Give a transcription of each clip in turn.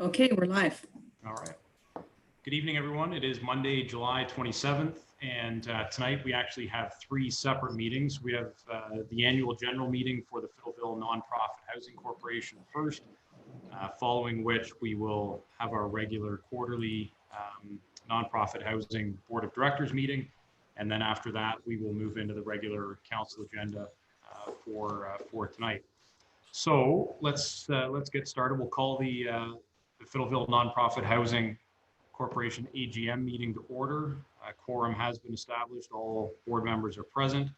Okay, we're live. All right. Good evening, everyone. It is Monday, July 27th, and tonight we actually have three separate meetings. We have the annual general meeting for the Fiddleville Nonprofit Housing Corporation first, following which we will have our regular quarterly Nonprofit Housing Board of Directors meeting, and then after that we will move into the regular council agenda for tonight. So let's get started. We'll call the Fiddleville Nonprofit Housing Corporation AGM meeting to order. Quorum has been established. All board members are present.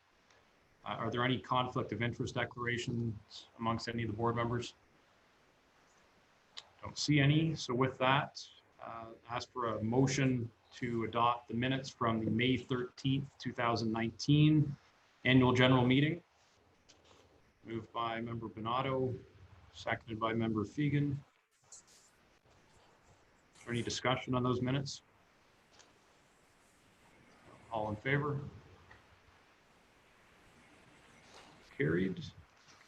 Are there any conflict of interest declarations amongst any of the board members? Don't see any. So with that, ask for a motion to adopt the minutes from the May 13th, 2019 annual general meeting. Moved by member Bonato, seconded by member Fegan. Is there any discussion on those minutes? All in favor? Carried.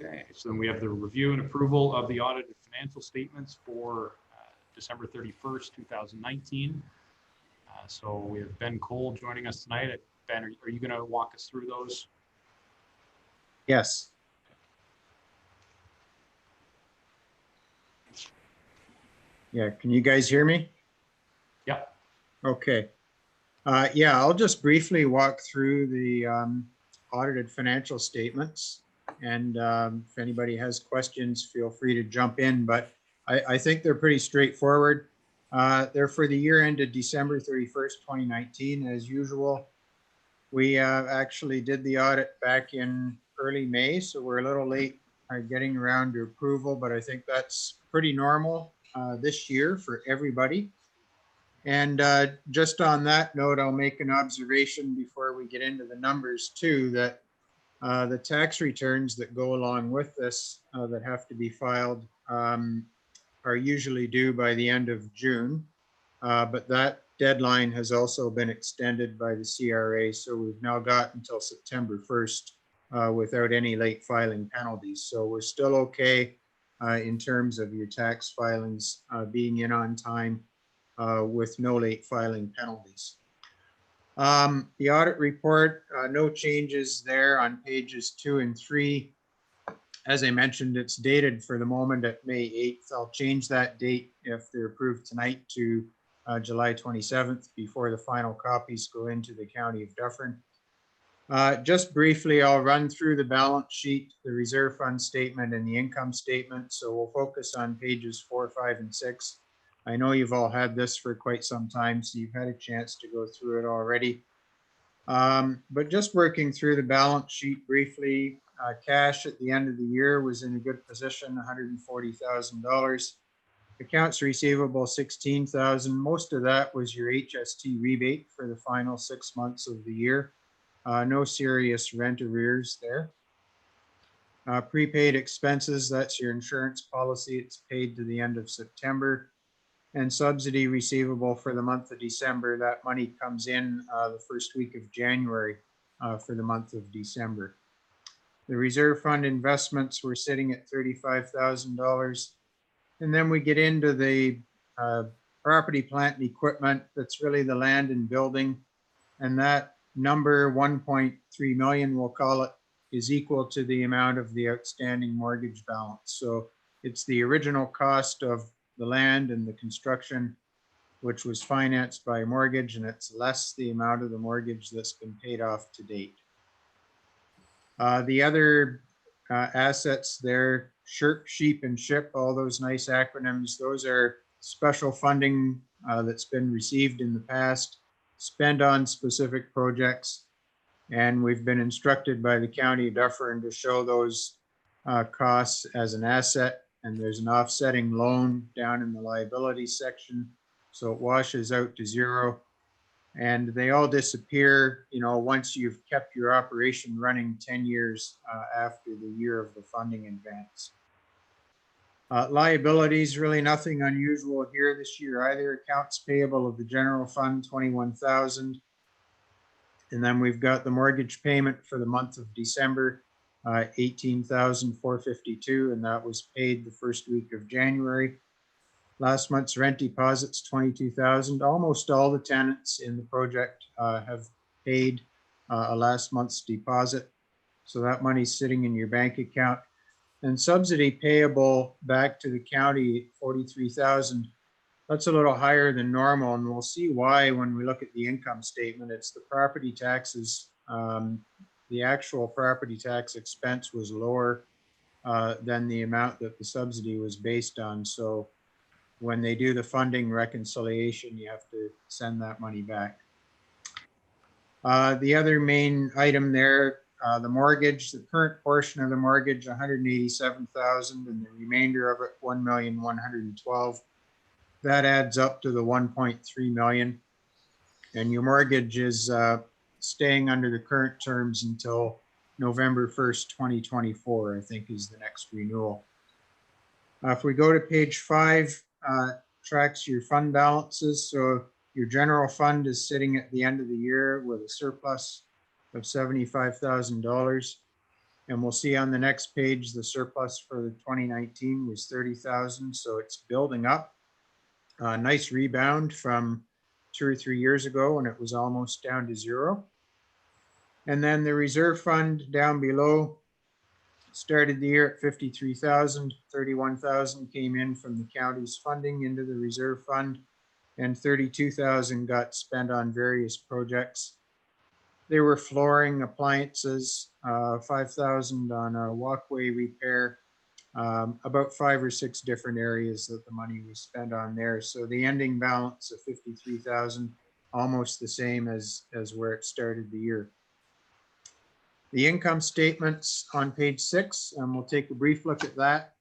Okay, so then we have the review and approval of the audited financial statements for December 31st, 2019. So we have Ben Cole joining us tonight. Ben, are you going to walk us through those? Yes. Yeah, can you guys hear me? Yep. Okay. Yeah, I'll just briefly walk through the audited financial statements. And if anybody has questions, feel free to jump in. But I think they're pretty straightforward. They're for the year ended December 31st, 2019. As usual, we actually did the audit back in early May, so we're a little late getting around to approval, but I think that's pretty normal this year for everybody. And just on that note, I'll make an observation before we get into the numbers too, that the tax returns that go along with this that have to be filed are usually due by the end of June, but that deadline has also been extended by the CRA, so we've now got until September 1st without any late filing penalties. So we're still okay in terms of your tax filings being in on time with no late filing penalties. The audit report, no changes there on pages 2 and 3. As I mentioned, it's dated for the moment at May 8th. I'll change that date if they're approved tonight to July 27th before the final copies go into the County of Dufferin. Just briefly, I'll run through the balance sheet, the reserve fund statement, and the income statement. So we'll focus on pages 4, 5, and 6. I know you've all had this for quite some time, so you've had a chance to go through it already. But just working through the balance sheet briefly, cash at the end of the year was in a good position, $140,000. Accounts receivable, $16,000. Most of that was your HST rebate for the final 6 months of the year. No serious rent arrears there. Prepaid expenses, that's your insurance policy. It's paid to the end of September. And subsidy receivable for the month of December, that money comes in the first week of January for the month of December. The reserve fund investments were sitting at $35,000. And then we get into the property, plant, and equipment. That's really the land and building. And that number, 1.3 million, we'll call it, is equal to the amount of the outstanding mortgage balance. So it's the original cost of the land and the construction, which was financed by a mortgage, and it's less the amount of the mortgage that's been paid off to date. The other assets there, SHIRP, sheep, and SHIP, all those nice acronyms, those are special funding that's been received in the past, spent on specific projects, and we've been instructed by the County of Dufferin to show those costs as an asset, and there's an offsetting loan down in the liability section, so it washes out to zero. And they all disappear, you know, once you've kept your operation running 10 years after the year of the funding advance. Liabilities, really nothing unusual here this year either. Accounts payable of the general fund, 21,000. And then we've got the mortgage payment for the month of December, 18,452, and that was paid the first week of January. Last month's rent deposits, 22,000. Almost all the tenants in the project have paid a last month's deposit. So that money's sitting in your bank account. And subsidy payable back to the county, 43,000. That's a little higher than normal, and we'll see why when we look at the income statement. It's the property taxes. The actual property tax expense was lower than the amount that the subsidy was based on. So when they do the funding reconciliation, you have to send that money back. The other main item there, the mortgage, the current portion of the mortgage, 187,000, and the remainder of it, 1,112,000. That adds up to the 1.3 million. And your mortgage is staying under the current terms until November 1st, 2024, I think is the next renewal. If we go to page 5, tracks your fund balances. So your general fund is sitting at the end of the year with a surplus of $75,000. And we'll see on the next page, the surplus for the 2019 was 30,000. So it's building up. A nice rebound from 2 or 3 years ago when it was almost down to zero. And then the reserve fund down below started the year at 53,000, 31,000 came in from the county's funding into the reserve fund, and 32,000 got spent on various projects. There were flooring, appliances, 5,000 on a walkway repair, about 5 or 6 different areas that the money was spent on there. So the ending balance of 53,000, almost the same as where it started the year. The income statements on page 6, and we'll take a brief look at that.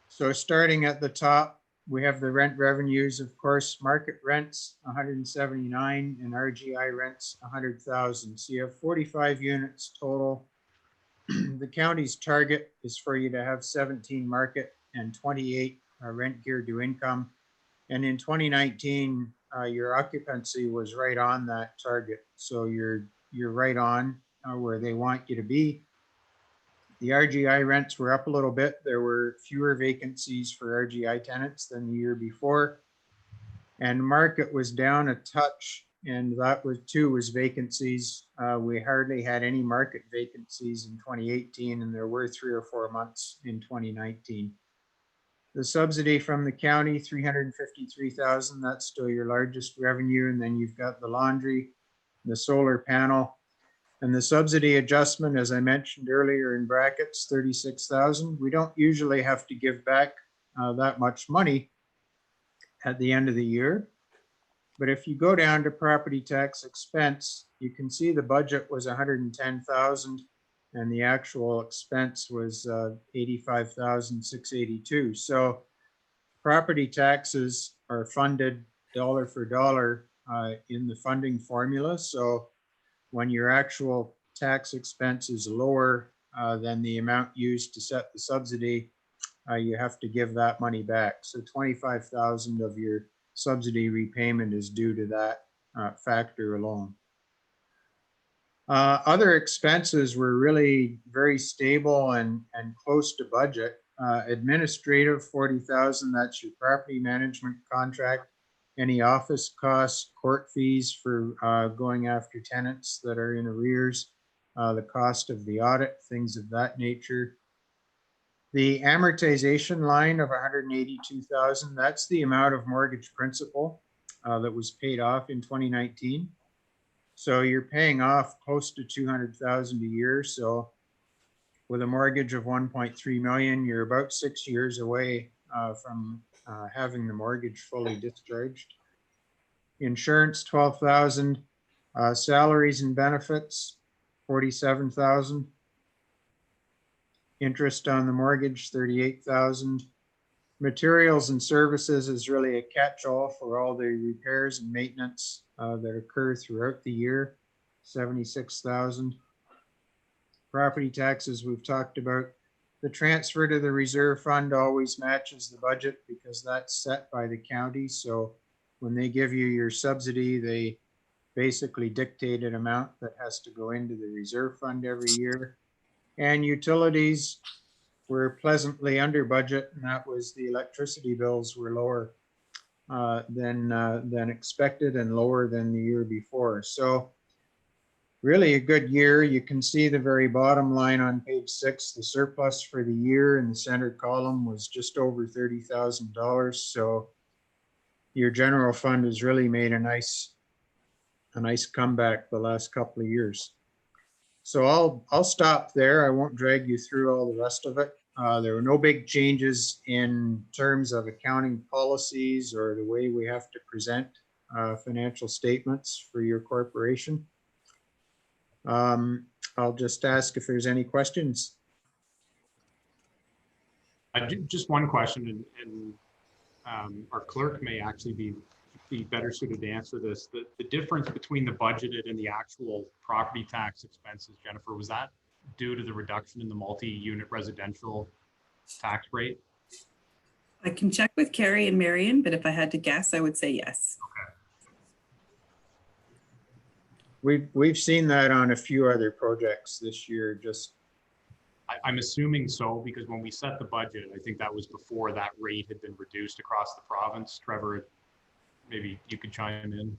So starting at the top, we have the rent revenues, of course, market rents, 179, and RGI rents, 100,000. So you have 45 units total. The county's target is for you to have 17 market and 28 rent geared to income. And in 2019, your occupancy was right on that target. So you're right on where they want you to be. The RGI rents were up a little bit. There were fewer vacancies for RGI tenants than the year before. And market was down a touch, and that was vacancies. We hardly had any market vacancies in 2018, and there were 3 or 4 months in 2019. The subsidy from the county, 353,000, that's still your largest revenue. And then you've got the laundry, the solar panel, and the subsidy adjustment, as I mentioned earlier in brackets, 36,000. We don't usually have to give back that much money at the end of the year. But if you go down to property tax expense, you can see the budget was 110,000 and the actual expense was 85,682. So property taxes are funded dollar for dollar in the funding formula. So when your actual tax expense is lower than the amount used to set the subsidy, you have to give that money back. So 25,000 of your subsidy repayment is due to that factor alone. Other expenses were really very stable and close to budget. Administrative, 40,000, that's your property management contract. Any office costs, court fees for going after tenants that are in arrears, the cost of the audit, things of that nature. The amortization line of 182,000, that's the amount of mortgage principal that was paid off in 2019. So you're paying off close to 200,000 a year. So with a mortgage of 1.3 million, you're about 6 years away from having the mortgage fully discharged. Insurance, 12,000. Salaries and benefits, 47,000. Interest on the mortgage, 38,000. Materials and services is really a catch-all for all the repairs and maintenance that occur throughout the year, 76,000. Property taxes we've talked about. the transfer to the reserve fund always matches the budget because that's set by the county. So when they give you your subsidy, they basically dictate an amount that has to go into the reserve fund every year. And utilities were pleasantly under budget, and that was the electricity bills were lower than expected and lower than the year before. So really a good year. You can see the very bottom line on page 6, the surplus for the year in the center column was just over $30,000. So your general fund has really made a nice comeback the last couple of years. So I'll stop there. I won't drag you through all the rest of it. There were no big changes in terms of accounting policies or the way we have to present financial statements for your corporation. I'll just ask if there's any questions. Just one question, and our clerk may actually be better suited to answer this. The difference between the budgeted and the actual property tax expenses, Jennifer, was that due to the reduction in the multi-unit residential tax rate? I can check with Carrie and Marion, but if I had to guess, I would say yes. Okay. We've seen that on a few other projects this year. Just I'm assuming so, because when we set the budget, I think that was before that rate had been reduced across the province. Trevor, maybe you could chime in.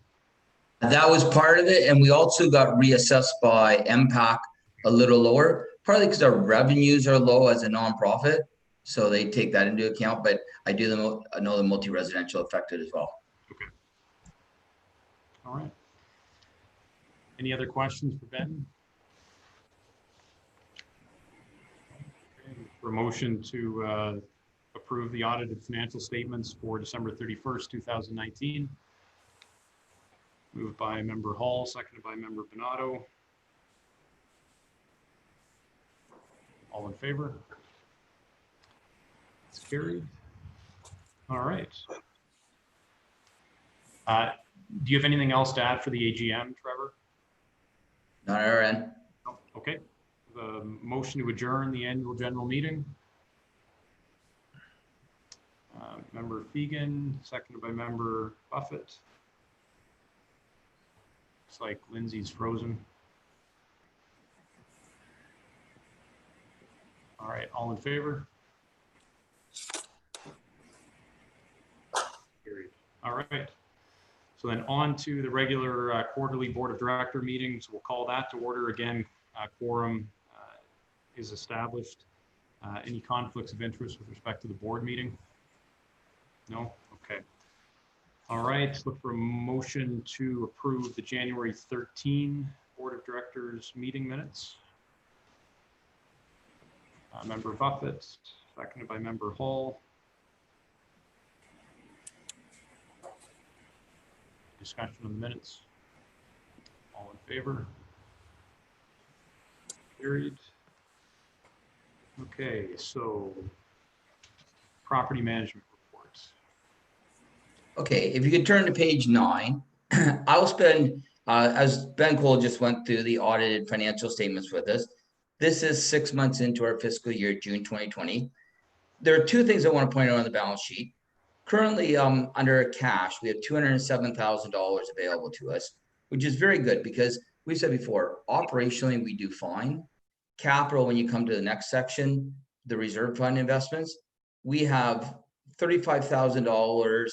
That was part of it, and we also got reassessed by MPAC a little lower, partly because our revenues are low as a nonprofit, so they take that into account. But I do know the multi-residential affected as well. Okay. All right. Any other questions for Ben? Okay. For a motion to approve the audited financial statements for December 31st, 2019. Moved by Member Hall, seconded by Member Donato. All in favor? It's carried. All right. Do you have anything else to add for the AGM, Trevor? Not on our end. No. Okay. The motion to adjourn the annual general meeting. Member Fegan, seconded by Member Buffett. Looks like Lindsay's frozen. All right, all in favor? Carried. All right. So then on to the regular quarterly board of director meetings. We'll call that to order again. Quorum is established. Any conflicts of interest with respect to the board meeting? No? Okay. All right, look for a motion to approve the January 13 Board of Directors meeting minutes. Member Buffett, seconded by Member Hall. Discussion on the minutes. All in favor? Carried. Okay, so property management reports. Okay, if you could turn to page 9, I'll spend, as Ben Cole just went through the audited financial statements with us, this is 6 months into our fiscal year, June 2020. There are two things I want to point out on the balance sheet. Currently, under cash, we have $207,000 available to us, which is very good because we've said before, operationally, we do fine. Capital, when you come to the next section, the reserve fund investments, we have $35,000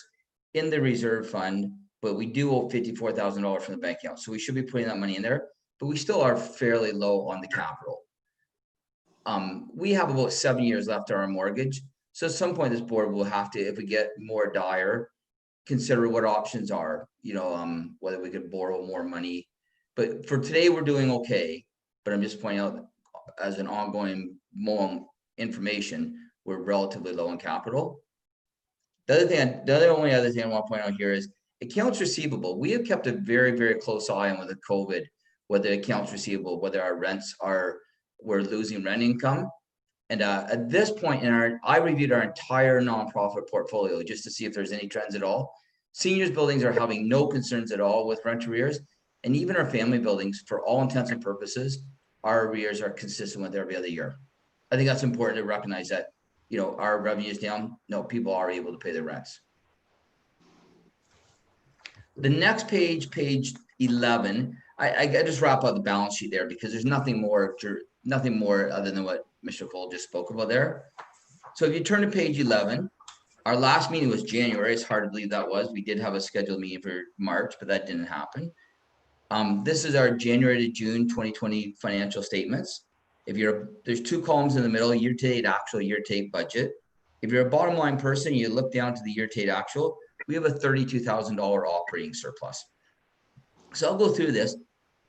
in the reserve fund, but we do owe $54,000 from the bank account. So we should be putting that money in there, but we still are fairly low on the capital. We have about 7 years left on our mortgage. So at some point, this board will have to, if we get more dire, consider what options are, you know, whether we could borrow more money. But for today, we're doing okay. But I'm just pointing out as an ongoing information, we're relatively low in capital. The only other thing I want to point out here is accounts receivable. We have kept a very, very close eye on with the COVID, whether accounts receivable, whether our rents we're losing rent income. And at this point I reviewed our entire nonprofit portfolio just to see if there's any trends at all. Seniors buildings are having no concerns at all with rent arrears. And even our family buildings, for all intents and purposes, our arrears are consistent with every other year. I think that's important to recognize that, our revenue is down. No, people are able to pay their rents. The next page, page 11, I just wrap up the balance sheet there because there's nothing more other than what Mr. Cole just spoke about there. So if you turn to page 11, our last meeting was January. It's hard to believe that was. We did have a scheduled meeting for March, but that didn't happen. This is our January to June 2020 financial statements. There's two columns in the middle, year-to-date actual, year-to-date budget. If you're a bottom line person, you look down to the year-to-date actual, we have a $32,000 operating surplus. So I'll go through this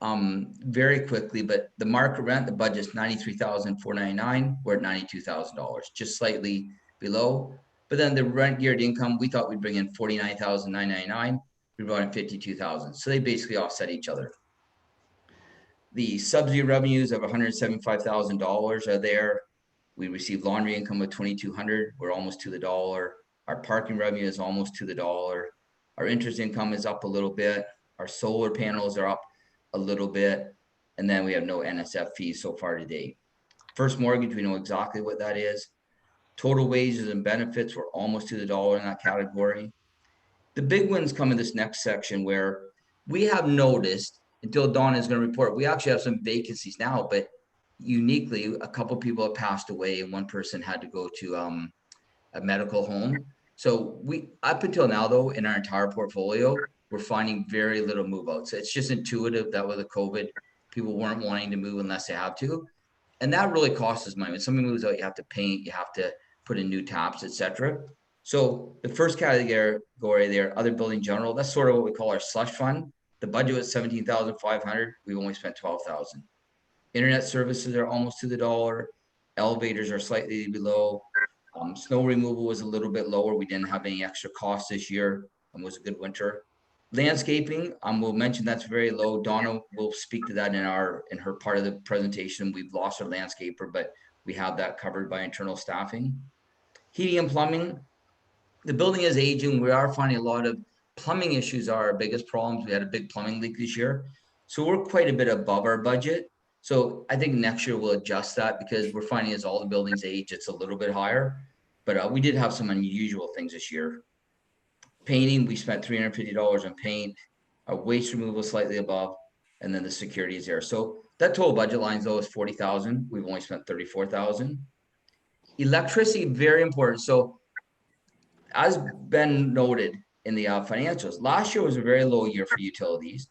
very quickly, but the market rent, the budget's $93,499. We're at $92,000, just slightly below. But then the rent geared income, we thought we'd bring in $49,999. We brought in $52,000. So they basically offset each other. The subsidy revenues of $175,000 are there. We received laundry income of $2,200. We're almost to the dollar. Our parking revenue is almost to the dollar. Our interest income is up a little bit. Our solar panels are up a little bit. And then we have no NSF fees so far to date. First mortgage, we know exactly what that is. Total wages and benefits, we're almost to the dollar in that category. The big wins come in this next section where we have noticed, until Dawn is going to report, we actually have some vacancies now, but uniquely, a couple of people have passed away and one person had to go to a medical home. So up until now, though, in our entire portfolio, we're finding very little move outs. It's just intuitive that with the COVID, people weren't wanting to move unless they have to. And that really costs us money. When somebody moves out, you have to paint, you have to put in new taps, etc. So the first category there, other building general, that's sort of what we call our slush fund. The budget was $17,500. We've only spent $12,000. Internet services are almost to the dollar. Elevators are slightly below. Snow removal was a little bit lower. We didn't have any extra costs this year. It was a good winter. Landscaping, we'll mention that's very low. Donna will speak to that in her part of the presentation. We've lost our landscaper, but we have that covered by internal staffing. Heating and plumbing, the building is aging. We are finding a lot of plumbing issues are our biggest problems. We had a big plumbing leak this year. So we're quite a bit above our budget. So I think next year we'll adjust that because we're finding as all the buildings age, it's a little bit higher. But we did have some unusual things this year. Painting, we spent $350 on paint. Our waste removal slightly above, and then the security is there. So that total budget line though is $40,000. We've only spent $34,000. Electricity, very important. So as Ben noted in the financials, last year was a very low year for utilities.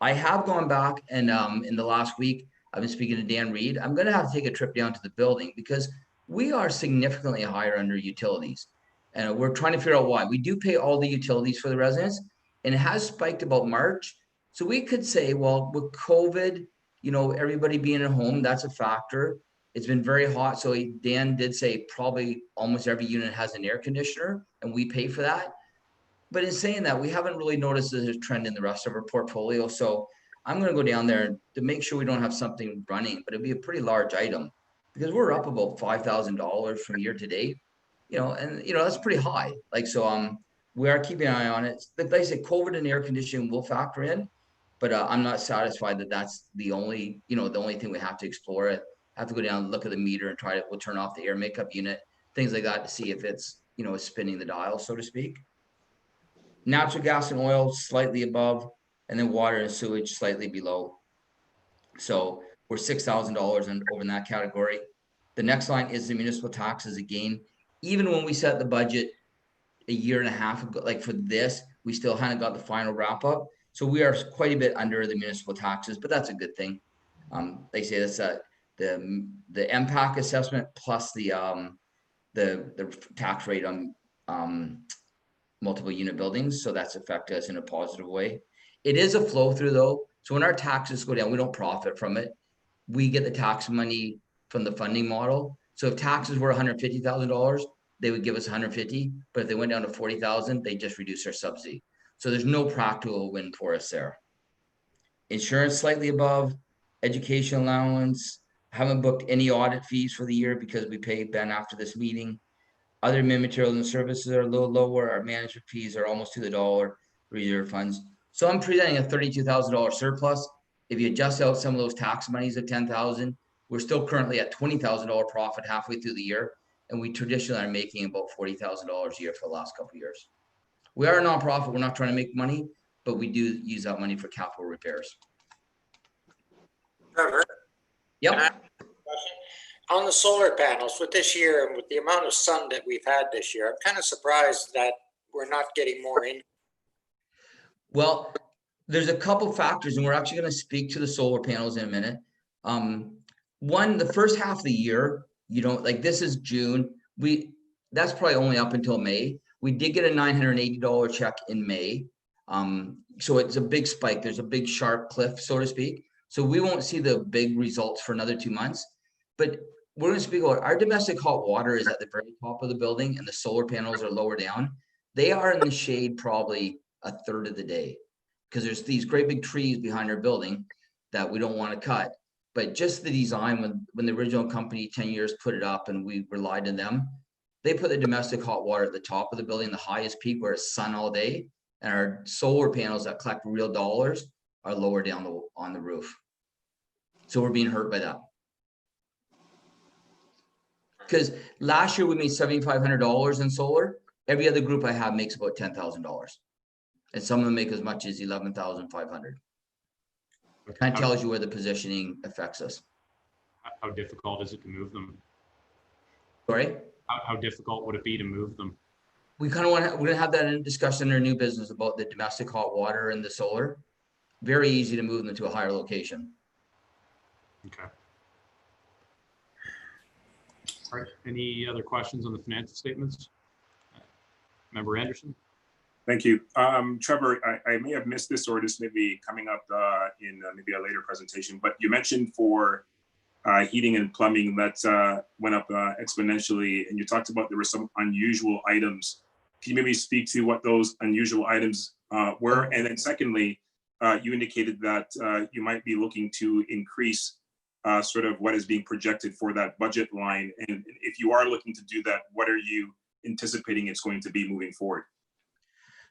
I have gone back and in the last week, I've been speaking to Dan Reed. I'm going to have to take a trip down to the building because we are significantly higher under utilities. And we're trying to figure out why. We do pay all the utilities for the residents, and it has spiked about March. So we could say, well, with COVID, everybody being at home, that's a factor. It's been very hot. So Dan did say probably almost every unit has an air conditioner, and we pay for that. But in saying that, we haven't really noticed a trend in the rest of our portfolio. So I'm going to go down there to make sure we don't have something running, but it'd be a pretty large item because we're up about $5,000 from year to date. That's pretty high. We are keeping an eye on it. Like I said, COVID and air conditioning will factor in, but I'm not satisfied that that's the only thing we have to explore. I have to go down and look at the meter and we'll turn off the air makeup unit, things like that to see if it's, spinning the dial, so to speak. Natural gas and oil slightly above, and then water and sewage slightly below. So we're $6,000 over in that category. The next line is the municipal taxes again. Even when we set the budget a year and a half ago, like for this, we still hadn't got the final wrap up. So we are quite a bit under the municipal taxes, but that's a good thing. They say that's the MPAC assessment plus the tax rate on multiple unit buildings. So that's affected us in a positive way. It is a flow through though. So when our taxes go down, we don't profit from it. We get the tax money from the funding model. So if taxes were $150,000, they would give us 150, but if they went down to 40,000, they just reduce their subsidy. So there's no practical win for us there. Insurance slightly above, education allowance. Haven't booked any audit fees for the year because we paid Ben after this meeting. Other admin materials and services are a little lower. Our management fees are almost to the dollar. Reserve funds. So I'm presenting a $32,000 surplus. If you adjust out some of those tax monies of $10,000, We're still currently at $20,000 profit halfway through the year, and we traditionally are making about $40,000 a year for the last couple of years. We are a nonprofit. We're not trying to make money, but we do use that money for capital repairs. Trevor, Yep. can I ask a question? On the solar panels with this year and with the amount of sun that we've had this year, I'm kind of surprised that we're not getting more in. Well, there's a couple factors, and we're actually going to speak to the solar panels in a minute. One, the first half of the year, you don't like this is June. That's probably only up until May. We did get a $980 check in May. So it's a big spike. There's a big sharp cliff, so to speak. So we won't see the big results for another 2 months. But we're going to speak about our domestic hot water is at the very top of the building, and the solar panels are lower down. They are in the shade probably a third of the day because there's these great big trees behind our building that we don't want to cut. But just the design, when the original company 10 years put it up and we relied on them, they put the domestic hot water at the top of the building, the highest peak where it's sun all day. And our solar panels that collect real dollars are lower down on the roof. So we're being hurt by that. Because last year we made $7,500 in solar. Every other group I have makes about $10,000. And some of them make as much as $11,500. Kind of tells you where the positioning affects us. How difficult is it to move them? Sorry? How difficult would it be to move them? We kind of want to, we're going to have that in discussion in our new business about the domestic hot water and the solar. Very easy to move them to a higher location. Okay. All right. Any other questions on the financial statements? Member Anderson? Thank you. Trevor, I may have missed this, or this may be coming up in maybe a later presentation, but you mentioned for heating and plumbing that went up exponentially, and you talked about there were some unusual items. Can you maybe speak to what those unusual items were? And then secondly, you indicated that you might be looking to increase sort of what is being projected for that budget line. And if you are looking to do that, what are you anticipating it's going to be moving forward?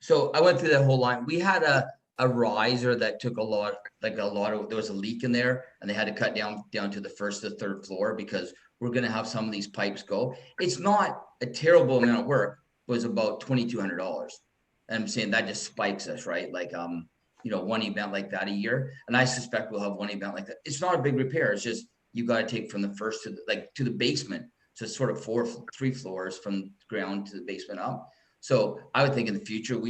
So I went through that whole line. We had a riser that took a lot of, there was a leak in there, and they had to cut down to the first to third floor because we're going to have some of these pipes go. It's not a terrible amount of work. It was about $2,200. And I'm saying that just spikes us, right? Like, you know, one event like that a year. And I suspect we'll have one event like that. It's not a big repair. It's just, you got to take from the first to the basement. So it's sort of 3 floors from ground to the basement up. So I would think in the future,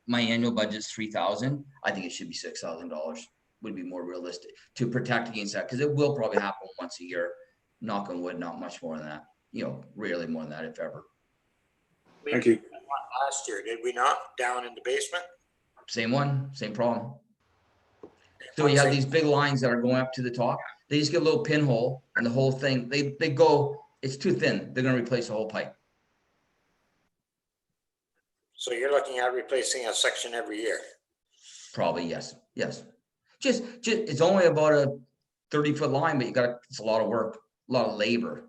my annual budget's $3,000. I think it should be $6,000 would be more realistic to protect against that. Cause it will probably happen once a year, knock on wood, not much more than that, you know, rarely more than that, if ever. Thank you. Last year, did we not, down in the basement? Same one, same problem. So you have these big lines that are going up to the top. They just get a little pinhole and the whole thing, they go, it's too thin. They're going to replace the whole pipe. So you're looking at replacing a section every year? Probably, yes. Yes. Just it's only about a 30-foot line, but it's a lot of work, a lot of labor.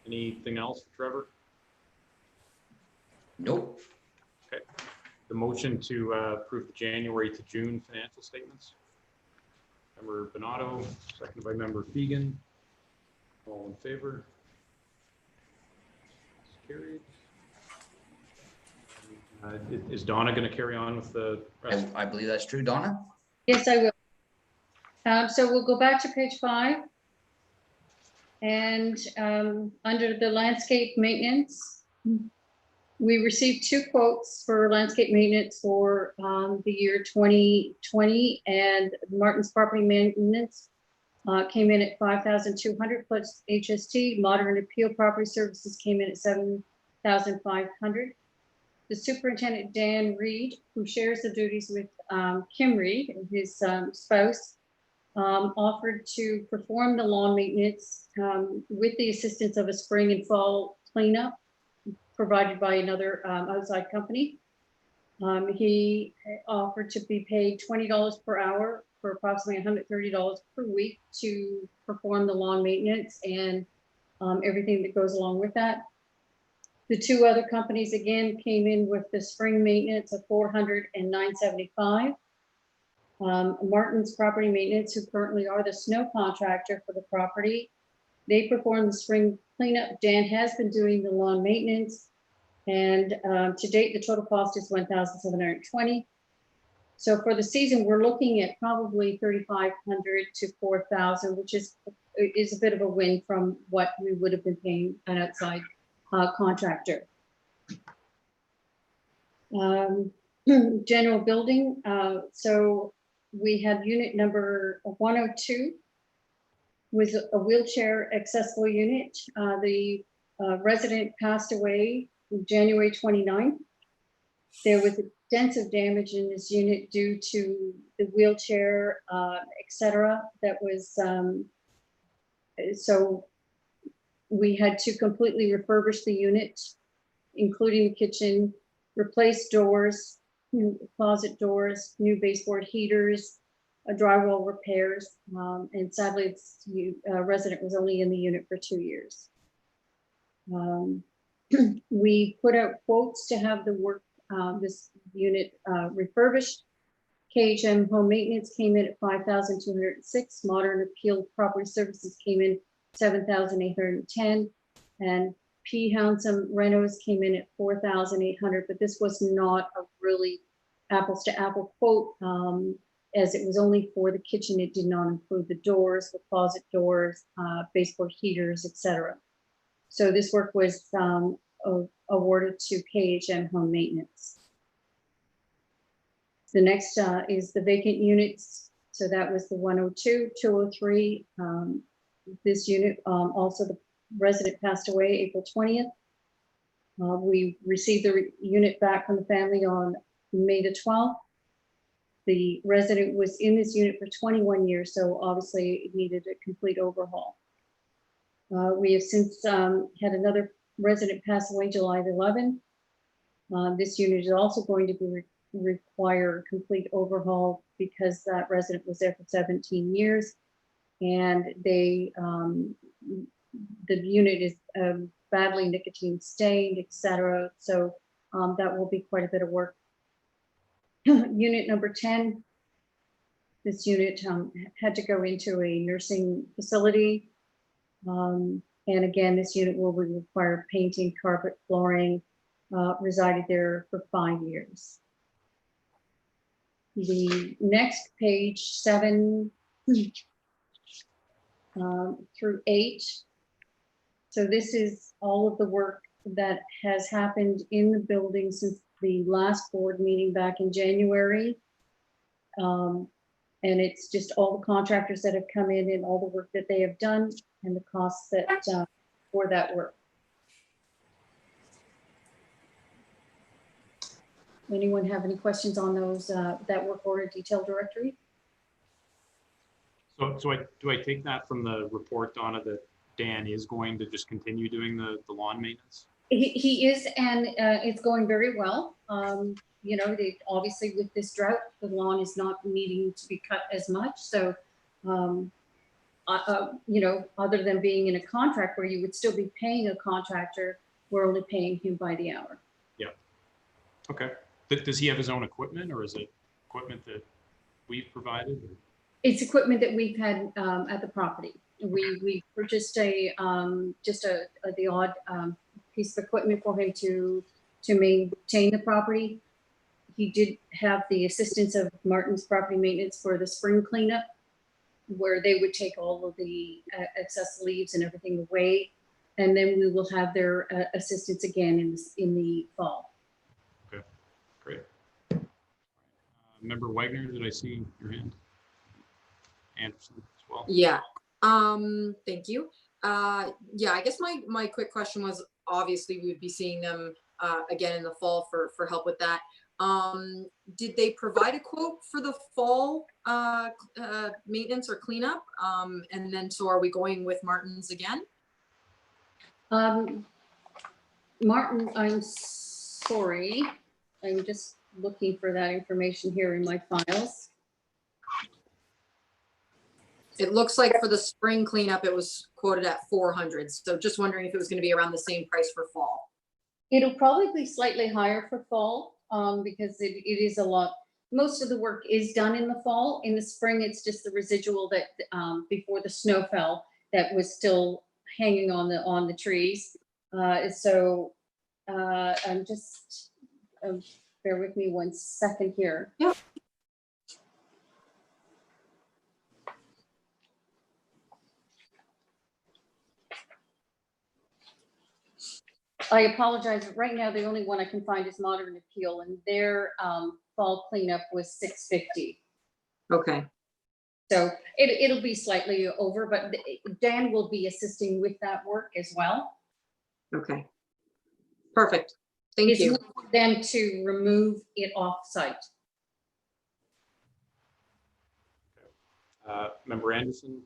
Anything else for Trevor? Nope. Okay. The motion to approve the January to June financial statements. Member Bonato, seconded by Member Fegan. All in favor? Carried. Is Donna going to carry on with the rest? I believe that's true. Donna? Yes, I will. So we'll go back to page 5. And under the landscape maintenance, we received 2 quotes for landscape maintenance for the year 2020, and Martin's property maintenance came in at $5,200 plus HST. Modern Appeal Property Services came in at $7,500. The superintendent, Dan Reed, who shares the duties with Kim Reed, his spouse, offered to perform the lawn maintenance with the assistance of a spring and fall cleanup provided by another outside company. He offered to be paid $20 per hour for approximately $130 per week to perform the lawn maintenance and everything that goes along with that. The 2 other companies again came in with the spring maintenance of $400 and $975. Martin's Property Maintenance, who currently are the snow contractor for the property. They perform the spring cleanup. Dan has been doing the lawn maintenance. And to date, the total cost is $1,720. So for the season, we're looking at probably $3,500 to $4,000, which is a bit of a win from what we would have been paying an outside contractor. General building. So we have unit number 102 with a wheelchair accessible unit. The resident passed away January 29th. There was extensive damage in this unit due to the wheelchair, etc. That was, so we had to completely refurbish the unit, including the kitchen, replace doors, new closet doors, new baseboard heaters, drywall repairs, and sadly, resident was only in the unit for 2 years. We put out quotes to have the work, this unit refurbished. KHM Home Maintenance came in at $5,206. Modern Appeal Property Services came in $7,810, and P. Handsome Renos came in at $4,800. But this was not a really apples to apple quote, as it was only for the kitchen. It did not include the doors, the closet doors, baseboard heaters, etc. So this work was awarded to KHM Home Maintenance. The next is the vacant units. So that was the 102, 203. This unit, also the resident passed away April 20th. We received the unit back from the family on May the 12th. The resident was in this unit for 21 years, so obviously it needed a complete overhaul. We have since had another resident pass away July 11th. This unit is also going to be require a complete overhaul because that resident was there for 17 years, and they the unit is badly nicotine stained, etc. So that will be quite a bit of work. Unit number 10. This unit had to go into a nursing facility. And again, this unit will require painting, carpet, flooring, resided there for 5 years. The next page, 7 through 8. So this is all of the work that has happened in the building since the last board meeting back in January. And it's just all the contractors that have come in and all the work that they have done and the costs that for that work. Anyone have any questions on those, that work order detail directory? So do I take that from the report, Donna, that Dan is going to just continue doing the lawn maintenance? He is, and it's going very well. You know, obviously with this drought, the lawn is not needing to be cut as much. So, you know, other than being in a contract where you would still be paying a contractor, we're only paying him by the hour. Yeah. Okay. Does he have his own equipment, or is it equipment that we've provided? Or? It's equipment that we've had at the property. We purchased the odd piece of equipment for him to maintain the property. He did have the assistance of Martin's Property Maintenance for the spring cleanup, where they would take all of the excess leaves and everything away, and then we will have their assistance again in the fall. Okay, great. Member Wagner, did I see your hand? Anderson as well. Yeah. Thank you. Yeah, I guess my quick question was, obviously we would be seeing them again in the fall for help with that. Did they provide a quote for the fall maintenance or cleanup? And then, so are we going with Martin's again? Martin, I'm sorry. I'm just looking for that information here in my files. It looks like for the spring cleanup, it was quoted at 400. So just wondering if it was going to be around the same price for fall. It'll probably be slightly higher for fall because it is a lot. most of the work is done in the fall. In the spring, it's just the residual that, before the snow fell, that was still hanging on the trees. So I'm just, bear with me 1 second here. Yeah. I apologize. Right now, the only one I can find is Modern Appeal, and their fall cleanup was $650. Okay, So it'll be slightly over, but Dan will be assisting with that work as well. okay. Perfect. Thank It's you. not for them to remove it off site. Member Anderson?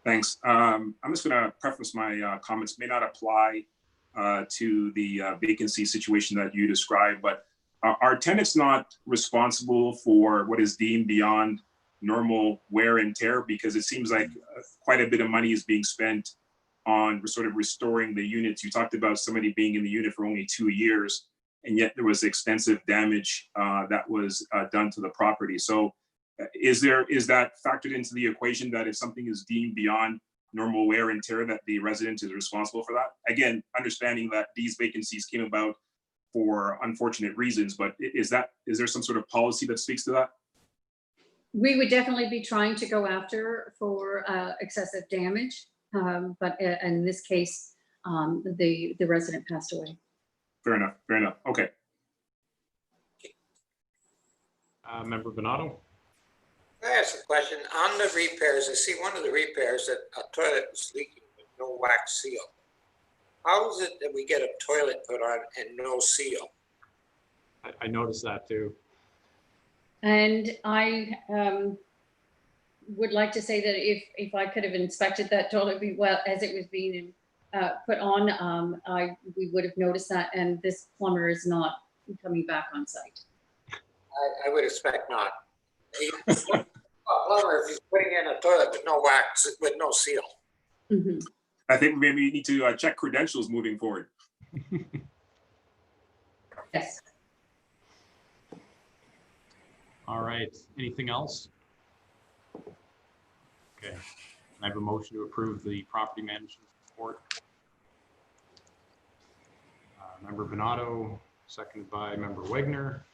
Thanks. I'm just going to preface my comments. May not apply to the vacancy situation that you described, but are tenants not responsible for what is deemed beyond normal wear and tear? Because it seems like quite a bit of money is being spent on sort of restoring the units. You talked about somebody being in the unit for only 2 years, and yet there was extensive damage that was done to the property. So is that factored into the equation that if something is deemed beyond normal wear and tear, that the resident is responsible for that? Again, understanding that these vacancies came about for unfortunate reasons, but is there some sort of policy that speaks to that? We would definitely be trying to go after for excessive damage, but in this case, the resident passed away. Fair enough. Fair enough. Okay. Member Bernardo? I ask a question. On the repairs, I see one of the repairs that a toilet was leaking with no wax seal. How is it that we get a toilet put on and no seal? I noticed that too. And I would like to say that if I could have inspected that toilet well as it was being put on, we would have noticed that, and this plumber is not coming back on site. I would expect not. A plumber, if he's putting in a toilet with no wax, with no seal. Mhm. I think maybe you need to check credentials moving forward. Yes. All right, anything else? Okay, I have a motion to approve the property management report. Member Bernardo, seconded by Member Wagner.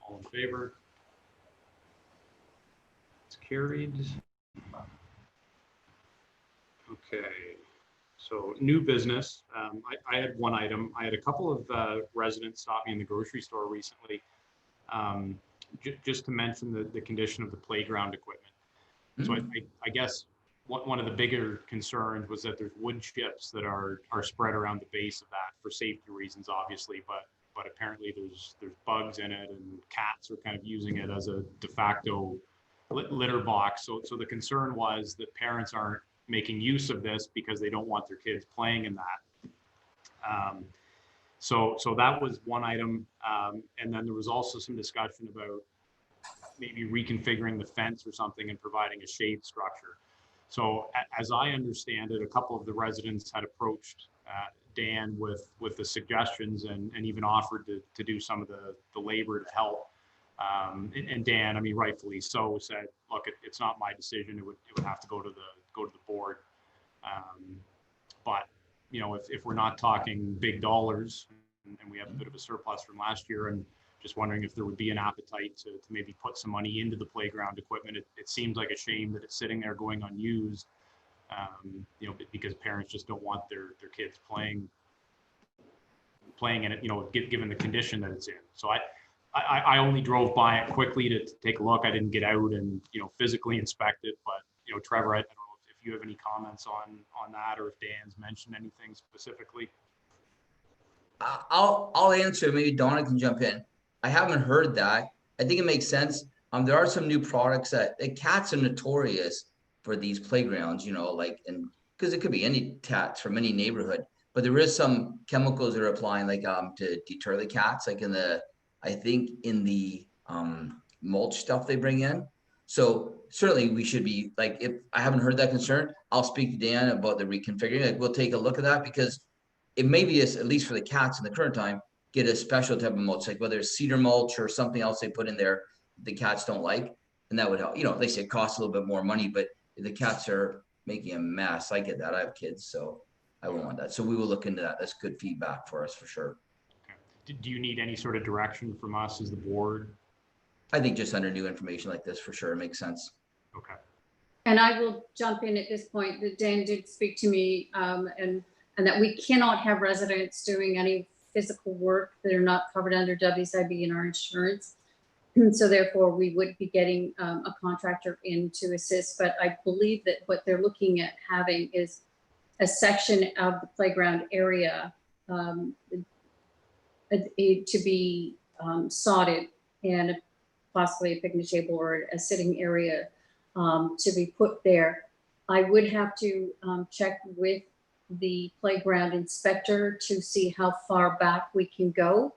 All in favor? It's carried. Okay, so new business. I had one item. I had a couple of residents stop me in the grocery store recently. Just to mention the condition of the playground equipment. So I guess one of the bigger concerns was that there's wood chips that are spread around the base of that for safety reasons, obviously, but apparently there's bugs in it, and cats are kind of using it as a de facto litter box. So the concern was that parents aren't making use of this because they don't want their kids playing in that. So that was one item. And then there was also some discussion about maybe reconfiguring the fence or something and providing a shade structure. So as I understand it, a couple of the residents had approached Dan with the suggestions and even offered to do some of the labor to help. And Dan, I mean, rightfully so, said, look, it's not my decision. It would have to go to the board. But you know, if we're not talking big dollars, and we have a bit of a surplus from last year, and just wondering if there would be an appetite to maybe put some money into the playground equipment. It seems like a shame that it's sitting there going unused, you know, because parents just don't want their kids playing in it, you know, given the condition that it's in. So I only drove by it quickly to take a look. I didn't get out and, you know, physically inspect it, but, you know, Trevor, I don't know if you have any comments on that, or if Dan's mentioned anything specifically. I'll answer. Maybe Donna can jump in. I haven't heard that. I think it makes sense. There are some new products that the cats are notorious for these playgrounds, you know, like, and because it could be any cats from any neighborhood, but there is some chemicals they're applying, like to deter the cats, like I think in the mulch stuff they bring in. So certainly we should be like, if I haven't heard that concern, I'll speak to Dan about the reconfiguring. Like, we'll take a look at that, because it may be, at least for the cats in the current time, get a special type of mulch, like whether it's cedar mulch or something else they put in there the cats don't like, and that would help. You know, they say it costs a little bit more money, but if the cats are making a mess, I get that. I have kids, so I won't want that. So we will look into that. That's good feedback for us for sure. Do you need any sort of direction from us as the board? I think just under new information like this for sure, it makes sense. Okay. And I will jump in at this point, that Dan did speak to me, and that we cannot have residents doing any physical work that are not covered under WSIB and our insurance. And so therefore we would be getting a contractor in to assist, but I believe that what they're looking at having is a section of the playground area to be sodded, and possibly a picnic table or a sitting area to be put there. I would have to check with the playground inspector to see how far back we can go.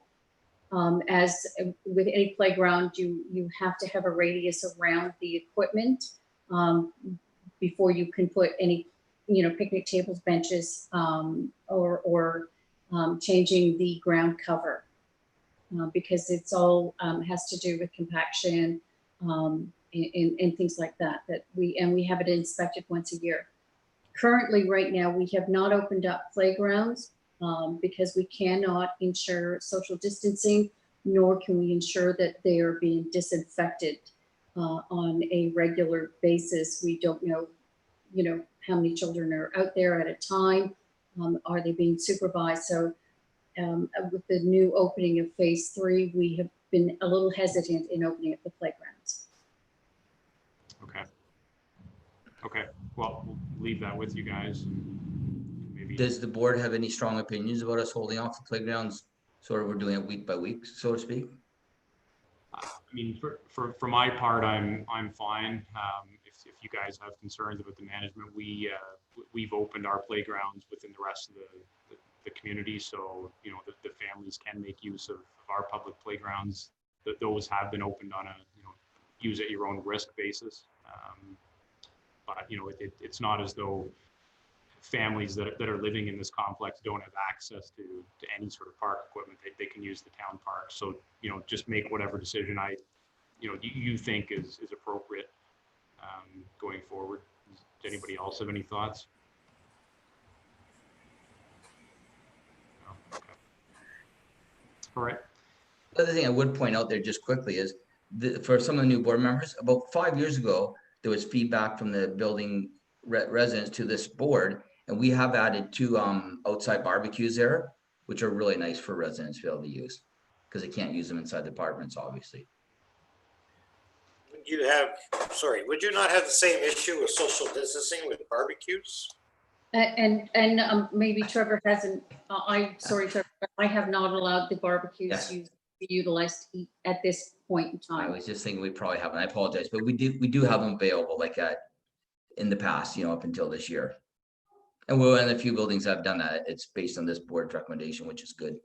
As with any playground, you have to have a radius around the equipment before you can put any, picnic tables, benches, or changing the ground cover, because it's all has to do with compaction and things like that. We have it inspected once a year. Currently, right now, we have not opened up playgrounds because we cannot ensure social distancing, nor can we ensure that they are being disinfected on a regular basis. We don't know, how many children are out there at a time. Are they being supervised? So with the new opening of phase 3, we have been a little hesitant in opening up the playgrounds. Okay. Well, we'll leave that with you guys. And maybe. Does the board have any strong opinions about us holding off the playgrounds? Sort of, we're doing it week by week, so to speak. I mean, for my part, I'm fine. If you guys have concerns about the management, we've opened our playgrounds within the rest of the community, so the families can make use of our public playgrounds. Those have been opened on a use at your own risk basis. But it's not as though families that are living in this complex don't have access to any sort of park equipment. They can use the town park. So just make whatever decision you think is appropriate going forward. Does anybody else have any thoughts? No? Okay. All right. The other thing I would point out there just quickly is for some of the new board members, about 5 years ago, there was feedback from the building residents to this board, and we have added 2 outside barbecues there, which are really nice for residents to be able to use because they can't use them inside the apartments, obviously. Would you not have the same issue with social distancing with barbecues? And maybe Trevor hasn't, Trevor, I have not allowed the barbecues to be utilized at this point in time. I was just thinking we probably haven't. I apologize, but we do have them available like that in the past, up until this year. And we're in a few buildings that have done that. It's based on this board's recommendation, which is good.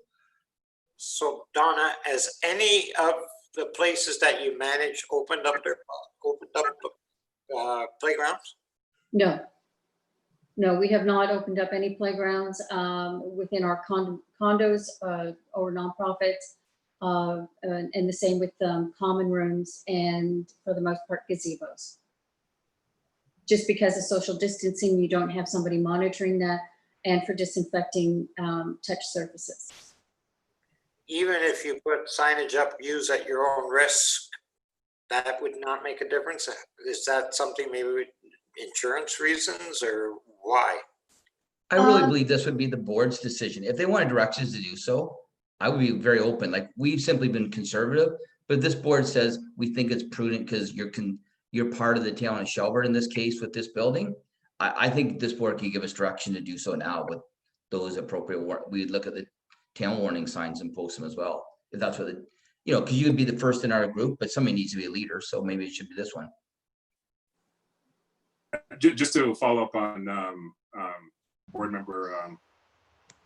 So Donna, has any of the places that you manage opened up playgrounds? No, we have not opened up any playgrounds within our condos or nonprofits, and the same with common rooms and for the most part gazebos. Just because of social distancing, you don't have somebody monitoring that, and for disinfecting touch surfaces. Even if you put signage up, use at your own risk, that would not make a difference? Is that something maybe with insurance reasons, or why? I really believe this would be the board's decision. If they wanted directions to do so, I would be very open. Like, we've simply been conservative, but this board says we think it's prudent because you're part of the town of Shelburne in this case with this building. I think this board can give us direction to do so now with those appropriate. We'd look at the town warning signs and post them as well. If that's what because you would be the first in our group, but somebody needs to be a leader. So maybe it should be this one. Just to follow up on board member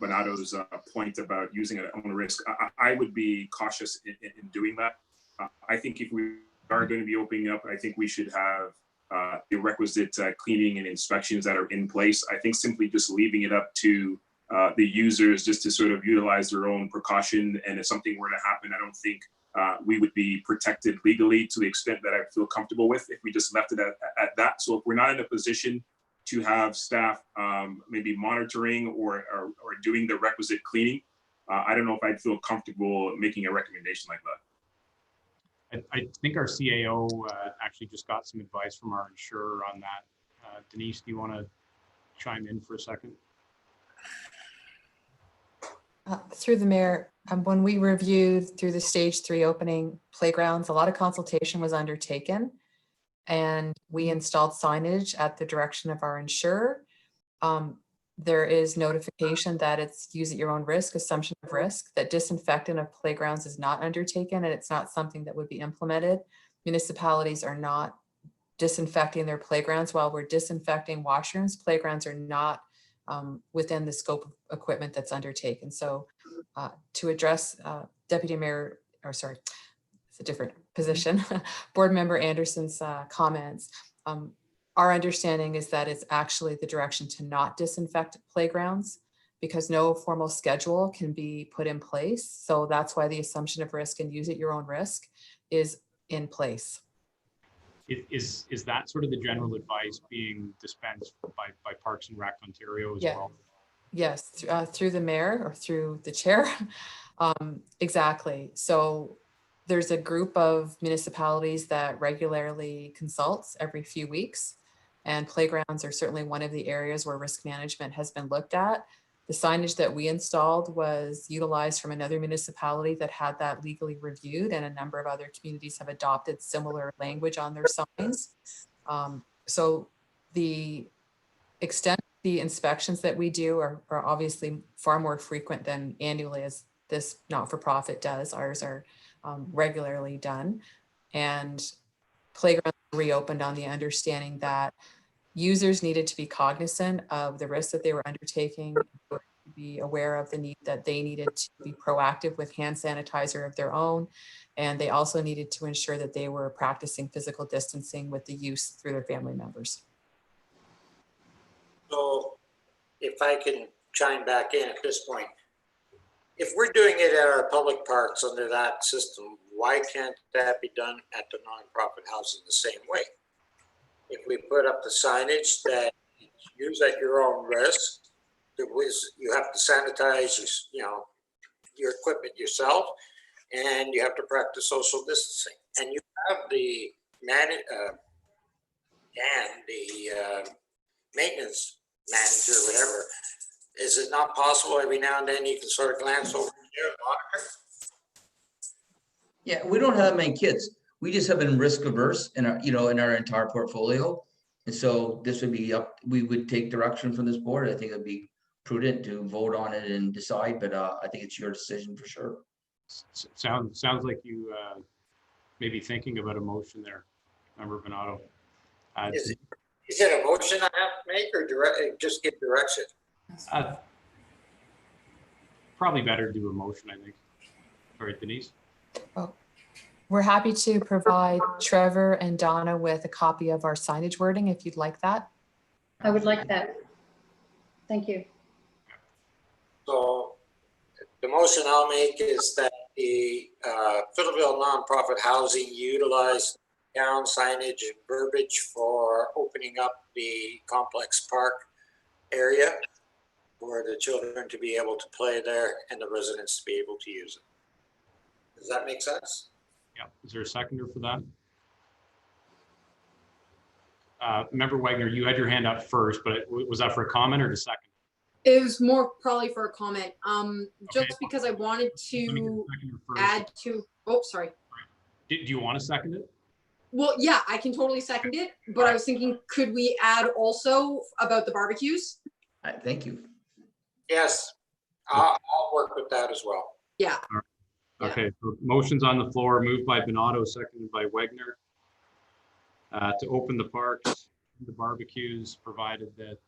Bonato's point about using it at own risk, I would be cautious in doing that. I think if we are going to be opening up, I think we should have the requisite cleaning and inspections that are in place. I think simply just leaving it up to the users just to sort of utilize their own precaution. And if something were to happen, I don't think we would be protected legally to the extent that I feel comfortable with if we just left it at that. So if we're not in a position to have staff maybe monitoring or doing the requisite cleaning, I don't know if I'd feel comfortable making a recommendation like that. I think our CAO actually just got some advice from our insurer on that. Denise, do you want to chime in for a second? Through the mayor, when we reviewed through the stage 3 opening playgrounds, a lot of consultation was undertaken, and we installed signage at the direction of our insurer. There is notification that it's use at your own risk, assumption of risk, that disinfectant of playgrounds is not undertaken, and it's not something that would be implemented. Municipalities are not disinfecting their playgrounds while we're disinfecting washrooms. Playgrounds are not within the scope of equipment that's undertaken. So to address Deputy Mayor, or sorry, it's a different position, Board Member Anderson's comments, our understanding is that it's actually the direction to not disinfect playgrounds because no formal schedule can be put in place. So that's why the assumption of risk and use at your own risk is in place. Is that sort of the general advice being dispensed by Parks and Rec Ontario as well? Yes, through the mayor or through the chair. Exactly. So there's a group of municipalities that regularly consults every few weeks, and playgrounds are certainly one of the areas where risk management has been looked at. The signage that we installed was utilized from another municipality that had that legally reviewed, and a number of other communities have adopted similar language on their signs. So the extent of the inspections that we do are obviously far more frequent than annually as this not-for-profit does. Ours are regularly done, and playgrounds reopened on the understanding that users needed to be cognizant of the risks that they were undertaking, be aware of the need that they needed to be proactive with hand sanitizer of their own. And they also needed to ensure that they were practicing physical distancing with the use through their family members. So if I can chime back in at this point, if we're doing it at our public parks under that system, why can't that be done at the nonprofit housing the same way? If we put up the signage that use at your own risk, you have to sanitize your equipment yourself, and you have to practice social distancing, and you have the maintenance manager or whatever. Is it not possible every now and then you can sort of glance over there and monitor? Yeah, we don't have many kids. We just have been risk averse in our, in our entire portfolio. And so this would be up, we would take direction from this board. I think it'd be prudent to vote on it and decide, but I think it's your decision for sure. Sounds like you may be thinking about a motion there, Member Bernardo. Is it a motion I have to make, or just give direction? Probably better to do a motion, I think. All right, Denise. Oh, we're happy to provide Trevor and Donna with a copy of our signage wording if you'd like that. I would like that. Thank you. So the motion I'll make is that the Fiddleville nonprofit housing utilize town signage and verbiage for opening up the complex park area for the children to be able to play there and the residents to be able to use it. Does that make sense? Yeah. Is there a seconder for that? Member Wagner, you had your hand up first, but was that for a comment or to second? It was more probably for a comment. Just Okay. because I wanted Let me get a to seconder first. add to, oh, sorry. Do you want to second it? Well, yeah, I can totally second it, but I was thinking, could we add also about the barbecues? Thank you. Yes, I'll work with that as well. Yeah. Yeah. Okay, so motion's on the floor, moved by Bernardo, seconded by Wagner, to open the parks, the barbecues, provided that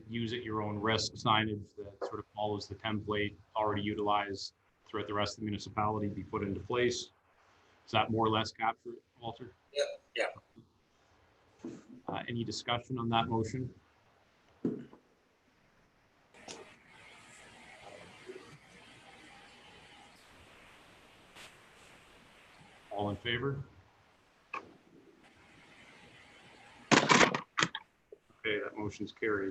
use at your own risk signage that sort of follows the template already utilized throughout the rest of the municipality be put into place. Is that more or less captured, Walter? Yeah. Any discussion on that motion? All in favor? Okay, that motion's carried.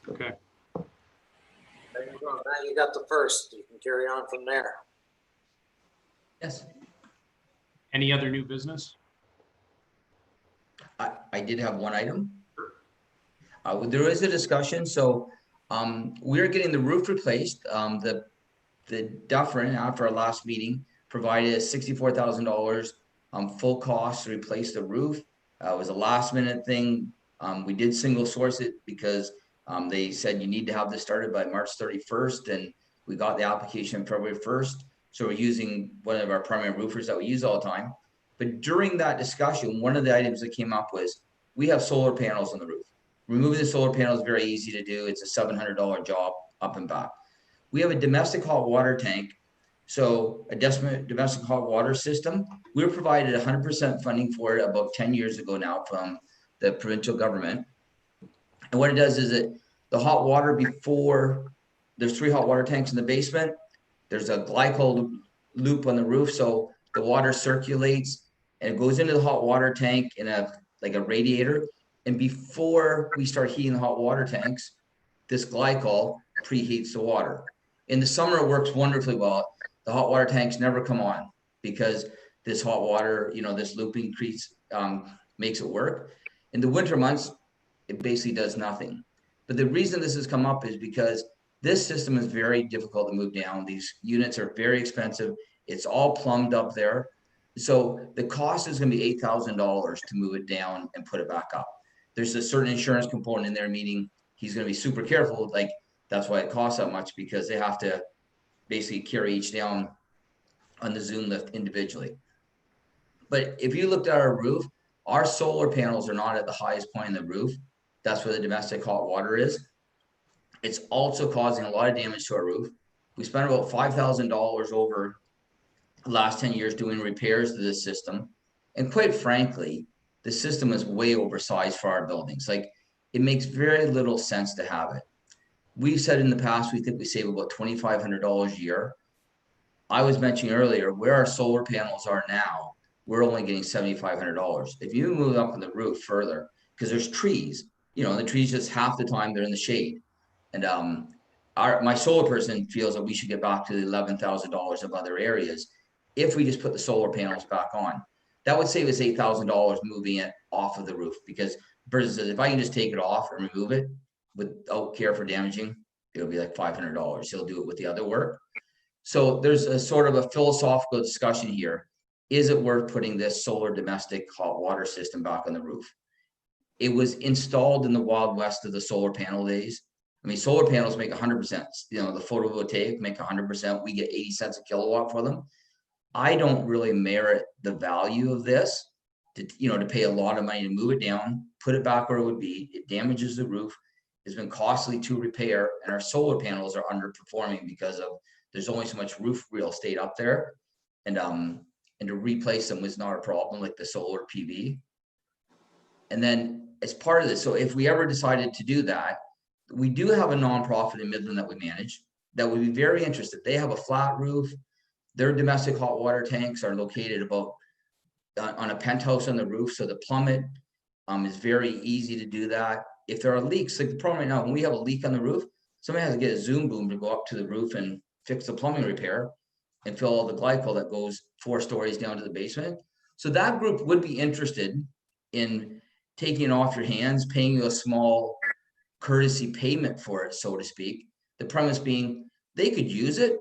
Okay, There you go. Now you got the first. You can carry on from there. Yes, any other new business? I did have one item. There is a discussion, so we're getting the roof replaced. The Dufferin, after our last meeting, provided $64,000 full cost to replace the roof. It was a last minute thing. We did single source it because they said you need to have this started by March 31st, and we got the application February 1st. So we're using one of our primary roofers that we use all the time. But during that discussion, one of the items that came up was we have solar panels on the roof. Removing the solar panel is very easy to do. It's a $700 job up and back. We have a domestic hot water tank. So a domestic hot water system, we were provided 100% funding for it about 10 years ago now from the provincial government. And what it does is that the hot water before, there's 3 hot water tanks in the basement. There's a glycol loop on the roof. So the water circulates and it goes into the hot water tank in like a radiator. And before we start heating the hot water tanks, this glycol preheats the water. In the summer, it works wonderfully well. The hot water tanks never come on because this hot water, this looping creates, makes it work. In the winter months, it basically does nothing. But the reason this has come up is because this system is very difficult to move down. These units are very expensive. It's all plumbed up there. So the cost is going to be $8,000 to move it down and put it back up. There's a certain insurance component in there, meaning he's going to be super careful. Like that's why it costs that much, because they have to basically carry each down on the Zoom lift individually. But if you looked at our roof, our solar panels are not at the highest point in the roof. That's where the domestic hot water is. It's also causing a lot of damage to our roof. We spent about $5,000 over the last 10 years doing repairs to this system. And quite frankly, the system is way oversized for our buildings. Like it makes very little sense to have it. We've said in the past, we think we save about $2,500 a year. I was mentioning earlier where our solar panels are now, we're only getting $7,500. If you move up on the roof further, because there's trees, the trees just half the time they're in the shade. And my solar person feels that we should get back to the $11,000 of other areas if we just put the solar panels back on. That would save us $8,000 moving it off of the roof, because the person says if I can just take it off and remove it without care for damaging, it'll be like $500. He'll do it with the other work. So there's a sort of a philosophical discussion here. Is it worth putting this solar domestic hot water system back on the roof? It was installed in the Wild West of the solar panel days. I mean, solar panels make 100%, the photovoltaic make 100%. We get 80 cents a kilowatt for them. I don't really merit the value of this to pay a lot of money to move it down, put it back where it would be. It damages the roof. It's been costly to repair, and our solar panels are underperforming because of there's only so much roof real estate up there, and to replace them was not a problem like the solar PV. And then as part of this, so if we ever decided to do that, we do have a nonprofit in Midland that we manage that would be very interested. They have a flat roof. Their domestic hot water tanks are located about on a penthouse on the roof, so the plummet is very easy to do that. If there are leaks, like the problem right now, when we have a leak on the roof, somebody has to get a Zoom boom to go up to the roof and fix the plumbing repair and fill all the glycol that goes 4 stories down to the basement. So that group would be interested in taking it off your hands, paying you a small courtesy payment for it, so to speak. The premise being they could use it,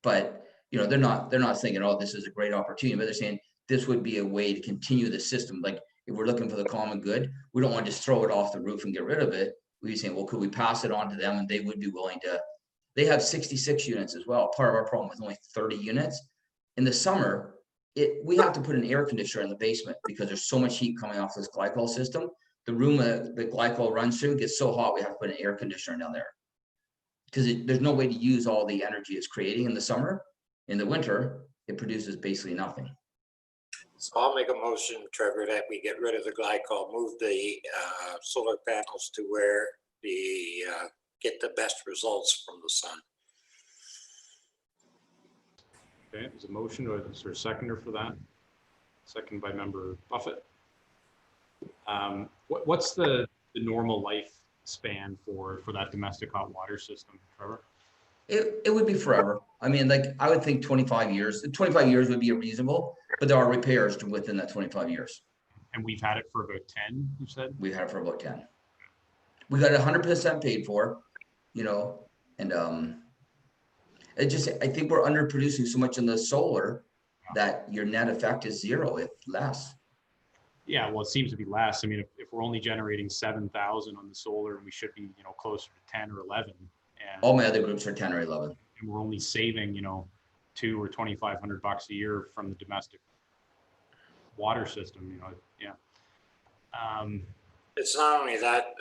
but they're not thinking, oh, this is a great opportunity, but they're saying this would be a way to continue the system. Like if we're looking for the common good, we don't want to just throw it off the roof and get rid of it. We'd be saying, well, could we pass it on to them? And they would be willing to. They have 66 units as well. Part of our problem is only 30 units. In the summer, we have to put an air conditioner in the basement because there's so much heat coming off this glycol system. The room the glycol runs through gets so hot, we have to put an air conditioner down there because there's no way to use all the energy it's creating in the summer. In the winter, it produces basically nothing. So I'll make a motion, Trevor, that we get rid of the glycol, move the solar panels to where get the best results from the sun. Okay, there's a motion, or is there a seconder for that? Second by member Buffett. What's the normal lifespan for that domestic hot water system, Trevor? It would be forever. I mean, like, I would think 25 years. 25 years would be reasonable, but there are repairs within that 25 years. And we've had it for about 10, you said? We've had it for about 10. We got 100% paid for, you know, and it just, I think we're underproducing so much in the solar that your net effect is zero, if less. Yeah, well, it seems to be less. I mean, if we're only generating 7,000 on the solar, and we should be, you know, closer to 10 or 11, and, All my other groups are 10 or 11. and we're only saving, you know, $200 or $2,500 a year from the domestic water system, you know, yeah. It's not only that,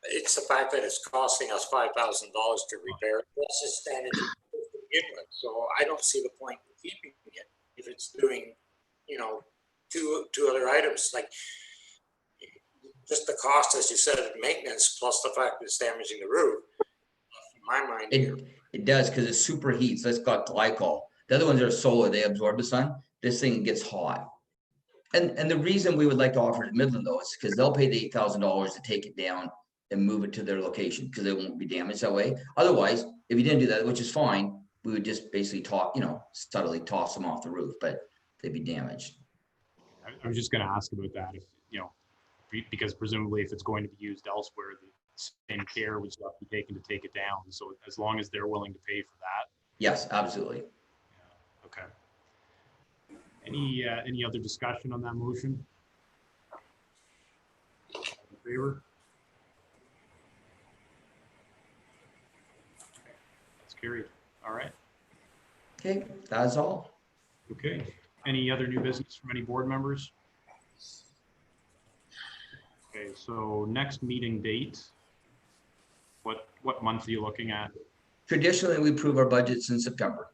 it's the fact that it's costing us $5,000 to repair it. That's just standard to begin with. So I don't see the point in keeping it if it's doing, you know, two other items, like just the cost, as you said, of maintenance, plus the fact that it's damaging the roof. In my mind, It does, because it superheats. That's got glycol. The other ones are solar, they absorb the sun. This thing gets hot. And the reason we would like to offer it to Midland though is because they'll pay the $8,000 to take it down and move it to their location because it won't be damaged that way. Otherwise, if you didn't do that, which is fine, we would just basically subtly toss them off the roof, but they'd be damaged. I was just going to ask about that, if, you know, because presumably if it's going to be used elsewhere, the same care would have to be taken to take it down. So as long as they're willing to pay for that. Yes, absolutely. Okay. Any other discussion on that motion? In favor? That's carried. All right. Okay, that's all. Okay. Any other new business from any board members? Okay, so next meeting date. What month are you looking at? Traditionally, we approve our budgets in September.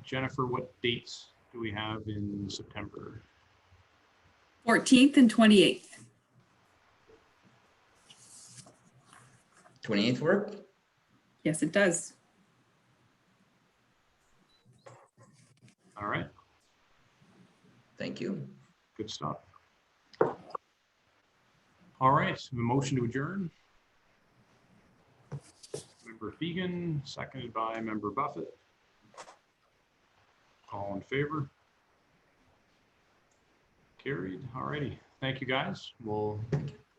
Jennifer, what dates do we have in September? 14th and 28th. 28th work? Yes, it does. All right, Thank you. good stuff. All right, so the motion to adjourn. Member Fegan, seconded by member Buffett. All in favor? Carried. All righty. Thank you, guys. We'll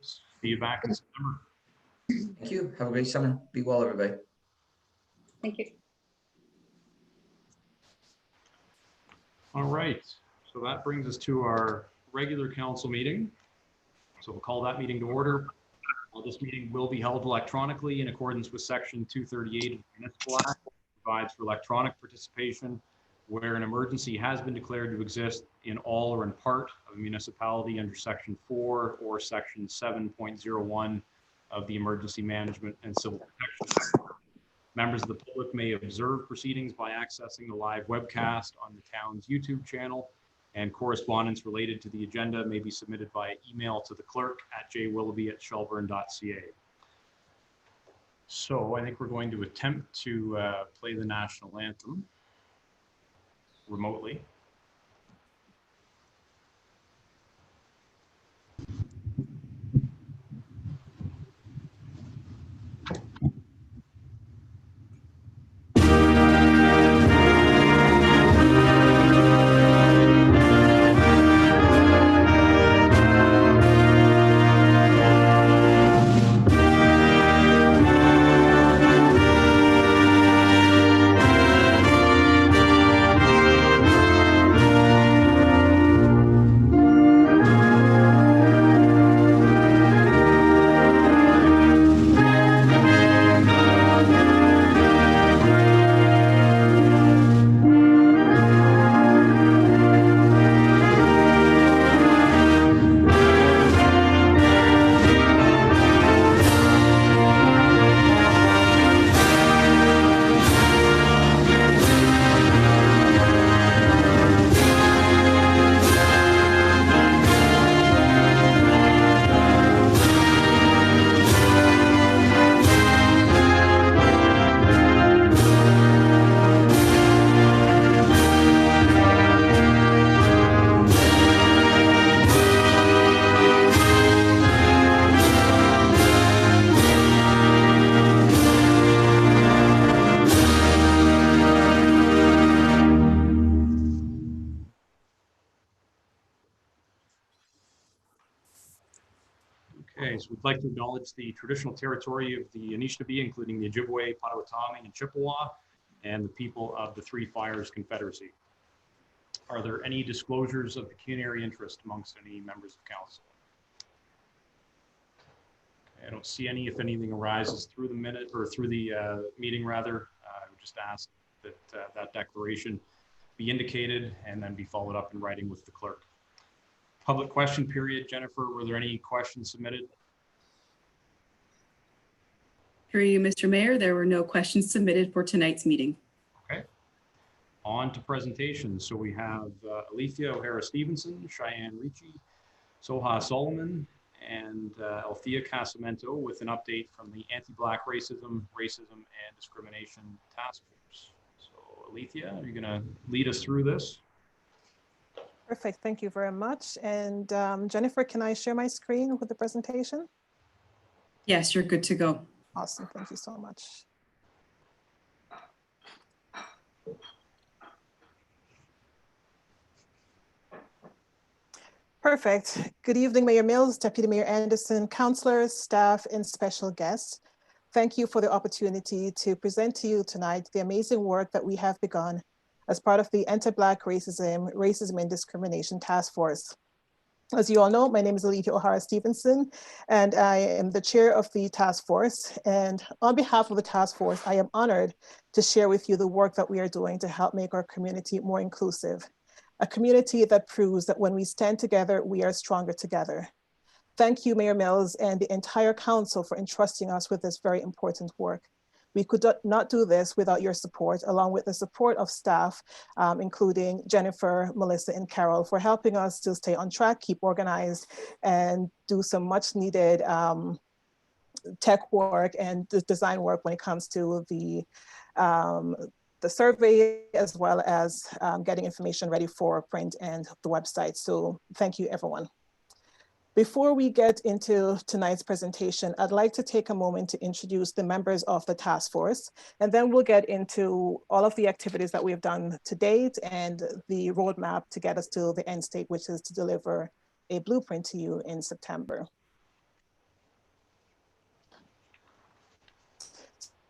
see you back in September. Thank you. Have a great summer. Be well, everybody. Thank you. All right. So that brings us to our regular council meeting. So we'll call that meeting to order. Well, this meeting will be held electronically in accordance with section 238 of the Municipal Act, which provides for electronic participation where an emergency has been declared to exist in all or in part of a municipality under section 4 or section 7.01 of the Emergency Management and Civil Protection Act. Members of the public may observe proceedings by accessing the live webcast on the town's YouTube channel, and correspondence related to the agenda may be submitted via email to the clerk at jwilloughby@shelburne.ca. So I think we're going to attempt to play the national anthem remotely. Okay, so we'd like to acknowledge the traditional territory of the Anishinaabe, including the Ojibwe, Potawatomi, and Chippewa, and the people of the Three Fires Confederacy. Are there any disclosures of pecuniary interest amongst any members of council? I don't see any. If anything arises through the minute or through the meeting, rather, I would just ask that that declaration be indicated and then be followed up in writing with the clerk. Public question period. Jennifer, were there any questions submitted? Through you, Mr. Mayor, there were no questions submitted for tonight's meeting. Okay. On to presentations. So we have Alethea O'Hara Stevenson, Cheyenne Ricci, Soha Solomon, and Althea Casamento with an update from the Anti-Black Racism, and Discrimination Task Force. So Alethea, are you going to lead us through this? Perfect, thank you very much. And Jennifer, can I share my screen with the presentation? Yes, you're good to go. Awesome, thank you so much. Perfect. Good evening, Mayor Mills, Deputy Mayor Anderson, councillors, staff, and special guests. Thank you for the opportunity to present to you tonight the amazing work that we have begun as part of the Anti-Black Racism and Discrimination Task Force. As you all know, my name is Alethea O'Hara Stevenson, and I am the chair of the task force. And on behalf of the task force, I am honored to share with you the work that we are doing to help make our community more inclusive. A community that proves that when we stand together, we are stronger together. Thank you, Mayor Mills and the entire council for entrusting us with this very important work. We could not do this without your support, along with the support of staff, including Jennifer, Melissa, and Carol, for helping us to stay on track, keep organized, and do some much needed tech work and design work when it comes to the survey, as well as getting information ready for print and the website. So thank you, everyone. Before we get into tonight's presentation, I'd like to take a moment to introduce the members of the task force, and then we'll get into all of the activities that we have done to date and the roadmap to get us to the end state, which is to deliver a blueprint to you in September.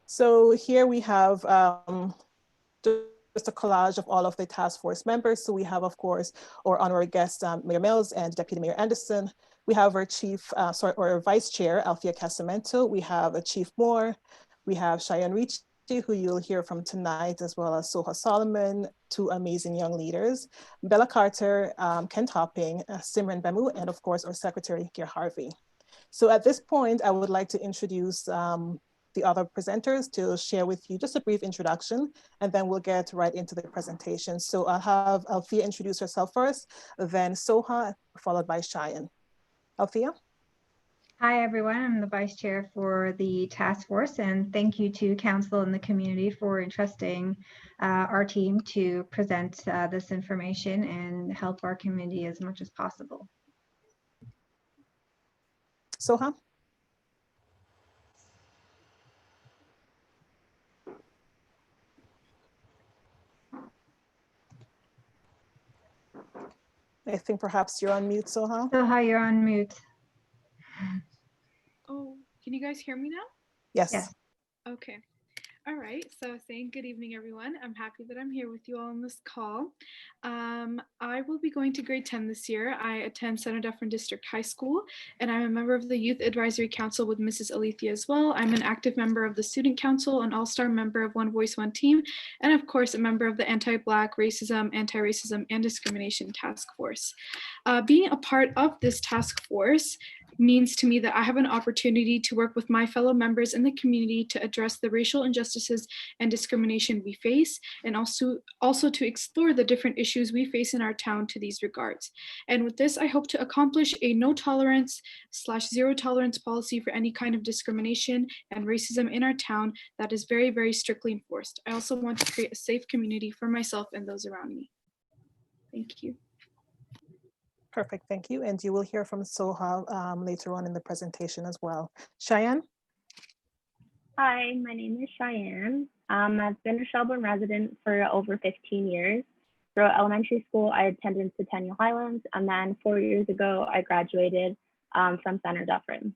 So here we have just a collage of all of the task force members. So we have, of course, our honorary guest, Mayor Mills and Deputy Mayor Anderson. We have our our vice chair, Althea Casamento. We have a Chief Moore. We have Cheyenne Ricci, who you'll hear from tonight, as well as Soha Solomon, two amazing young leaders, Bella Carter, Ken Topping, Simran Bemu, and of course, our secretary, Gear Harvey. So at this point, I would like to introduce the other presenters to share with you just a brief introduction, and then we'll get right into the presentation. So I'll have Althea introduce herself first, then Soha, followed by Cheyenne. Althea? Hi, everyone. I'm the vice chair for the task force, and thank you to council and the community for entrusting our team to present this information and help our community as much as possible. Soha? I think perhaps you're on mute, Soha. Soha, you're on mute. Oh, can you guys hear me now? Yes. Yes. Okay. All right. So saying good evening, everyone. I'm happy that I'm here with you all on this call. I will be going to grade 10 this year. I attend Center Dufferin District High School, and I'm a member of the Youth Advisory Council with Mrs. Alethea as well. I'm an active member of the Student Council, an all-star member of One Voice, One Team, and of course, a member of the Anti-Black Racism, Anti-Racism, and Discrimination Task Force. Being a part of this task force means to me that I have an opportunity to work with my fellow members in the community to address the racial injustices and discrimination we face, and also to explore the different issues we face in our town to these regards. And with this, I hope to accomplish a no tolerance / zero tolerance policy for any kind of discrimination and racism in our town that is very, very strictly enforced. I also want to create a safe community for myself and those around me. Thank you. Perfect, thank you. And you will hear from Soha later on in the presentation as well. Cheyenne? Hi, my name is Cheyenne. I've been a Shelburne resident for over 15 years. Throughout elementary school, I attended Centennial Highlands, and then 4 years ago, I graduated from Senator Dufferin.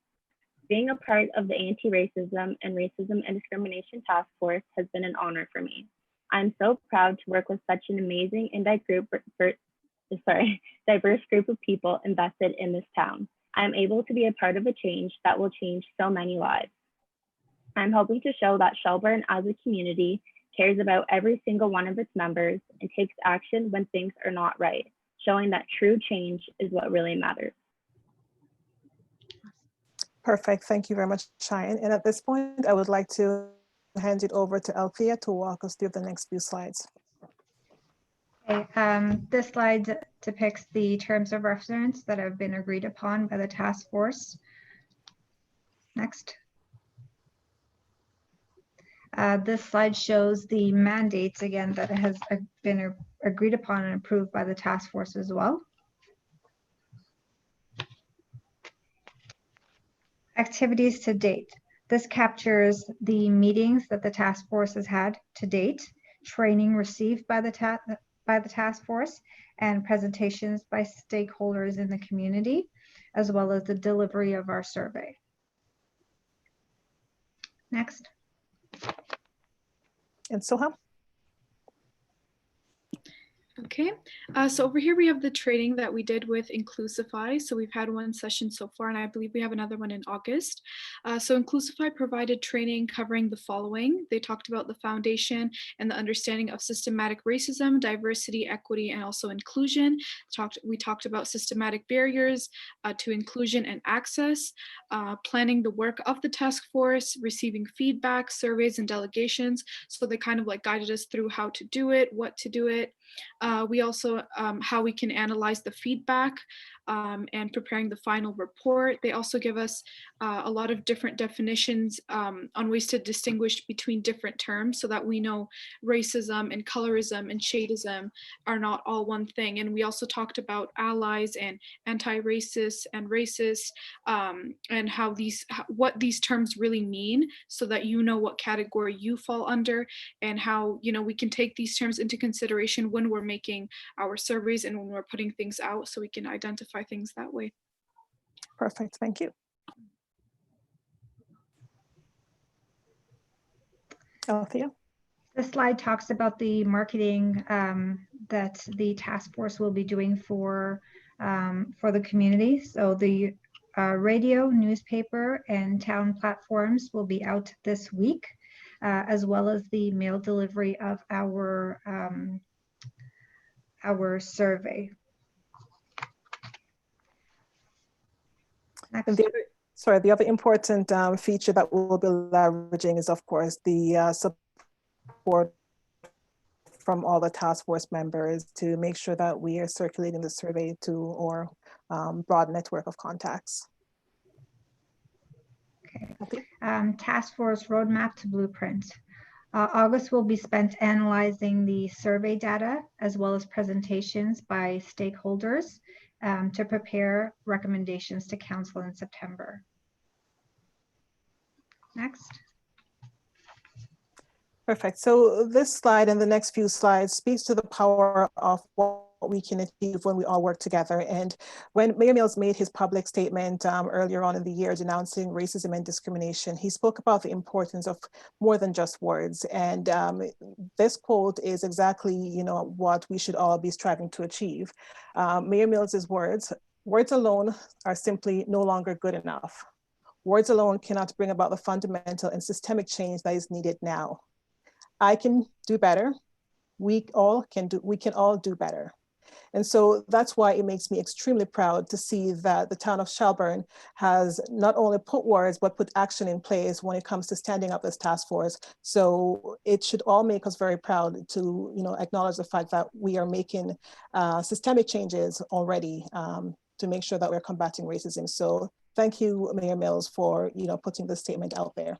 Being a part of the Anti-Racism and Racism and Discrimination Task Force has been an honor for me. I'm so proud to work with such an amazing and diverse group of people invested in this town. I'm able to be a part of a change that will change so many lives. I'm hoping to show that Shelburne as a community cares about every single one of its members and takes action when things are not right, showing that true change is what really matters. Perfect. Thank you very much, Cheyenne. And at this point, I would like to hand it over to Althea to walk us through the next few slides. Okay, this slide depicts the terms of reference that have been agreed upon by the task force. Next. This slide shows the mandates again that has been agreed upon and approved by the task force as well. Activities to date. This captures the meetings that the task force has had to date, training received by the task force, and presentations by stakeholders in the community, as well as the delivery of our survey. Next. And Soham? Okay, so over here we have the training that we did with Inclusify. So we've had one session so far, and I believe we have another one in August. So Inclusify provided training covering the following. They talked about the foundation and the understanding of systematic racism, diversity, equity, and also inclusion. We talked about systematic barriers to inclusion and access, planning the work of the task force, receiving feedback, surveys, and delegations. So they kind of like guided us through how to do it, what to do it. We also, how we can analyze the feedback and preparing the final report. They also give us a lot of different definitions on ways to distinguish between different terms so that we know racism and colorism and shadeism are not all one thing. And we also talked about allies and anti-racist and racist and how what these terms really mean so that you know what category you fall under and how, you know, we can take these terms into consideration when we're making our surveys and when we're putting things out so we can identify things that way. Perfect, thank you. Althea? This slide talks about the marketing that the task force will be doing for the community. So the radio, newspaper, and town platforms will be out this week, as well as the mail delivery of our survey. And the other important feature that we'll be leveraging is, of course, the support from all the task force members to make sure that we are circulating the survey to our broad network of contacts. Okay. Task force roadmap to blueprint. August will be spent analyzing the survey data as well as presentations by stakeholders to prepare recommendations to council in September. Next. Perfect. So this slide and the next few slides speaks to the power of what we can achieve when we all work together. And when Mayor Mills made his public statement earlier on in the year denouncing racism and discrimination, he spoke about the importance of more than just words. And this quote is exactly, you know, what we should all be striving to achieve. Mayor Mills's words alone are simply no longer good enough. Words alone cannot bring about the fundamental and systemic change that is needed now. I can do better. We can all do better. And so that's why it makes me extremely proud to see that the town of Shelburne has not only put words, but put action in place when it comes to standing up this task force. So it should all make us very proud to, you know, acknowledge the fact that we are making systemic changes already to make sure that we're combating racism. So thank you, Mayor Mills, for, you know, putting this statement out there.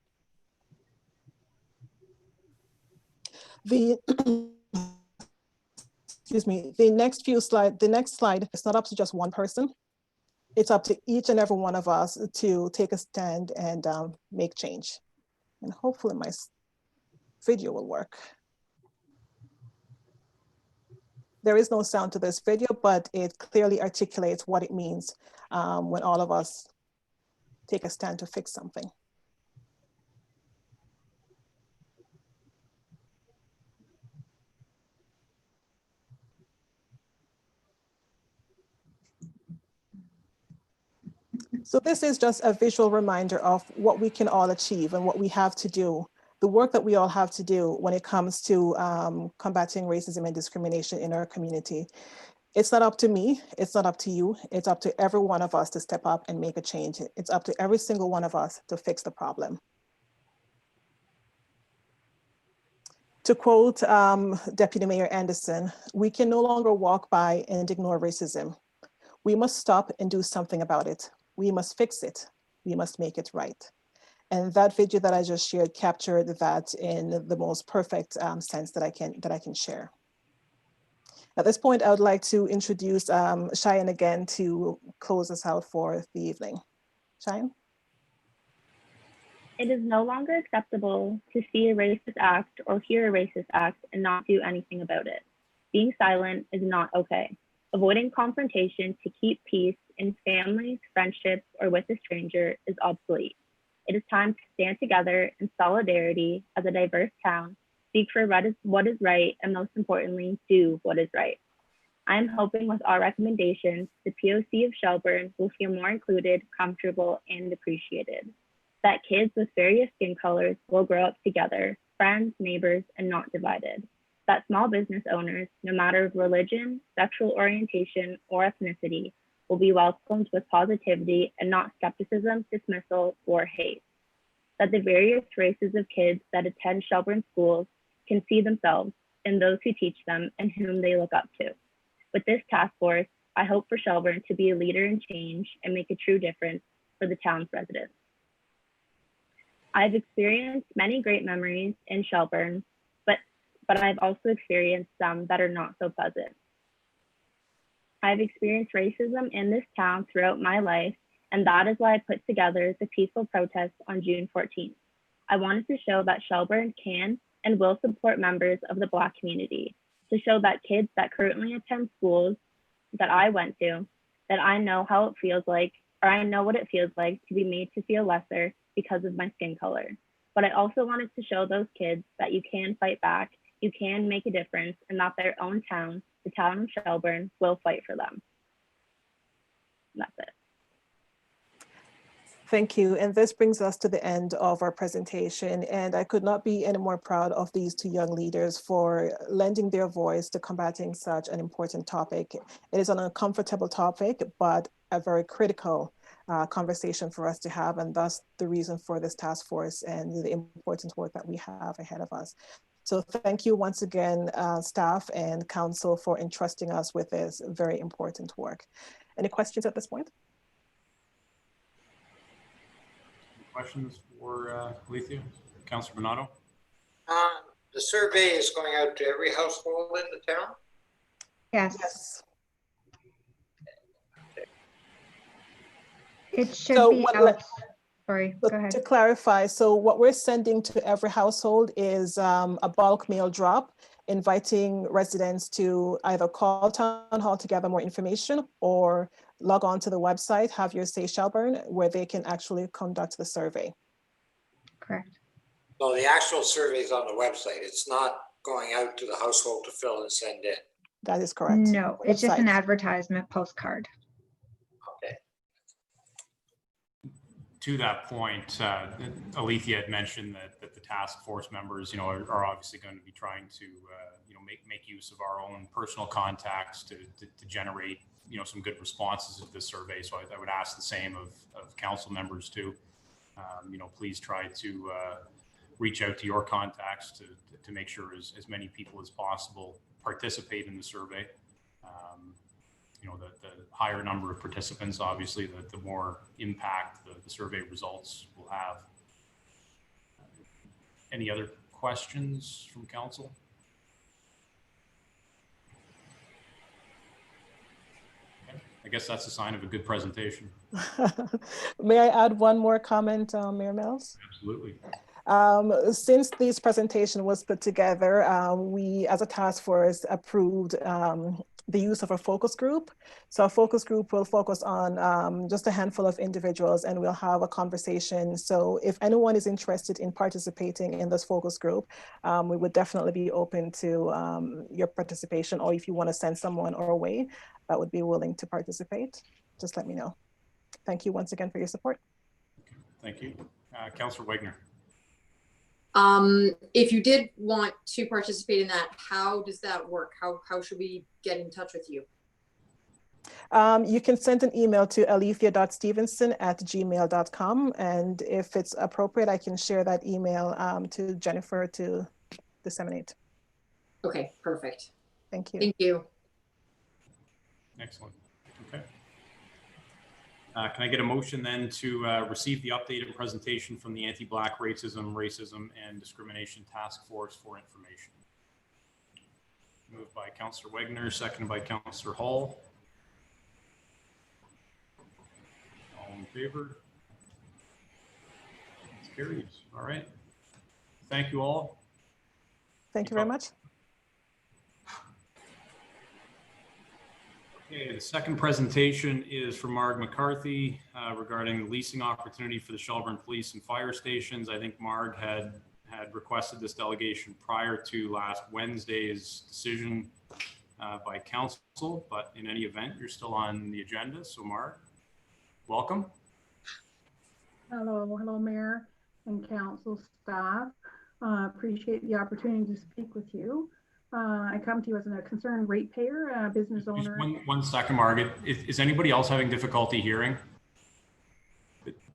Excuse me, the next slide, it's not up to just one person. It's up to each and every one of us to take a stand and make change. And hopefully my video will work. There is no sound to this video, but it clearly articulates what it means when all of us take a stand to fix something. So this is just a visual reminder of what we can all achieve and what we have to do, the work that we all have to do when it comes to combating racism and discrimination in our community. It's not up to me, it's not up to you, it's up to every one of us to step up and make a change. It's up to every single one of us to fix the problem. To quote Deputy Mayor Anderson, we can no longer walk by and ignore racism. We must stop and do something about it. We must fix it. We must make it right. And that video that I just shared captured that in the most perfect sense that I can share. At this point, I would like to introduce Cheyenne again to close us out for the evening. Cheyenne? It is no longer acceptable to see a racist act or hear a racist act and not do anything about it. Being silent is not okay. Avoiding confrontation to keep peace in families, friendships, or with a stranger is obsolete. It is time to stand together in solidarity as a diverse town, speak for what is right, and most importantly, do what is right. I am hoping with our recommendations, the POC of Shelburne will feel more included, comfortable, and appreciated. That kids with various skin colors will grow up together, friends, neighbors, and not divided. That small business owners, no matter religion, sexual orientation, or ethnicity, will be welcomed with positivity and not skepticism, dismissal, or hate. That the various races of kids that attend Shelburne schools can see themselves in those who teach them and whom they look up to. With this task force, I hope for Shelburne to be a leader in change and make a true difference for the town's residents. I've experienced many great memories in Shelburne, but I've also experienced some that are not so pleasant. I've experienced racism in this town throughout my life, and that is why I put together the peaceful protest on June 14th. I wanted to show that Shelburne can and will support members of the Black community, to show that kids that currently attend schools that I went to, that I know how it feels like, or I know what it feels like to be made to feel lesser because of my skin color. But I also wanted to show those kids that you can fight back, you can make a difference, and that their own town, the town of Shelburne, will fight for them. That's it. Thank you. And this brings us to the end of our presentation. And I could not be any more proud of these two young leaders for lending their voice to combating such an important topic. It is an uncomfortable topic, but a very critical conversation for us to have, and thus the reason for this task force and the important work that we have ahead of us. So thank you once again, staff and council, for entrusting us with this very important work. Any questions at this point? Questions for Alethea? Councilor Bernardo? The survey is going out to every household in the town? Yes. Yes. It should So be out. Sorry, go ahead. To clarify, so what we're sending to every household is a bulk mail drop, inviting residents to either call Town Hall to gather more information or log on to the website, Have Your Say Shelburne, where they can actually conduct the survey. Correct. So the actual survey is on the website. It's not going out to the household to fill and send in. That is correct. No, it's just an Website. advertisement postcard. Okay. To that point, Alethea had mentioned that the task force members, are obviously going to be trying to, make use of our own personal contacts to generate, some good responses to this survey. So I would ask the same of council members too. Please try to reach out to your contacts to make sure as many people as possible participate in the survey. The higher number of participants, obviously, the more impact the survey results will have. Any other questions from council? Okay. I guess that's a sign of a good presentation. May I add one more comment, Mayor Mills? Absolutely. Since this presentation was put together, we as a task force approved the use of a focus group. So a focus group will focus on just a handful of individuals, and we'll have a conversation. So if anyone is interested in participating in this focus group, we would definitely be open to your participation, or if you want to send someone our way that would be willing to participate, just let me know. Thank you once again for your support. Thank you. Councillor Wagner. If you did want to participate in that, how does that work? How should we get in touch with you? You can send an email to alethea.stevenson@gmail.com. And if it's appropriate, I can share that email to Jennifer to disseminate. Okay, perfect. Thank you. Thank you. Excellent. Okay. Can I get a motion then to receive the updated presentation from the Anti-Black Racism and Discrimination Task Force for information? Moved by Councillor Wagner, seconded by Councillor Hall. All in favor? It's carried. All right. Thank you all. Thank you very much. Okay, the second presentation is from Marg McCarthy regarding the leasing opportunity for the Shelburne Police and Fire Stations. I think Marg had requested this delegation prior to last Wednesday's decision by council, but in any event, you're still on the agenda. So Marg, welcome. Hello, Mayor and council staff. Appreciate the opportunity to speak with you. I come to you as a concerned ratepayer, business owner. Just one second, Margaret. Is anybody else having difficulty hearing?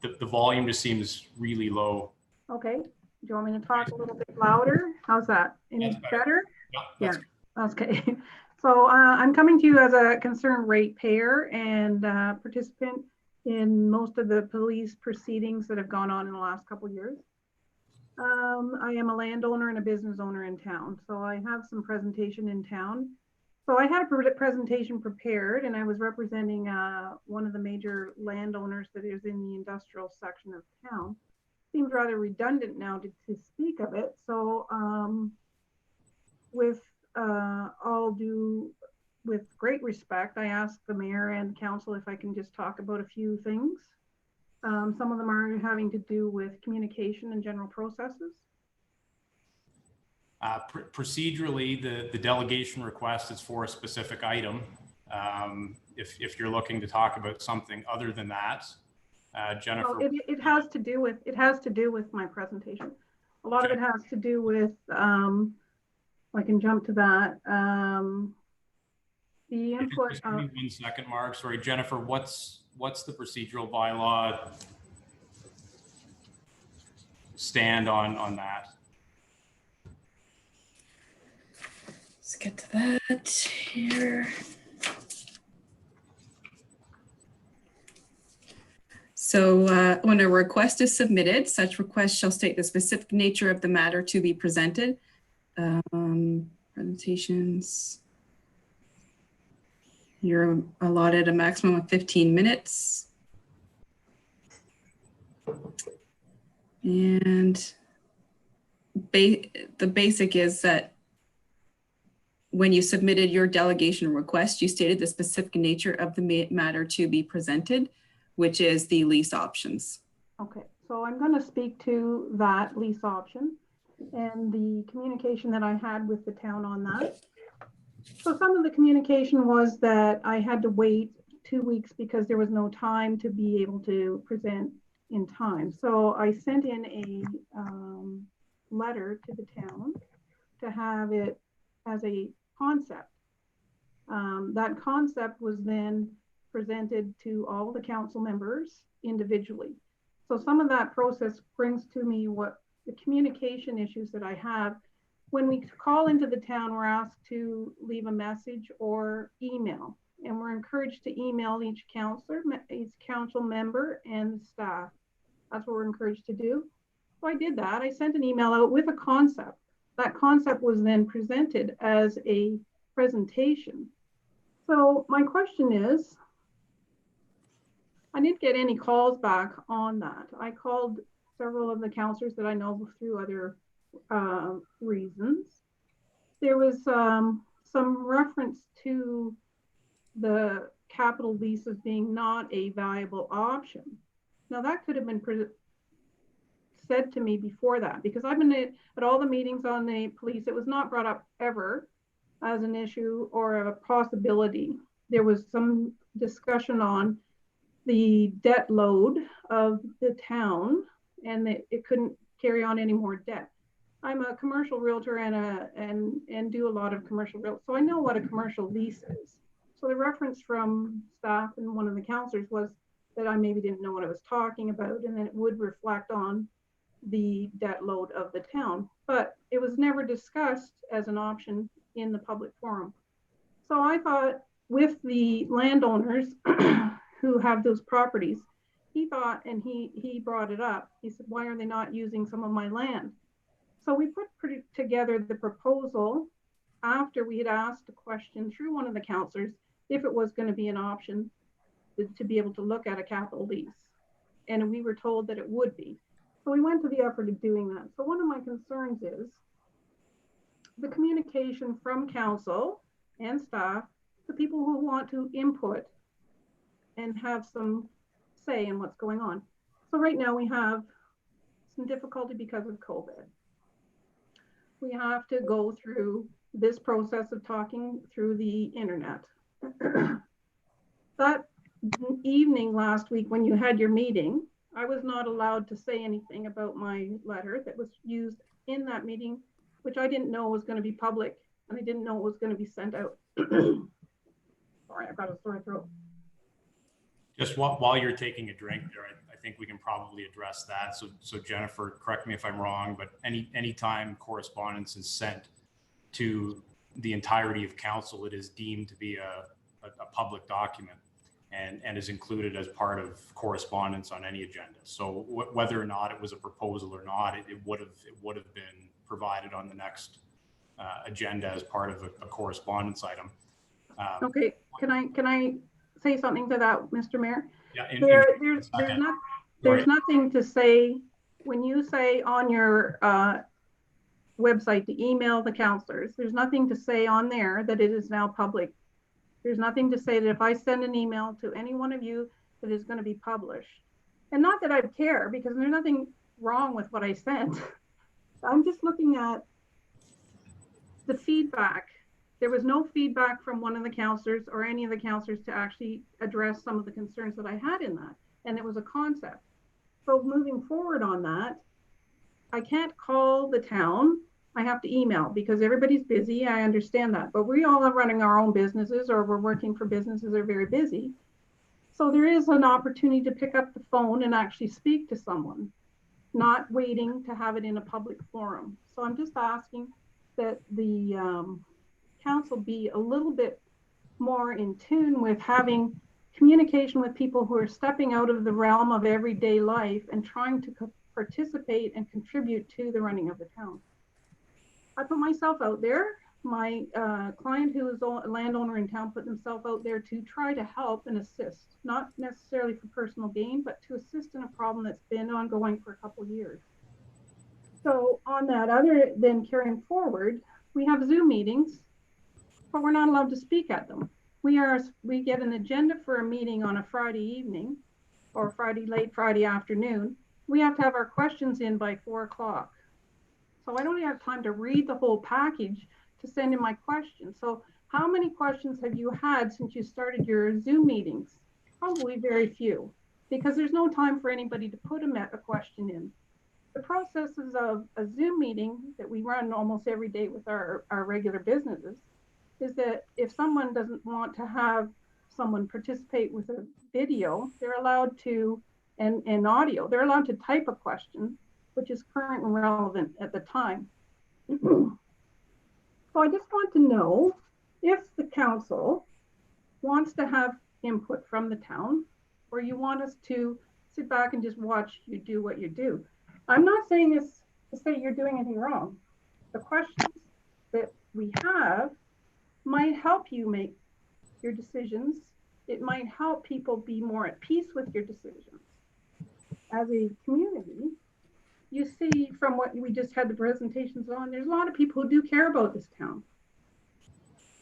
The volume just seems really low. Okay. Do you want me to talk a little bit louder? How's that? Any better? Yeah. Okay. So I'm coming to you as a concerned ratepayer and participant in most of the police proceedings that have gone on in the last couple of years. I am a landowner and a business owner in town, so I have some presentation in town. So I had a presentation prepared, and I was representing one of the major landowners that is in the industrial section of town. Seems rather redundant now to speak of it. So with great respect, I asked the mayor and council if I can just talk about a few things. Some of them are having to do with communication and general processes. Procedurally, the delegation request is for a specific item. If you're looking to talk about something other than that, Jennifer. Well, it has to do with my presentation. A lot of it has to do with I can jump to that. The input. Just give me 1 second, Mark. Sorry, Jennifer. What's the procedural bylaw stand on that? Let's get to that here. So when a request is submitted, such request shall state the specific nature of the matter to be presented. Presentations. You're allotted a maximum of 15 minutes. And the basic is that when you submitted your delegation request, you stated the specific nature of the matter to be presented, which is the lease options. Okay, so I'm going to speak to that lease option and the communication that I had with the town on that. So some of the communication was that I had to wait 2 weeks because there was no time to be able to present in time. So I sent in a letter to the town to have it as a concept. That concept was then presented to all the council members individually. So some of that process brings to me what the communication issues that I have. When we call into the town, we're asked to leave a message or email, and we're encouraged to email each council member and staff. That's what we're encouraged to do. So I did that. I sent an email out with a concept. That concept was then presented as a presentation. So my question is, I didn't get any calls back on that. I called several of the councillors that I know through other reasons. There was some reference to the capital lease as being not a viable option. Now that could have been said to me before that, because I've been at all the meetings on the police. It was not brought up ever as an issue or a possibility. There was some discussion on the debt load of the town and that it couldn't carry on any more debt. I'm a commercial realtor and do a lot of commercial real, so I know what a commercial lease is. So the reference from staff and one of the counselors was that I maybe didn't know what I was talking about, and then it would reflect on the debt load of the town, but it was never discussed as an option in the public forum. So I thought with the landowners who have those properties, he thought, and he brought it up, he said, why are they not using some of my land? So we put together the proposal after we had asked a question through one of the counselors if it was going to be an option to be able to look at a capital lease. And we were told that it would be. So we went to the effort of doing that. So one of my concerns is the communication from council and staff to people who want to input and have some say in what's going on. So right now we have some difficulty because of COVID. We have to go through this process of talking through the internet. That evening last week when you had your meeting, I was not allowed to say anything about my letter that was used in that meeting, which I didn't know was going to be public, and I didn't know it was going to be sent out. Sorry, I've got a sore throat. Just while you're taking a drink there, I think we can probably address that. So Jennifer, correct me if I'm wrong, but any time correspondence is sent to the entirety of council, it is deemed to be a public document and is included as part of correspondence on any agenda. So whether or not it was a proposal or not, it would have been provided on the next agenda as part of a correspondence item. Okay, can I say something to that, Mr. Mayor? Yeah, there's nothing to say when you say on your website to email the counselors. There's nothing to say on there that it is now public. There's nothing to say that if I send an email to any one of you that is going to be published. And not that I care, because there's nothing wrong with what I sent. I'm just looking at the feedback. There was no feedback from one of the counselors or any of the counselors to actually address some of the concerns that I had in that. And it was a concept. So moving forward on that, I can't call the town. I have to email because everybody's busy. I understand that, but we all are running our own businesses, or we're working for businesses that are very busy. So there is an opportunity to pick up the phone and actually speak to someone, not waiting to have it in a public forum. So I'm just asking that the council be a little bit more in tune with having communication with people who are stepping out of the realm of everyday life and trying to participate and contribute to the running of the town. I put myself out there. My client, who is a landowner in town, put himself out there to try to help and assist, not necessarily for personal gain, but to assist in a problem that's been ongoing for a couple of years. So on that, other than carrying forward, we have Zoom meetings, but we're not allowed to speak at them. We get an agenda for a meeting on a Friday evening or late Friday afternoon. We have to have our questions in by 4 o'clock. So I don't have time to read the whole package to send in my questions. So how many questions have you had since you started your Zoom meetings? Probably very few, because there's no time for anybody to put a question in. The processes of a Zoom meeting that we run almost every day with our regular businesses is that if someone doesn't want to have someone participate with a video, they're allowed to, and audio, they're allowed to type a question, which is current and relevant at the time. So I just want to know if the council wants to have input from the town, or you want us to sit back and just watch you do what you do. I'm not saying this to say you're doing anything wrong. The questions that we have might help you make your decisions. It might help people be more at peace with your decisions. As a community, you see from what we just had the presentations on, there's a lot of people who do care about this town.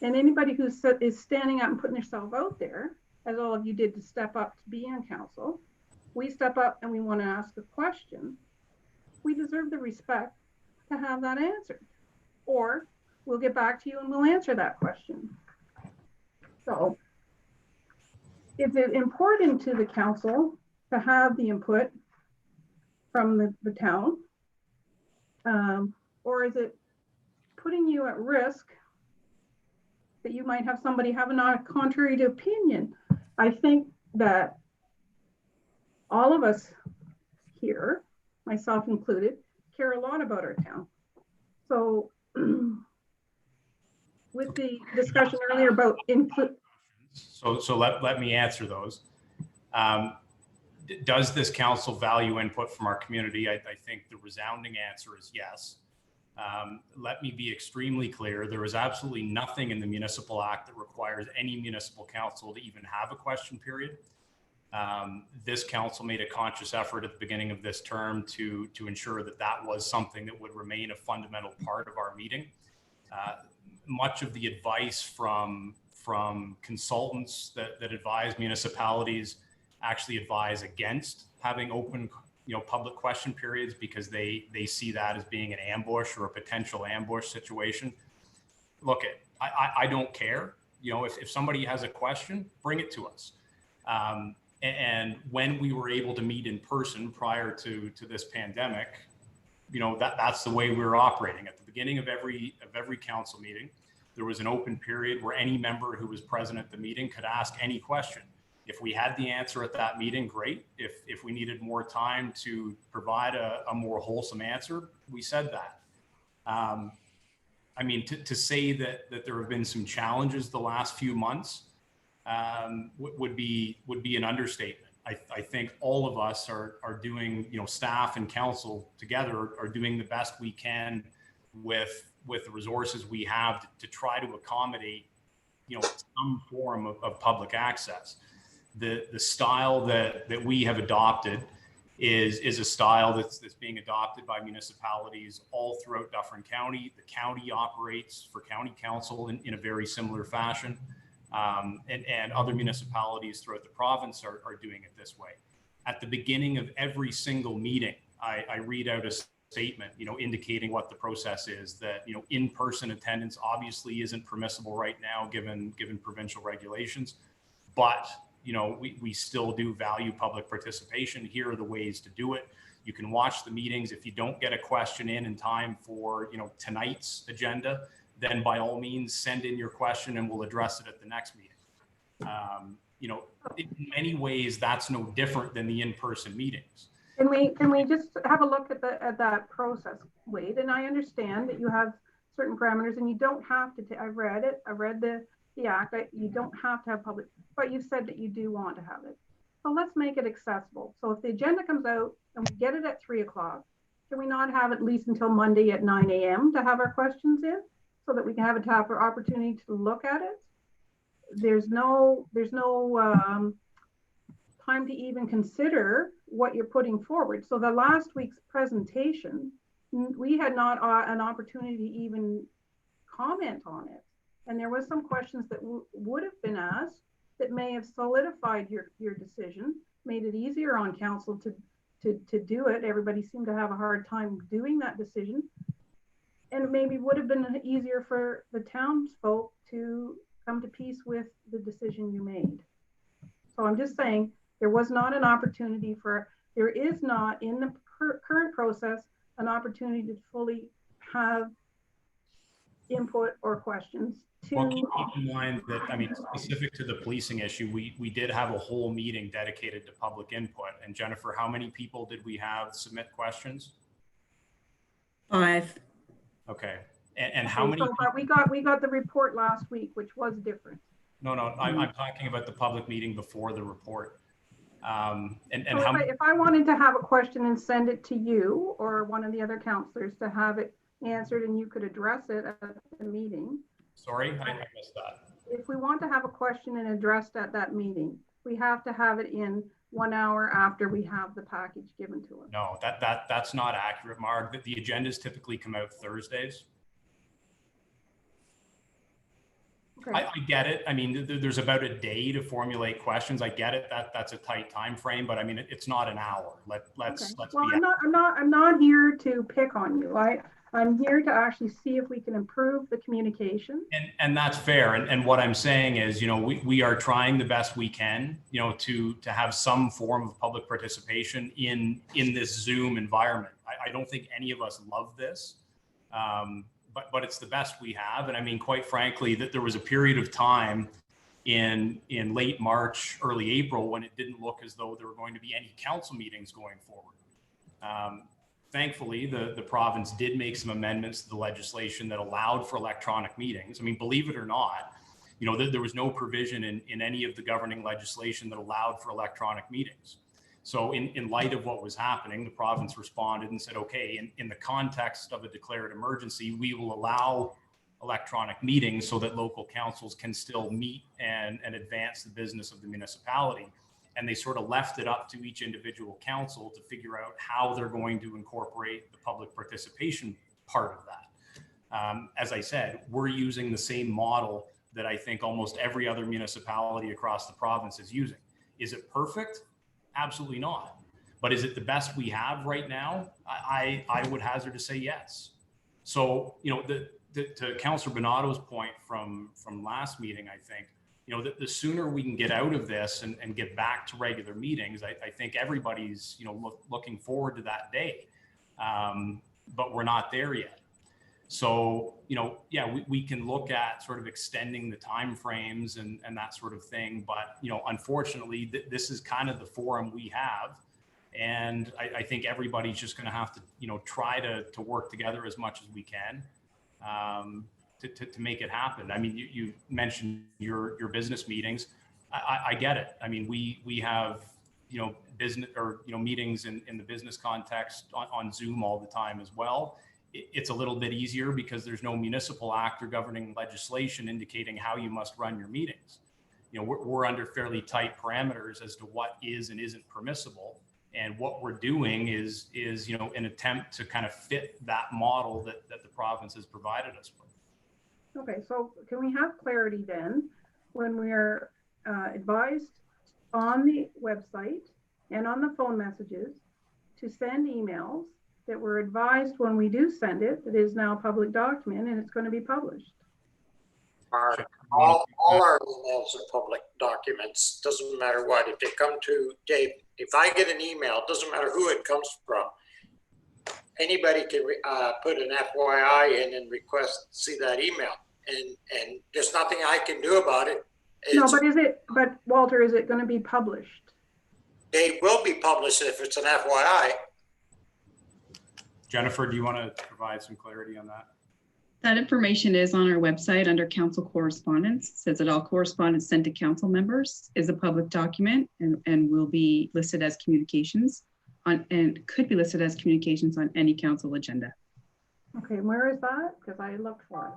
And anybody who is standing up and putting themselves out there, as all of you did to step up to be on council, we step up and we want to ask a question, we deserve the respect to have that answered. Or we'll get back to you and we'll answer that question. So is it important to the council to have the input from the town? Or is it putting you at risk that you might have somebody having a contrary to opinion? I think that all of us here, myself included, care a lot about our town. So with the discussion earlier about So let me answer those. Does this council value input from our community? I think the resounding answer is yes. Let me be extremely clear. There is absolutely nothing in the Municipal Act that requires any municipal council to even have a question period. This council made a conscious effort at the beginning of this term to ensure that that was something that would remain a fundamental part of our meeting. Much of the advice from consultants that advise municipalities actually advise against having open, public question periods because they see that as being an ambush or a potential ambush situation. Look, I don't care. If somebody has a question, bring it to us. And when we were able to meet in person prior to this pandemic, that's the way we were operating. At the beginning of every council meeting, there was an open period where any member who was present at the meeting could ask any question. If we had the answer at that meeting, great. If we needed more time to provide a more wholesome answer, we said that. To say that there have been some challenges the last few months would be an understatement. I think all of us are doing, staff and council together are doing the best we can with the resources we have to try to accommodate, some form of public access. The style that we have adopted is a style that's being adopted by municipalities all throughout Dufferin County. The county operates for county council in a very similar fashion. And other municipalities throughout the province are doing it this way. At the beginning of every single meeting, I read out a statement, indicating what the process is, that, in-person attendance obviously isn't permissible right now, given provincial regulations, but, we still do value public participation. Here are the ways to do it. You can watch the meetings. If you don't get a question in time for, tonight's agenda, then by all means send in your question and we'll address it at the next meeting. In many ways, that's no different than the in-person meetings. Can we just have a look at that process, Wade? And I understand that you have certain parameters and you don't have to, I've read it, I've read the act, you don't have to have public, but you said that you do want to have it. So let's make it accessible. So if the agenda comes out and we get it at 3 o'clock, can we not have at least until Monday at 9 a.m. to have our questions in so that we can have a proper opportunity to look at it? There's no time to even consider what you're putting forward. So the last week's presentation, we had not an opportunity to even comment on it. And there was some questions that would have been asked that may have solidified your decision, made it easier on council to do it. Everybody seemed to have a hard time doing that decision. And maybe would have been easier for the townsfolk to come to peace with the decision you made. So I'm just saying, there was not an opportunity there is not in the current process an opportunity to fully have input or questions. Well, keep in mind that, specific to the policing issue, we did have a whole meeting dedicated to public input. And Jennifer, how many people did we have submit questions? 5. Okay. And how many? But we got the report last week, which was different. No, I'm talking about the public meeting before the report. So if I wanted to have a question and send it to you or one of the other counselors to have it answered and you could address it at the meeting. Sorry, I missed that. If we want to have a question and addressed at that meeting, we have to have it in 1 hour after we have the package given to us. No, that's not accurate, Marg. The agendas typically come out Thursdays. Okay. I get it. I mean, there's about a day to formulate questions. I get it. That's a tight time frame, but I mean, it's not an hour. Let's Well, be. I'm not here to pick on you. I'm here to actually see if we can improve the communication. And that's fair. And what I'm saying is, you know, we are trying the best we can, you know, to have some form of public participation in this Zoom environment. I don't think any of us love this, but it's the best we have. And I mean, quite frankly, that there was a period of time in late March, early April, when it didn't look as though there were going to be any council meetings going forward. Thankfully, the province did make some amendments to the legislation that allowed for electronic meetings. I mean, believe it or not, you know, there was no provision in any of the governing legislation that allowed for electronic meetings. So in light of what was happening, the province responded and said, okay, in the context of a declared emergency, we will allow electronic meetings so that local councils can still meet and advance the business of the municipality. And they sort of left it up to each individual council to figure out how they're going to incorporate the public participation part of that. As I said, we're using the same model that I think almost every other municipality across the province is using. Is it perfect? Absolutely not. But is it the best we have right now? I would hazard to say yes. So, you know, to Councillor Bonato's point from last meeting, I think, you know, the sooner we can get out of this and get back to regular meetings, I think everybody's, you know, looking forward to that day. But we're not there yet. So, you know, yeah, we can look at sort of extending the timeframes and that sort of thing. But, you know, unfortunately, this is kind of the forum we have. And I think everybody's just going to have to, you know, try to work together as much as we can. To make it happen. I mean, you mentioned your business meetings. I get it. I mean, we have, you know, business or, you know, meetings in the business context on Zoom all the time as well. It's a little bit easier because there's no municipal act or governing legislation indicating how you must run your meetings. You know, we're under fairly tight parameters as to what is and isn't permissible. And what we're doing is, you know, an attempt to kind of fit that model that the province has provided us with. Okay, so can we have clarity then when we're advised on the website and on the phone messages to send emails that we're advised when we do send it, that is now a public document and it's going to be published? All our emails are public documents. Doesn't matter what. If they come to Dave, if I get an email, it doesn't matter who it comes from. Anybody can put an FYI in and request to see that email, and there's nothing I can do about it. But Walter, is it going to be published? They will be published if it's an FYI. Jennifer, do you want to provide some clarity on that? That information is on our website under council correspondence. It says that all correspondence sent to council members is a public document and will be listed as communications on, and could be listed as communications on any council agenda. Okay, where is that? Because I looked for it.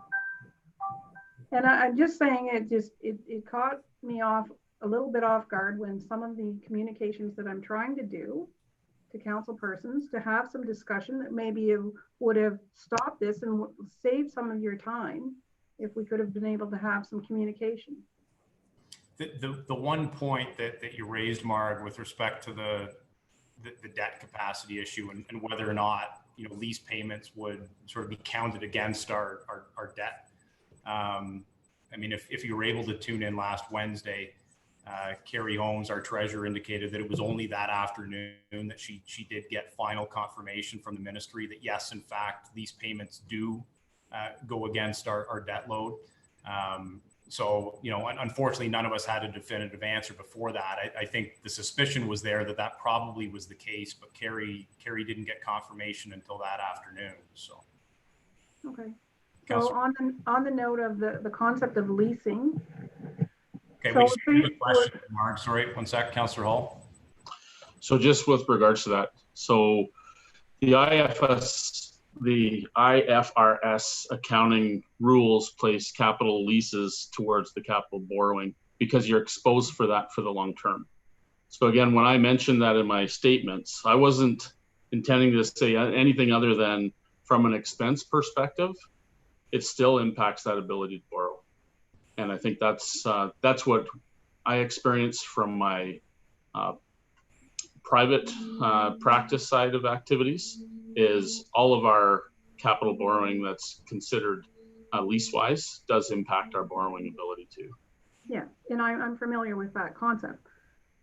And I'm just saying it caught me off a little bit off guard when some of the communications that I'm trying to do to council persons to have some discussion that maybe would have stopped this and saved some of your time if we could have been able to have some communication. The one point that you raised, Marg, with respect to the debt capacity issue and whether or not, you know, lease payments would sort of be counted against our debt. I mean, if you were able to tune in last Wednesday, Carrie Holmes, our treasurer, indicated that it was only that afternoon that she did get final confirmation from the ministry that yes, in fact, these payments do go against our debt load. So, you know, unfortunately, none of us had a definitive answer before that. I think the suspicion was there that probably was the case, but Carrie didn't get confirmation until that afternoon. So, okay. So on the note of the concept of leasing. Okay, we just have a question, Mark. Sorry, one sec, Councillor Hall. So just with regards to that, so the IFRS accounting rules place capital leases towards the capital borrowing because you're exposed for that for the long term. So again, when I mentioned that in my statements, I wasn't intending to say anything other than from an expense perspective, it still impacts that ability to borrow. And I think that's what I experienced from my private practice side of activities, is all of our capital borrowing that's considered lease-wise does impact our borrowing ability too. Yeah, and I'm familiar with that concept.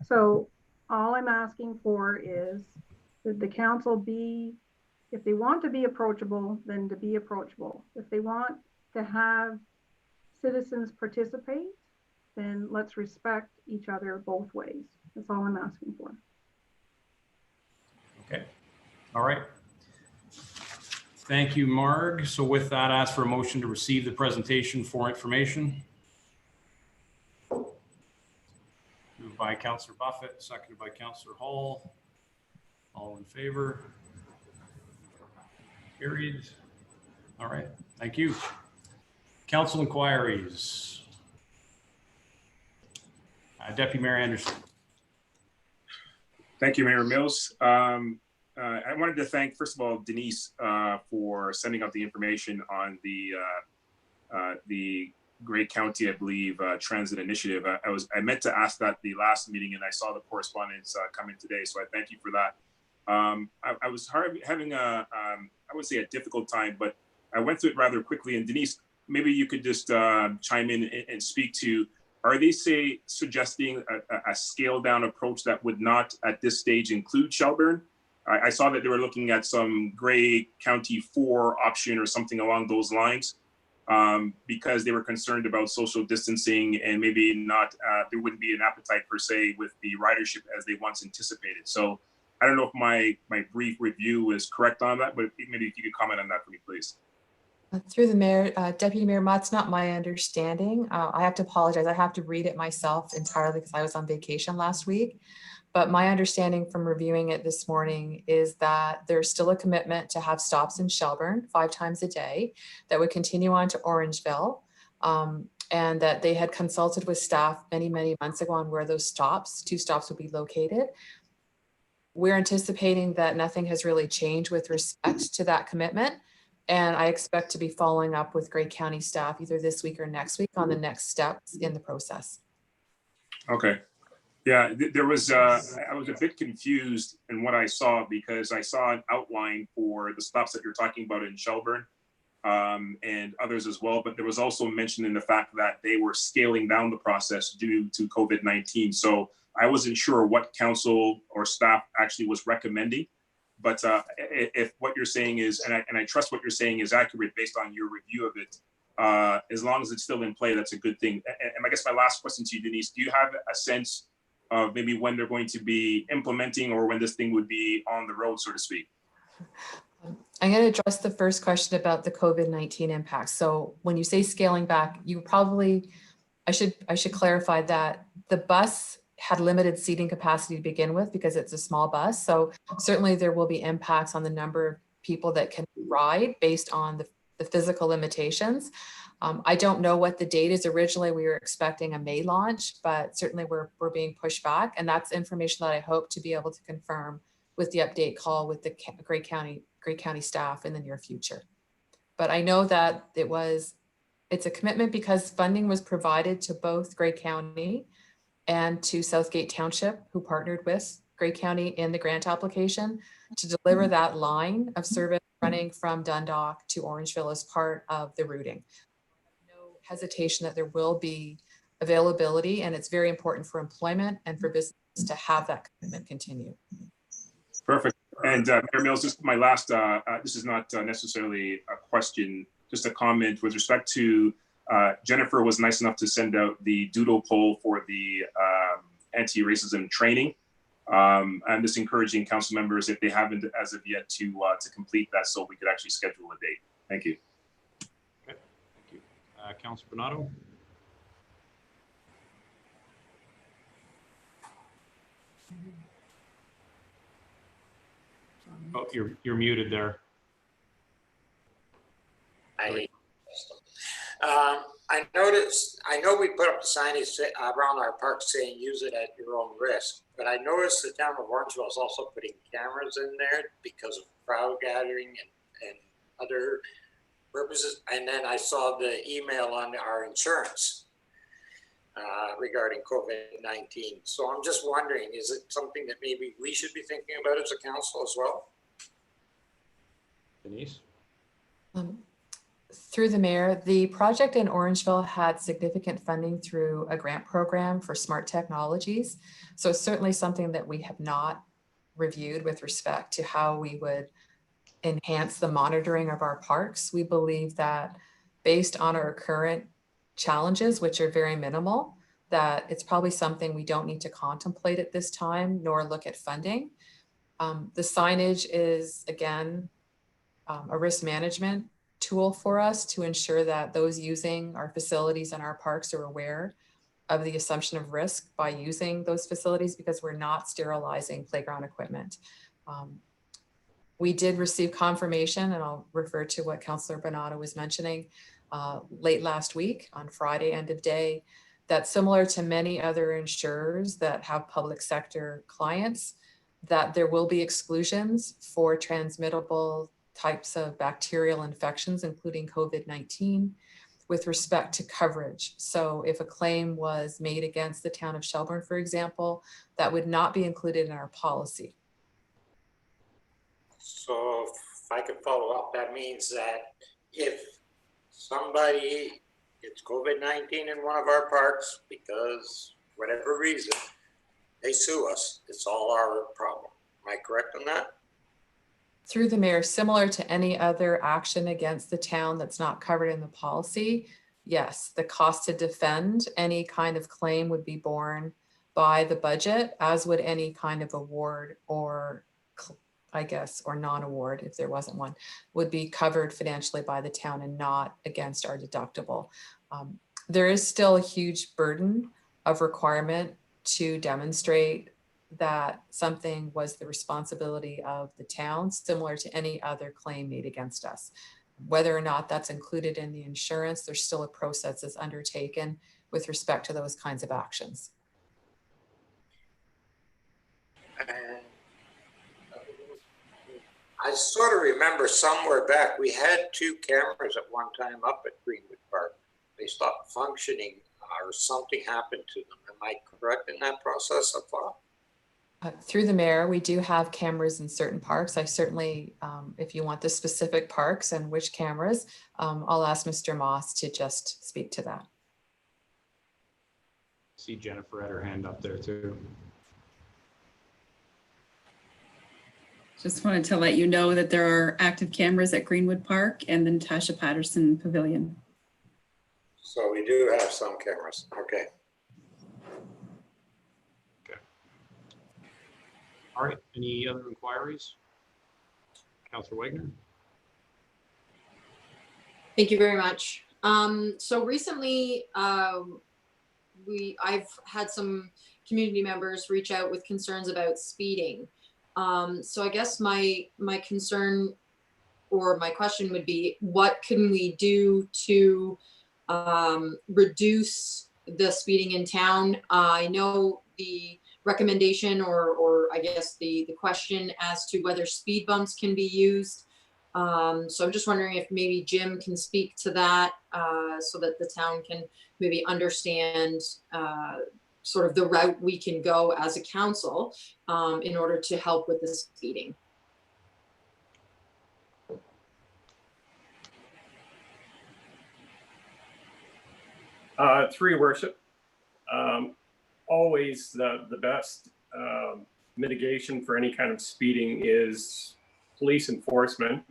So all I'm asking for is that the council be, if they want to be approachable, then to be approachable. If they want to have citizens participate, then let's respect each other both ways. That's all I'm asking for. Okay. All right. Thank you, Marg. So with that, ask for a motion to receive the presentation for information. Moved by Councillor Buffett, seconded by Councillor Hall. All in favor? Carried. All right. Thank you. Council inquiries. Deputy Mayor Anderson. Thank you, Mayor Mills. I wanted to thank, first of all, Denise for sending out the information on the Grey County, I believe, transit initiative. I meant to ask that the last meeting, and I saw the correspondence come in today, so I thank you for that. I was having I would say a difficult time, but I went through it rather quickly. And Denise, maybe you could just chime in and speak to, are they suggesting a scaled down approach that would not at this stage include Shelburne? I saw that they were looking at some Grey County 4 option or something along those lines, because they were concerned about social distancing and maybe not, there wouldn't be an appetite per se with the ridership as they once anticipated. So I don't know if my brief review is correct on that, but maybe if you could comment on that for me, please. Through the mayor, Deputy Mayor, that's not my understanding. I have to apologize. I have to read it myself entirely because I was on vacation last week. But my understanding from reviewing it this morning is that there's still a commitment to have stops in Shelburne 5 times a day that would continue on to Orangeville, and that they had consulted with staff many, many months ago on where those 2 stops would be located. We're anticipating that nothing has really changed with respect to that commitment. And I expect to be following up with Grey County staff either this week or next week on the next steps in the process. Okay. Yeah, there was, I was a bit confused in what I saw because I saw an outline for the stops that you're talking about in Shelburne and others as well. But there was also mention in the fact that they were scaling down the process due to COVID-19. So I wasn't sure what council or staff actually was recommending. But if what you're saying is, and I trust what you're saying is accurate based on your review of it, as long as it's still in play, that's a good thing. And I guess my last question to you, Denise, do you have a sense of maybe when they're going to be implementing or when this thing would be on the road, so to speak? I'm going to address the first question about the COVID-19 impact. So when you say scaling back, you probably, I should clarify that the bus had limited seating capacity to begin with because it's a small bus. So certainly there will be impacts on the number of people that can ride based on the physical limitations. I don't know what the date is. Originally, we were expecting a May launch, but certainly we're being pushed back. And that's information that I hope to be able to confirm with the update call with the Grey County staff in the near future. But I know that it's a commitment because funding was provided to both Grey County and to Southgate Township, who partnered with Grey County in the grant application to deliver that line of service running from Dundalk to Orangeville as part of the routing. No hesitation that there will be availability, and it's very important for employment and for business to have that commitment continue. Perfect. And Mayor Mills, just my last, this is not necessarily a question, just a comment with respect to Jennifer was nice enough to send out the doodle poll for the anti-racism training. I'm just encouraging council members, if they haven't as of yet, to complete that so we could actually schedule a date. Thank you. Okay, thank you. Councilor Bernardo. Oh, you're muted there. I noticed, I know we put up the signage around our park saying use it at your own risk, but I noticed the town of Orangeville is also putting cameras in there because of crowd gathering and other purposes. And then I saw the email on our insurance. regarding COVID-19. So I'm just wondering, is it something that maybe we should be thinking about as a council as well? Denise? Through the mayor, the project in Orangeville had significant funding through a grant program for smart technologies. So it's certainly something that we have not reviewed with respect to how we would enhance the monitoring of our parks. We believe that based on our current challenges, which are very minimal, that it's probably something we don't need to contemplate at this time, nor look at funding. The signage is, again, a risk management tool for us to ensure that those using our facilities and our parks are aware of the assumption of risk by using those facilities, because we're not sterilizing playground equipment. We did receive confirmation, and I'll refer to what Councillor Bernardo was mentioning late last week on Friday, end of day, that similar to many other insurers that have public sector clients, that there will be exclusions for transmittable types of bacterial infections, including COVID-19, with respect to coverage. So if a claim was made against the town of Shelburne, for example, that would not be included in our policy. So if I could follow up, that means that if somebody gets COVID-19 in one of our parks because whatever reason, they sue us, it's all our problem. Am I correct on that? Through the mayor, similar to any other action against the town that's not covered in the policy, yes, the cost to defend any kind of claim would be borne by the budget, as would any kind of award or, I guess, or non-award, if there wasn't one, would be covered financially by the town and not against our deductible. There is still a huge burden of requirement to demonstrate that something was the responsibility of the town, similar to any other claim made against us. Whether or not that's included in the insurance, there's still a process that's undertaken with respect to those kinds of actions. And I sort of remember somewhere back, we had 2 cameras at one time up at Greenwood Park. They stopped functioning or something happened to them. Am I correct in that process so far? Through the mayor, we do have cameras in certain parks. I certainly, if you want the specific parks and which cameras, I'll ask Mr. Moss to just speak to that. See Jennifer had her hand up there too. Just wanted to let you know that there are active cameras at Greenwood Park and the Natasha Patterson Pavilion. So we do have some cameras. Okay. All right, any other inquiries? Councillor Wagner? Thank you very much. So recently, I've had some community members reach out with concerns about speeding. So I guess my concern or my question would be, what can we do to reduce the speeding in town? I know the recommendation or I guess the question as to whether speed bumps can be used. So I'm just wondering if maybe Jim can speak to that so that the town can maybe understand sort of the route we can go as a council in order to help with the speeding. Through your worship, always the best mitigation for any kind of speeding is police enforcement.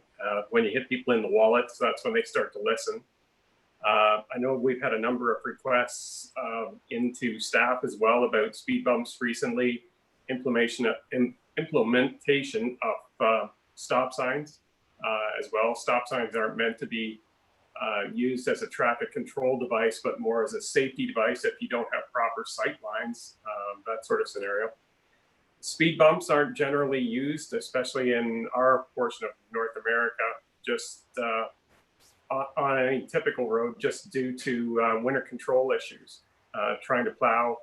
When you hit people in the wallets, that's when they start to listen. I know we've had a number of requests into staff as well about speed bumps recently, implementation of stop signs as well. Stop signs aren't meant to be used as a traffic control device, but more as a safety device if you don't have proper sight lines, that sort of scenario. Speed bumps aren't generally used, especially in our portion of North America, just on any typical road, just due to winter control issues, trying to plow,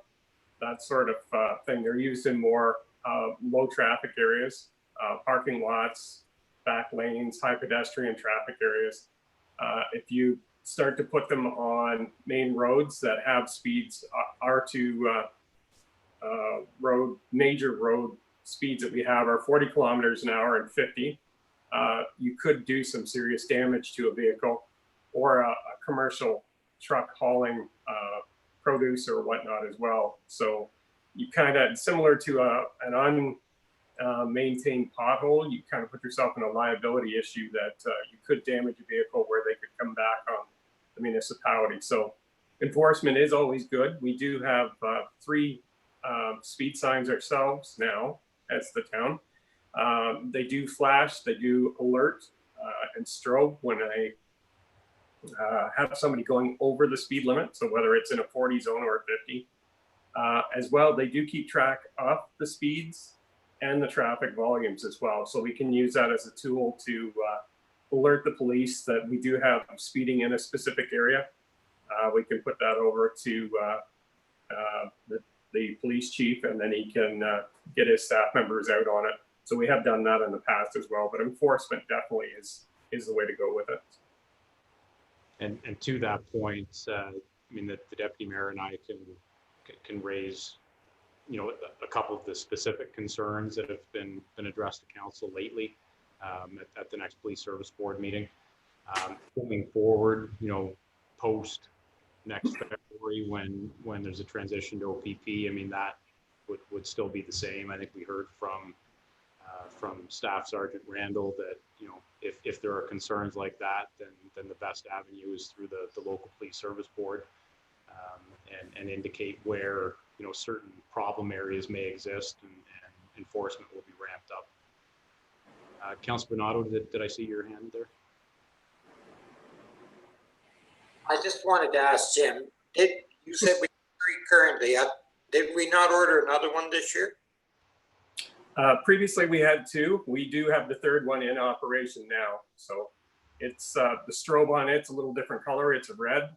that sort of thing. They're used in more low traffic areas, parking lots, back lanes, high pedestrian traffic areas. If you start to put them on main roads that have speeds R2 major road speeds that we have are 40 kilometers an hour and 50. You could do some serious damage to a vehicle or a commercial truck hauling produce or whatnot as well. So you kind of, similar to an unmaintained pothole, you kind of put yourself in a liability issue that you could damage a vehicle where they could come back on the municipality. So enforcement is always good. We do have 3 speed signs ourselves now as the town. They do flash, they do alert and strobe when they have somebody going over the speed limit. So whether it's in a 40 zone or a 50. As well, they do keep track of the speeds and the traffic volumes as well. So we can use that as a tool to alert the police that we do have speeding in a specific area. We can put that over to the police chief, and then he can get his staff members out on it. So we have done that in the past as well, but enforcement definitely is the way to go with it. And to that point, I mean, the deputy mayor and I can raise, you know, a couple of the specific concerns that have been addressed to council lately at the next police service board meeting. Moving forward, you know, post next February when there's a transition to OPP, I mean, that would still be the same. I think we heard from Staff Sergeant Randall that, you know, if there are concerns like that, then the best avenue is through the local police service board, and indicate where, you know, certain problem areas may exist, and enforcement will be ramped up. Councilor Bernardo, did I see your hand there? I just wanted to ask Jim, you said we have 3 currently, did we not order another one this year? Previously we had 2. We do have the 3rd one in operation now. So it's the strobe on it's a little different color. It's a red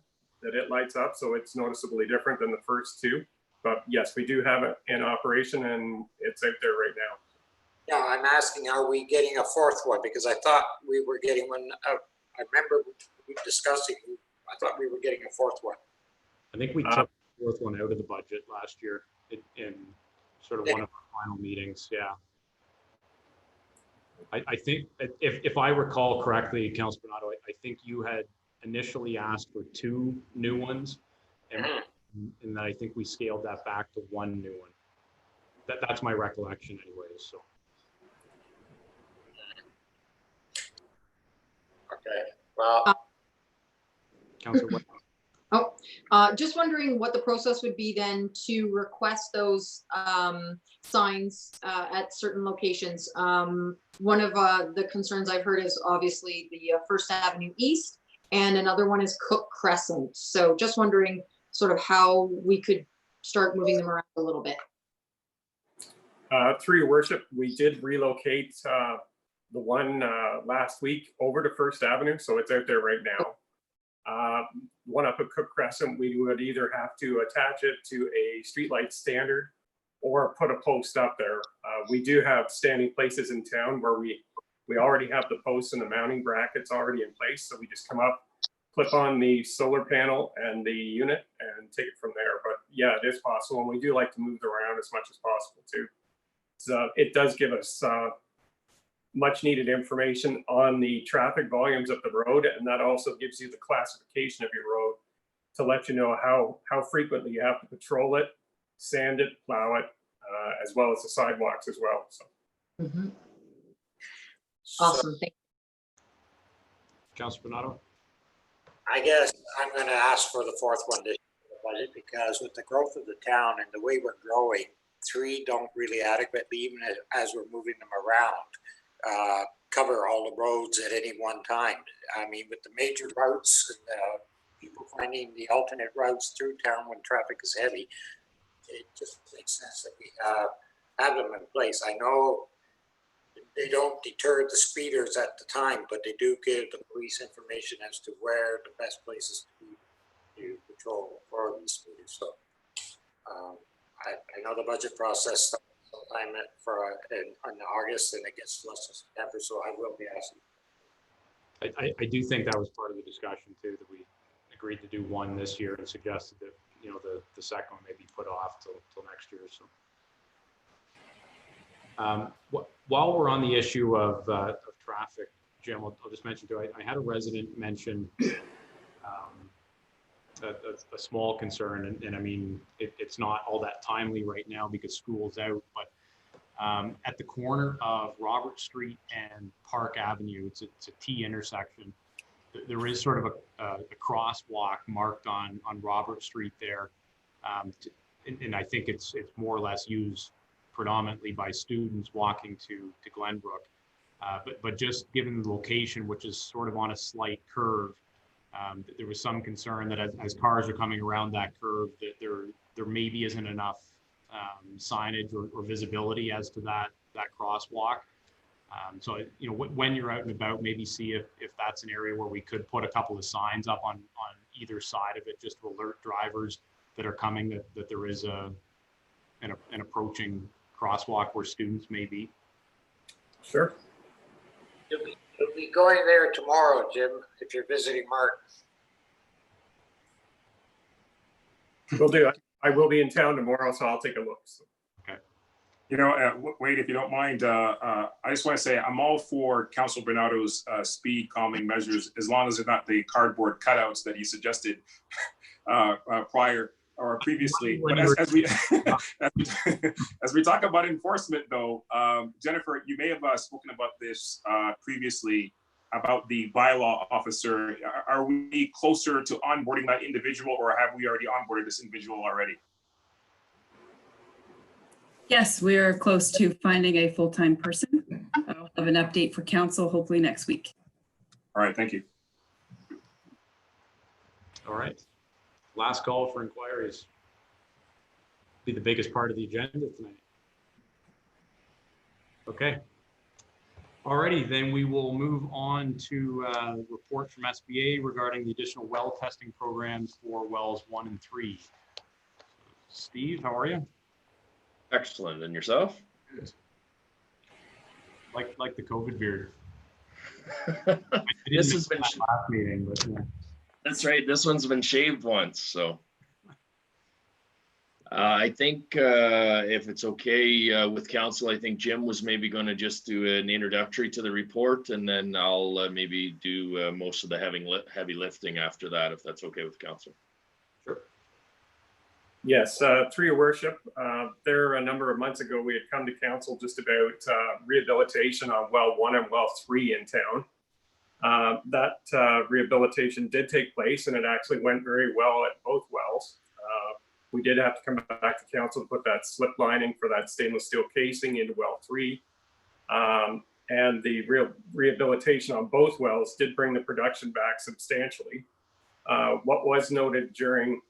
that it lights up, so it's noticeably different than the first 2. But yes, we do have it in operation and it's out there right now. Yeah, I'm asking, are we getting a 4th one? Because I thought we were getting one out. I remember we discussing, I thought we were getting a 4th one. I think we took the 4th one out of the budget last year in sort of one of our final meetings. Yeah. I think if I recall correctly, Councilor Bernardo, I think you had initially asked for 2 new ones, and I think we scaled that back to 1 new one. That's my recollection anyways, so. Okay, well. Councilor Just wondering what the process would be then to request those signs at certain locations. One of the concerns I've heard is obviously the First Avenue East, and another one is Cook Crescent. So just wondering sort of how we could start moving them around a little bit. Through your worship, we did relocate the one last week over to First Avenue, so it's out there right now. One up at Cook Crescent, we would either have to attach it to a streetlight standard or put a post up there. We do have standing places in town where we already have the posts and the mounting brackets already in place. So we just come up, clip on the solar panel and the unit and take it from there. But yeah, it is possible. And we do like to move it around as much as possible too. So it does give us much needed information on the traffic volumes of the road, and that also gives you the classification of your road to let you know how frequently you have to patrol it, sand it, plow it, as well as the sidewalks as well. So. Awesome. Thank you. Councilor Bernardo? I guess I'm going to ask for the 4th one this budget, because with the growth of the town and the way we're growing, 3 don't really adequately, even as we're moving them around, cover all the roads at any one time. I mean, with the major routes and people finding the alternate routes through town when traffic is heavy, it just makes sense that we have them in place. I know they don't deter the speeders at the time, but they do give the police information as to where the best places to patrol for these speeders. So I know the budget process starts sometime in August, and it gets less in September, so I will be asking. I do think that was part of the discussion too, that we agreed to do one this year and suggested that, you know, the second one may be put off till next year. So while we're on the issue of traffic, Jim, I'll just mention too, I had a resident mention a small concern, and I mean, it's not all that timely right now because school's out, but at the corner of Robert Street and Park Avenue, it's a T intersection. There is sort of a crosswalk marked on Robert Street there, and I think it's more or less used predominantly by students walking to Glenbrook. But just given the location, which is sort of on a slight curve, there was some concern that as cars are coming around that curve, that there maybe isn't enough signage or visibility as to that crosswalk. So, you know, when you're out and about, maybe see if that's an area where we could put a couple of signs up on either side of it, just to alert drivers that are coming that there is an approaching crosswalk where students may be. Sure. You'll be going there tomorrow, Jim, if you're visiting Mark. Will do. I will be in town tomorrow, so I'll take a look. So. Okay. You know, Wade, if you don't mind, I just want to say I'm all for Councilor Bernardo's speed calming measures, as long as they're not the cardboard cutouts that he suggested prior or previously. But as we as we talk about enforcement, though, Jennifer, you may have spoken about this previously about the bylaw officer. Are we closer to onboarding that individual, or have we already onboarded this individual already? Yes, we are close to finding a full-time person. I'll have an update for council hopefully next week. All right, thank you. All right. Last call for inquiries. Be the biggest part of the agenda tonight. Okay. Alrighty, then we will move on to report from SBA regarding the additional well testing programs for wells 1 and 3. Steve, how are you? Excellent. And yourself? Good. Like the COVID beard. This has been last meeting, but yeah. That's right. This one's been shaved once, so. I think if it's okay with council, I think Jim was maybe going to just do an introductory to the report, and then I'll maybe do most of the heavy lifting after that, if that's okay with council. Sure. Yes, through your worship, there a number of months ago, we had come to council just about rehabilitation on well 1 and well 3 in town. That rehabilitation did take place, and it actually went very well at both wells. We did have to come back to council to put that slip lining for that stainless steel casing into well 3. And the rehabilitation on both wells did bring the production back substantially. What was noted during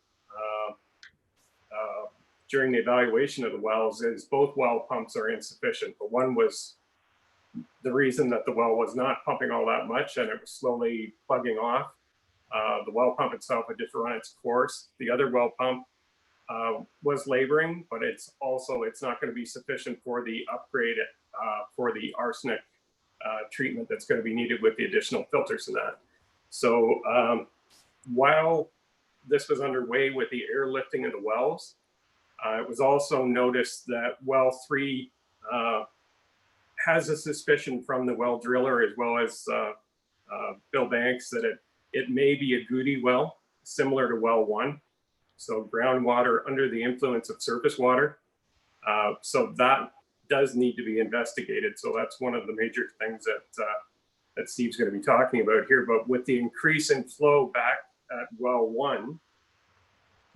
the evaluation of the wells is both well pumps are insufficient. But one was the reason that the well was not pumping all that much, and it was slowly plugging off. The well pump itself had just run its course. The other well pump was laboring, but it's not going to be sufficient for the upgrade for the arsenic treatment that's going to be needed with the additional filters in that. So while this was underway with the airlifting of the wells, it was also noticed that well 3 has a suspicion from the well driller, as well as Bill Banks, that it may be a Goody well, similar to well 1. So groundwater under the influence of surface water. So that does need to be investigated. So that's one of the major things that Steve's going to be talking about here. But with the increase in flow back at well 1,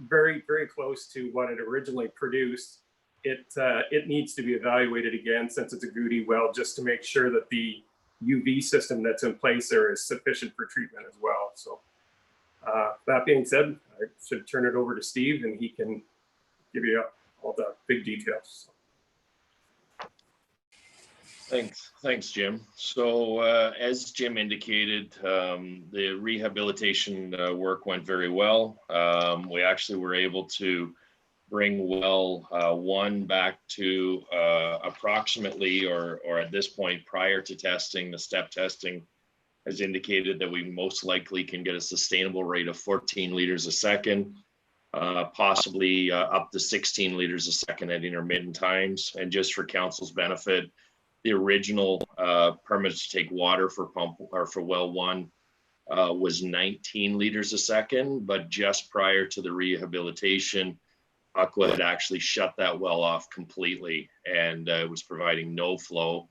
very, very close to what it originally produced, it needs to be evaluated again, since it's a Goody well, just to make sure that the UV system that's in place there is sufficient for treatment as well. So that being said, I should turn it over to Steve, and he can give you all the big details. Thanks, Jim. So as Jim indicated, the rehabilitation work went very well. We actually were able to bring well 1 back to approximately, or at this point prior to testing, the step testing has indicated that we most likely can get a sustainable rate of 14 liters a second, possibly up to 16 liters a second at intermittent times. And just for council's benefit, the original permits to take water for pump or for well 1 was 19 liters a second, but just prior to the rehabilitation, Aqua had actually shut that well off completely and was providing no flow.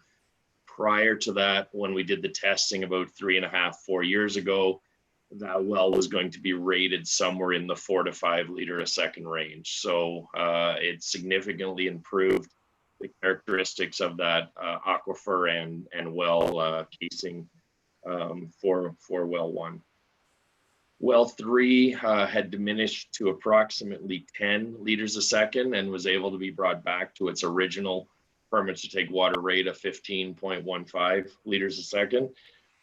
Prior to that, when we did the testing about 3.5, 4 years ago, that well was going to be rated somewhere in the 4 to 5 liter a second range. So it significantly improved the characteristics of that aquifer and well casing for well 1. Well 3 had diminished to approximately 10 liters a second and was able to be brought back to its original permits to take water rate of 15.15 liters a second.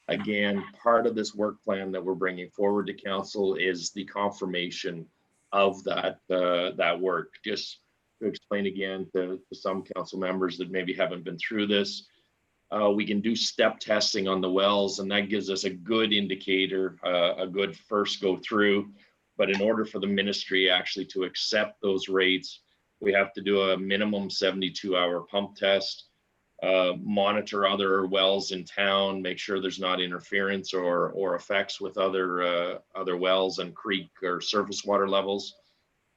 Again, part of this work plan that we're bringing forward to council is the confirmation of that that work. Just to explain again to some council members that maybe haven't been through this, we can do step testing on the wells, and that gives us a good indicator, a good first go through. But in order for the ministry actually to accept those rates, we have to do a minimum 72-hour pump test, monitor other wells in town, make sure there's not interference or effects with other wells and creek or surface water levels,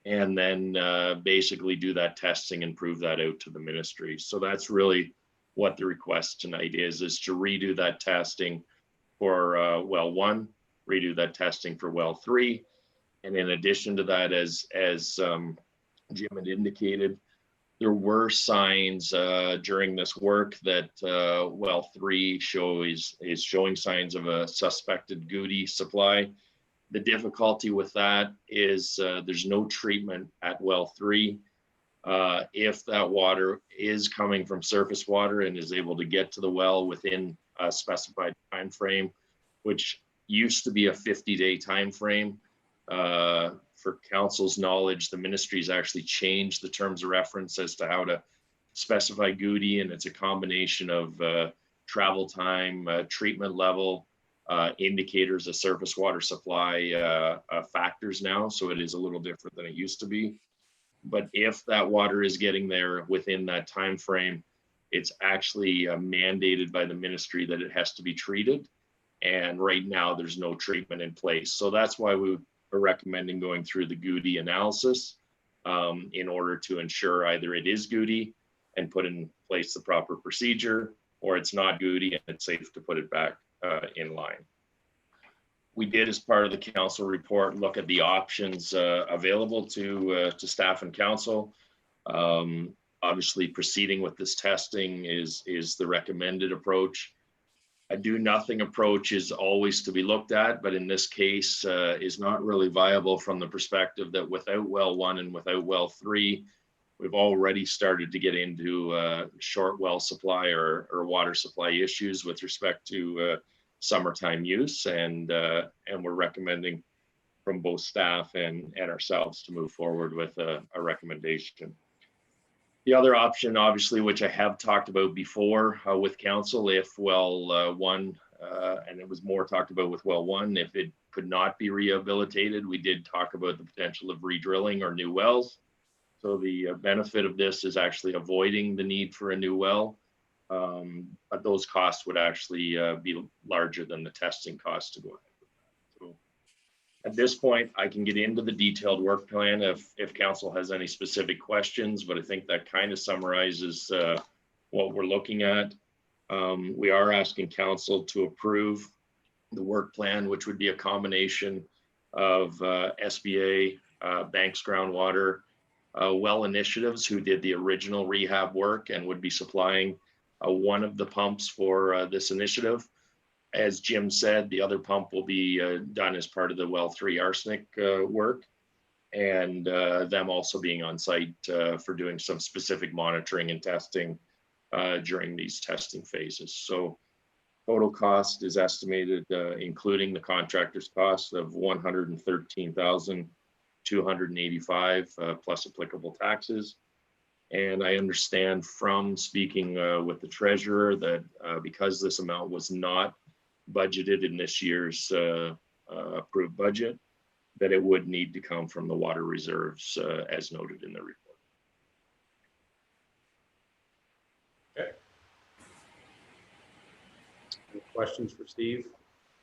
and then basically do that testing and prove that out to the ministry. So that's really what the request tonight is to redo that testing for well 1, redo that testing for well 3. And in addition to that, as Jim had indicated, there were signs during this work that well 3 is showing signs of a suspected Goody supply. The difficulty with that is there's no treatment at well 3. If that water is coming from surface water and is able to get to the well within a specified time frame, which used to be a 50-day time frame, for council's knowledge, the ministry's actually changed the terms of reference as to how to specify Goody, and it's a combination of travel time, treatment level, indicators of surface water supply factors now. So it is a little different than it used to be. But if that water is getting there within that time frame, it's actually mandated by the ministry that it has to be treated. And right now there's no treatment in place. So that's why we are recommending going through the Goody analysis in order to ensure either it is Goody and put in place the proper procedure, or it's not Goody and it's safe to put it back in line. We did, as part of the council report, look at the options available to staff and council. Obviously, proceeding with this testing is the recommended approach. A do nothing approach is always to be looked at, but in this case is not really viable from the perspective that without well 1 and without well 3, we've already started to get into short well supply or water supply issues with respect to summertime use, and we're recommending from both staff and ourselves to move forward with a recommendation. The other option, obviously, which I have talked about before with council, if well 1, and it was more talked about with well 1, if it could not be rehabilitated, we did talk about the potential of redrilling or new wells. So the benefit of this is actually avoiding the need for a new well. But those costs would actually be larger than the testing costs to go ahead with that. So at this point, I can get into the detailed work plan if council has any specific questions, but I think that kind of summarizes what we're looking at. We are asking council to approve the work plan, which would be a combination of SBA, Banks Groundwater, Well Initiatives, who did the original rehab work and would be supplying one of the pumps for this initiative. As Jim said, the other pump will be done as part of the well 3 arsenic work, and them also being on site for doing some specific monitoring and testing during these testing phases. So total cost is estimated, including the contractor's cost, of $113,285 plus applicable taxes. And I understand from speaking with the treasurer that because this amount was not budgeted in this year's approved budget, that it would need to come from the water reserves as noted in the report. Okay. Any questions for Steve?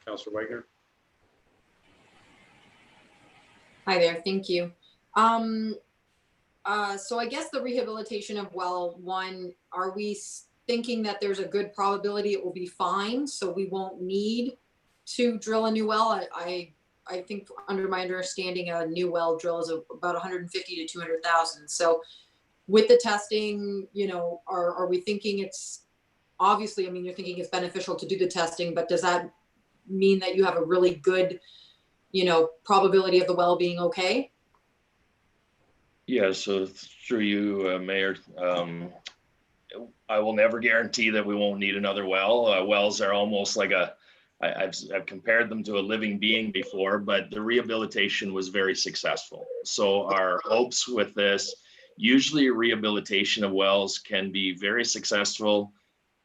Councillor Wagner? Hi there, thank you. So I guess the rehabilitation of well 1, are we thinking that there's a good probability it will be fine, so we won't need to drill a new well? I think under my understanding, a new well drill is about 150 to 200,000. So with the testing, you know, are we thinking it's obviously, I mean, you're thinking it's beneficial to do the testing, but does that mean that you have a really good, you know, probability of the well being okay? Yeah, so through you, Mayor, I will never guarantee that we won't need another well. Wells are almost like I've compared them to a living being before, but the rehabilitation was very successful. So our hopes with this, usually rehabilitation of wells can be very successful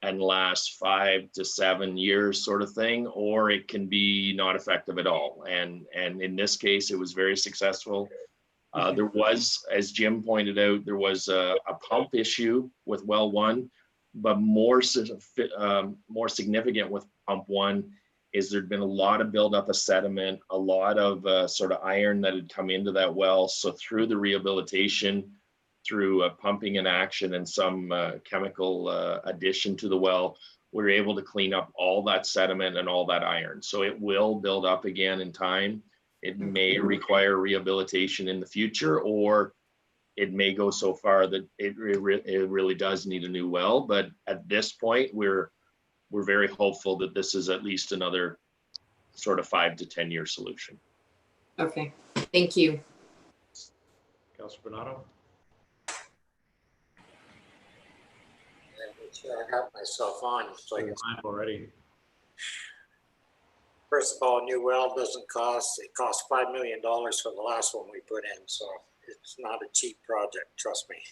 and last 5 to 7 years sort of thing, or it can be not effective at all. And in this case, it was very successful. There was, as Jim pointed out, there was a pump issue with well 1, but more significant with pump 1 is there'd been a lot of buildup of sediment, a lot of sort of iron that had come into that well. So through the rehabilitation, through pumping in action and some chemical addition to the well, we were able to clean up all that sediment and all that iron. So it will build up again in time. It may require rehabilitation in the future, or it may go so far that it really does need a new well. But at this point, we're very hopeful that this is at least another sort of 5 to 10 year solution. Okay, thank you. Councillor Bernardo? I got myself on. So I guess already. First of all, a new well doesn't cost, it cost $5 million for the last one we put in. So it's not a cheap project, trust me.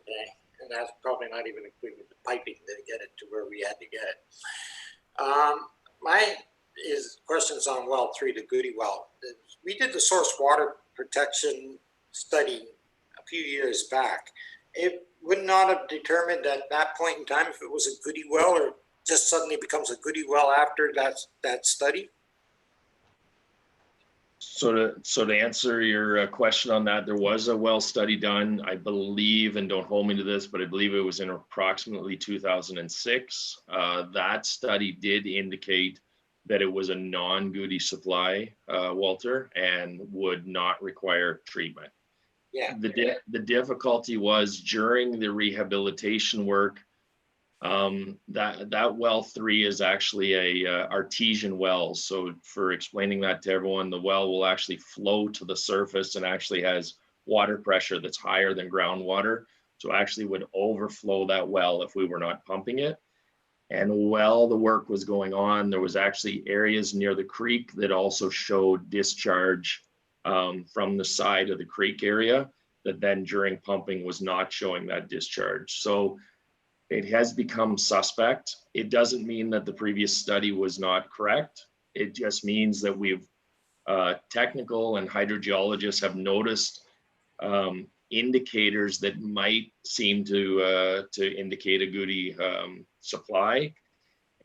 Okay. And that's probably not even including the piping to get it to where we had to get it. My questions on well 3, the Goody well. We did the source water protection study a few years back. It would not have determined at that point in time if it was a Goody well, or just suddenly becomes a Goody well after that study? So to answer your question on that, there was a well study done, I believe, and don't hold me to this, but I believe it was in approximately 2006. That study did indicate that it was a non-Goody supply, Walter, and would not require treatment. Yeah. The difficulty was during the rehabilitation work, that well 3 is actually a artesian well. So for explaining that to everyone, the well will actually flow to the surface and actually has water pressure that's higher than groundwater. So actually would overflow that well if we were not pumping it. And while the work was going on, there was actually areas near the creek that also showed discharge from the side of the creek area that then during pumping was not showing that discharge. So it has become suspect. It doesn't mean that the previous study was not correct. It just means that we've technical and hydrogeologists have noticed indicators that might seem to indicate a Goody supply.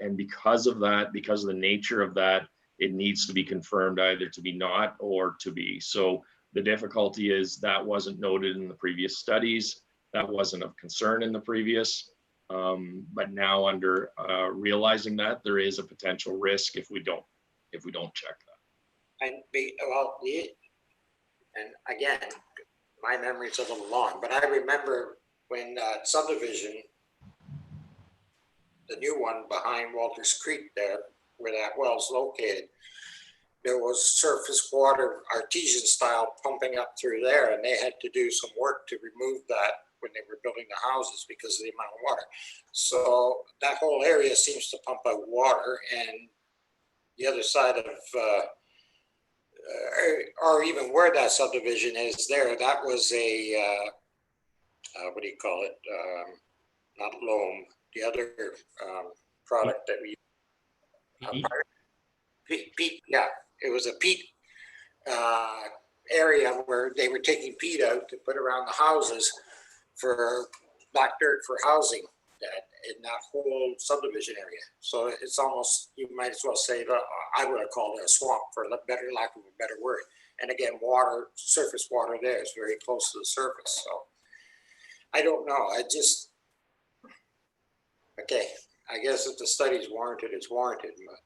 And because of that, because of the nature of that, it needs to be confirmed either to be not or to be. So the difficulty is that wasn't noted in the previous studies. That wasn't of concern in the previous. But now under realizing that there is a potential risk if we don't check that. And again, my memory's a little long, but I remember when subdivision, the new one behind Walters Creek there, where that well's located, there was surface water, artesian style, pumping up through there, and they had to do some work to remove that when they were building the houses because of the amount of water. So that whole area seems to pump out water, and the other side of, or even where that subdivision is there, that was a, what do you call it? Not loam, the other product that we peat, yeah, it was a peat area where they were taking peat out to put around the houses for black dirt for housing in that whole subdivision area. So it's almost, you might as well say that I would have called it a swamp for better lack of a better word. And again, water, surface water there is very close to the surface. So I don't know. Okay, I guess if the study's warranted, it's warranted. But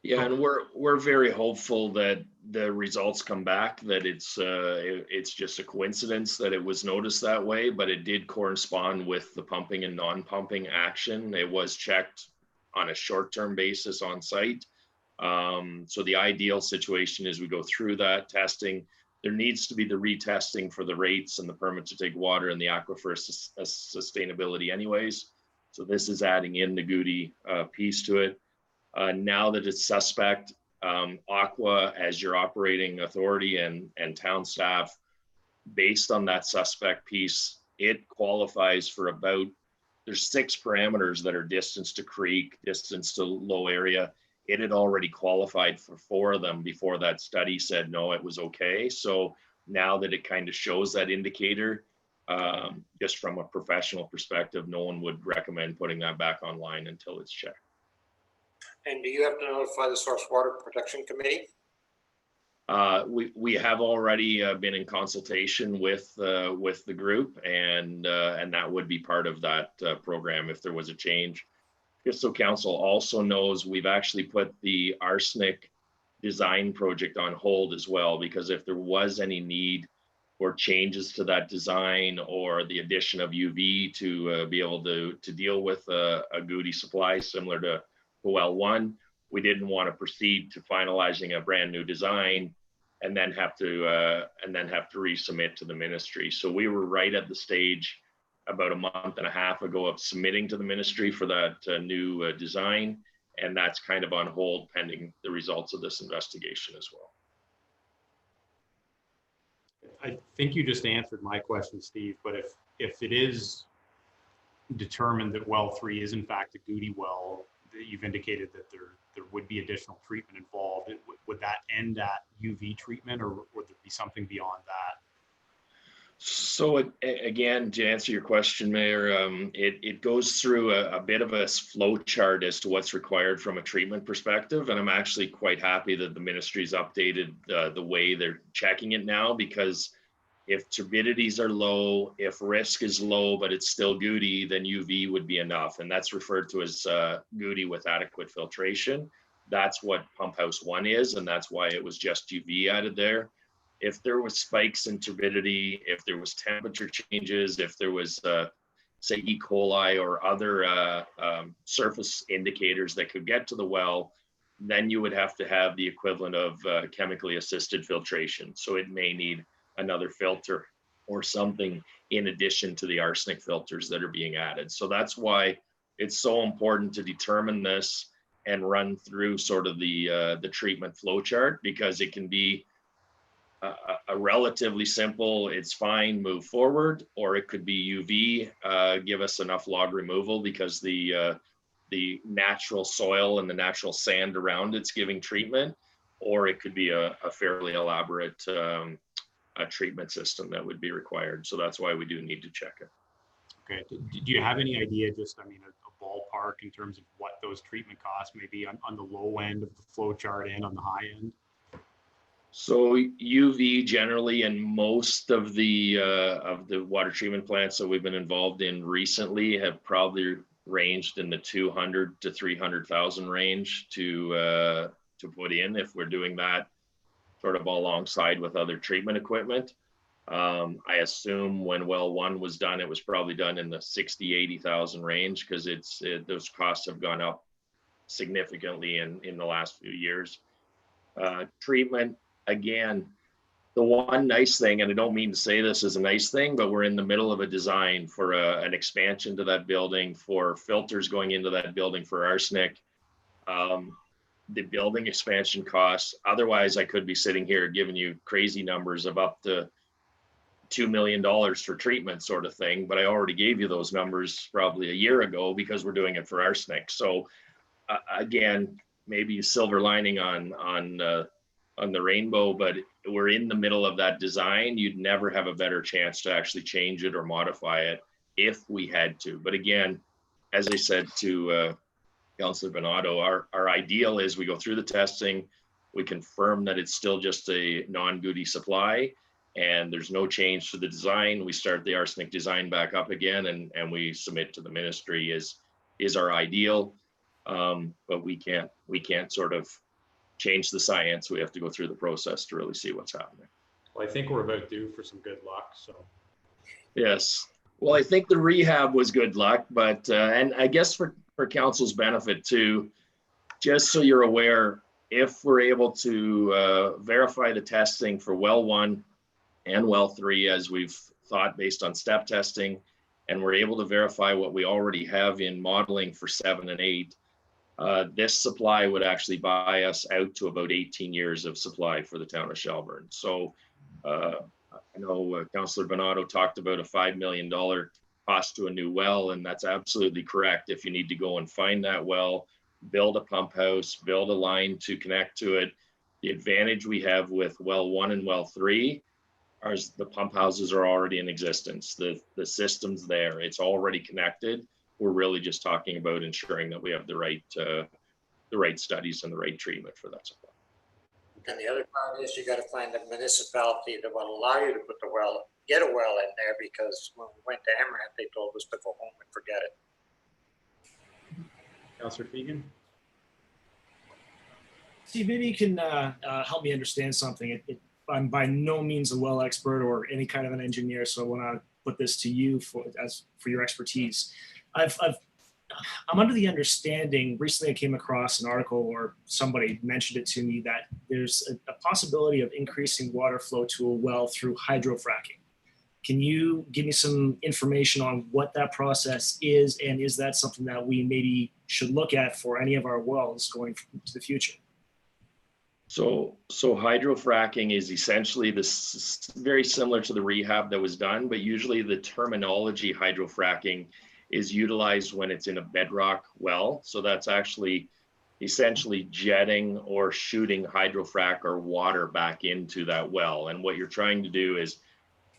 Yeah, and we're very hopeful that the results come back, that it's just a coincidence that it was noticed that way, but it did correspond with the pumping and non-pumping action. It was checked on a short-term basis on site. So the ideal situation is we go through that testing. There needs to be the retesting for the rates and the permit to take water and the aquifer sustainability anyways. So this is adding in the Goody piece to it. Now that it's suspect, Aqua as your operating authority and town staff, based on that suspect piece, it qualifies for about, there's 6 parameters that are distance to creek, distance to low area. It had already qualified for 4 of them before that study said, no, it was okay. So now that it kind of shows that indicator, just from a professional perspective, no one would recommend putting that back online until it's checked. and do you have to notify the Source Water Protection Committee? We have already been in consultation with the group, and that would be part of that program if there was a change. Just so council also knows, we've actually put the arsenic design project on hold as well, because if there was any need for changes to that design or the addition of UV to be able to deal with a Goody supply similar to well 1, we didn't want to proceed to finalizing a brand new design and then have to resubmit to the ministry. So we were right at the stage about a month and a half ago of submitting to the ministry for that new design, and that's kind of on hold pending the results of this investigation as well. I think you just answered my question, Steve, but if it is determined that well 3 is in fact a Goody well, that you've indicated that there would be additional treatment involved, would that end at UV treatment, or would there be something beyond that? So again, to answer your question, Mayor, it goes through a bit of a flow chart as to what's required from a treatment perspective. And I'm actually quite happy that the ministry's updated the way they're checking it now, because if turbidities are low, if risk is low, but it's still Goody, then UV would be enough. And that's referred to as Goody with adequate filtration. That's what Pump House 1 is, and that's why it was just UV added there. If there was spikes in turbidity, if there was temperature changes, if there was, say, E. coli or other surface indicators that could get to the well, then you would have to have the equivalent of chemically assisted filtration. So it may need another filter or something in addition to the arsenic filters that are being added. So that's why it's so important to determine this and run through sort of the treatment flow chart, because it can be a relatively simple, it's fine, move forward, or it could be UV, give us enough log removal because the natural soil and the natural sand around it's giving treatment, or it could be a fairly elaborate treatment system that would be required. So that's why we do need to check it. Okay, do you have any idea, just, I mean, a ballpark in terms of what those treatment costs may be on the low end of the flow chart and on the high end? So UV generally, and most of the water treatment plants that we've been involved in recently have probably ranged in the 200 to 300,000 range to put in, if we're doing that sort of alongside with other treatment equipment. I assume when well 1 was done, it was probably done in the 60, 80,000 range, because those costs have gone up significantly in the last few years. Treatment, again, the one nice thing, and I don't mean to say this as a nice thing, but we're in the middle of a design for an expansion to that building, for filters going into that building for arsenic. The building expansion costs, otherwise I could be sitting here giving you crazy numbers of up to $2 million for treatment sort of thing, but I already gave you those numbers probably a year ago because we're doing it for arsenic. So again, maybe a silver lining on the rainbow, but we're in the middle of that design. You'd never have a better chance to actually change it or modify it if we had to. But again, as I said to Councillor Bernardo, our ideal is we go through the testing, we confirm that it's still just a non-Goody supply and there's no change to the design. We start the arsenic design back up again and we submit to the ministry is our ideal. But we can't sort of change the science. We have to go through the process to really see what's happening. Well, I think we're about due for some good luck, so. Yes. Well, I think the rehab was good luck, but, and I guess for council's benefit too, just so you're aware, if we're able to verify the testing for well 1 and well 3, as we've thought based on step testing, and we're able to verify what we already have in modeling for 7 and 8, this supply would actually buy us out to about 18 years of supply for the town of Shelburne. So I know Councillor Bernardo talked about a $5 million cost to a new well, and that's absolutely correct. If you need to go and find that well, build a pump house, build a line to connect to it. The advantage we have with well 1 and well 3 is the pump houses are already in existence. The system's there, it's already connected. We're really just talking about ensuring that we have the right studies and the right treatment for that supply. And the other part is you got to find a municipality that will allow you to put the well, get a well in there, because when we went to Amaranth, they told us to go home and forget it. Councillor Fegan? Steve, maybe you can help me understand something. I'm by no means a well expert or any kind of an engineer, so I want to put this to you for your expertise. I'm under the understanding, recently I came across an article or somebody mentioned it to me, that there's a possibility of increasing water flow to a well through hydrofracking. Can you give me some information on what that process is, and is that something that we maybe should look at for any of our wells going to the future? So hydrofracking is essentially this very similar to the rehab that was done, but usually the terminology hydrofracking is utilized when it's in a bedrock well. So that's actually essentially jetting or shooting hydrofrac or water back into that well. And what you're trying to do is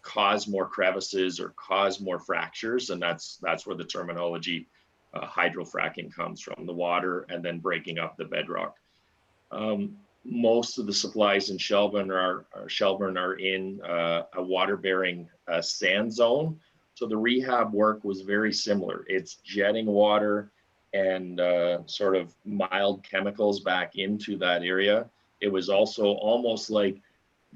cause more crevices or cause more fractures. And that's where the terminology hydrofracking comes from, the water and then breaking up the bedrock. Most of the supplies in Shelburne are in a water-bearing sand zone. So the rehab work was very similar. It's jetting water and sort of mild chemicals back into that area. It was also almost like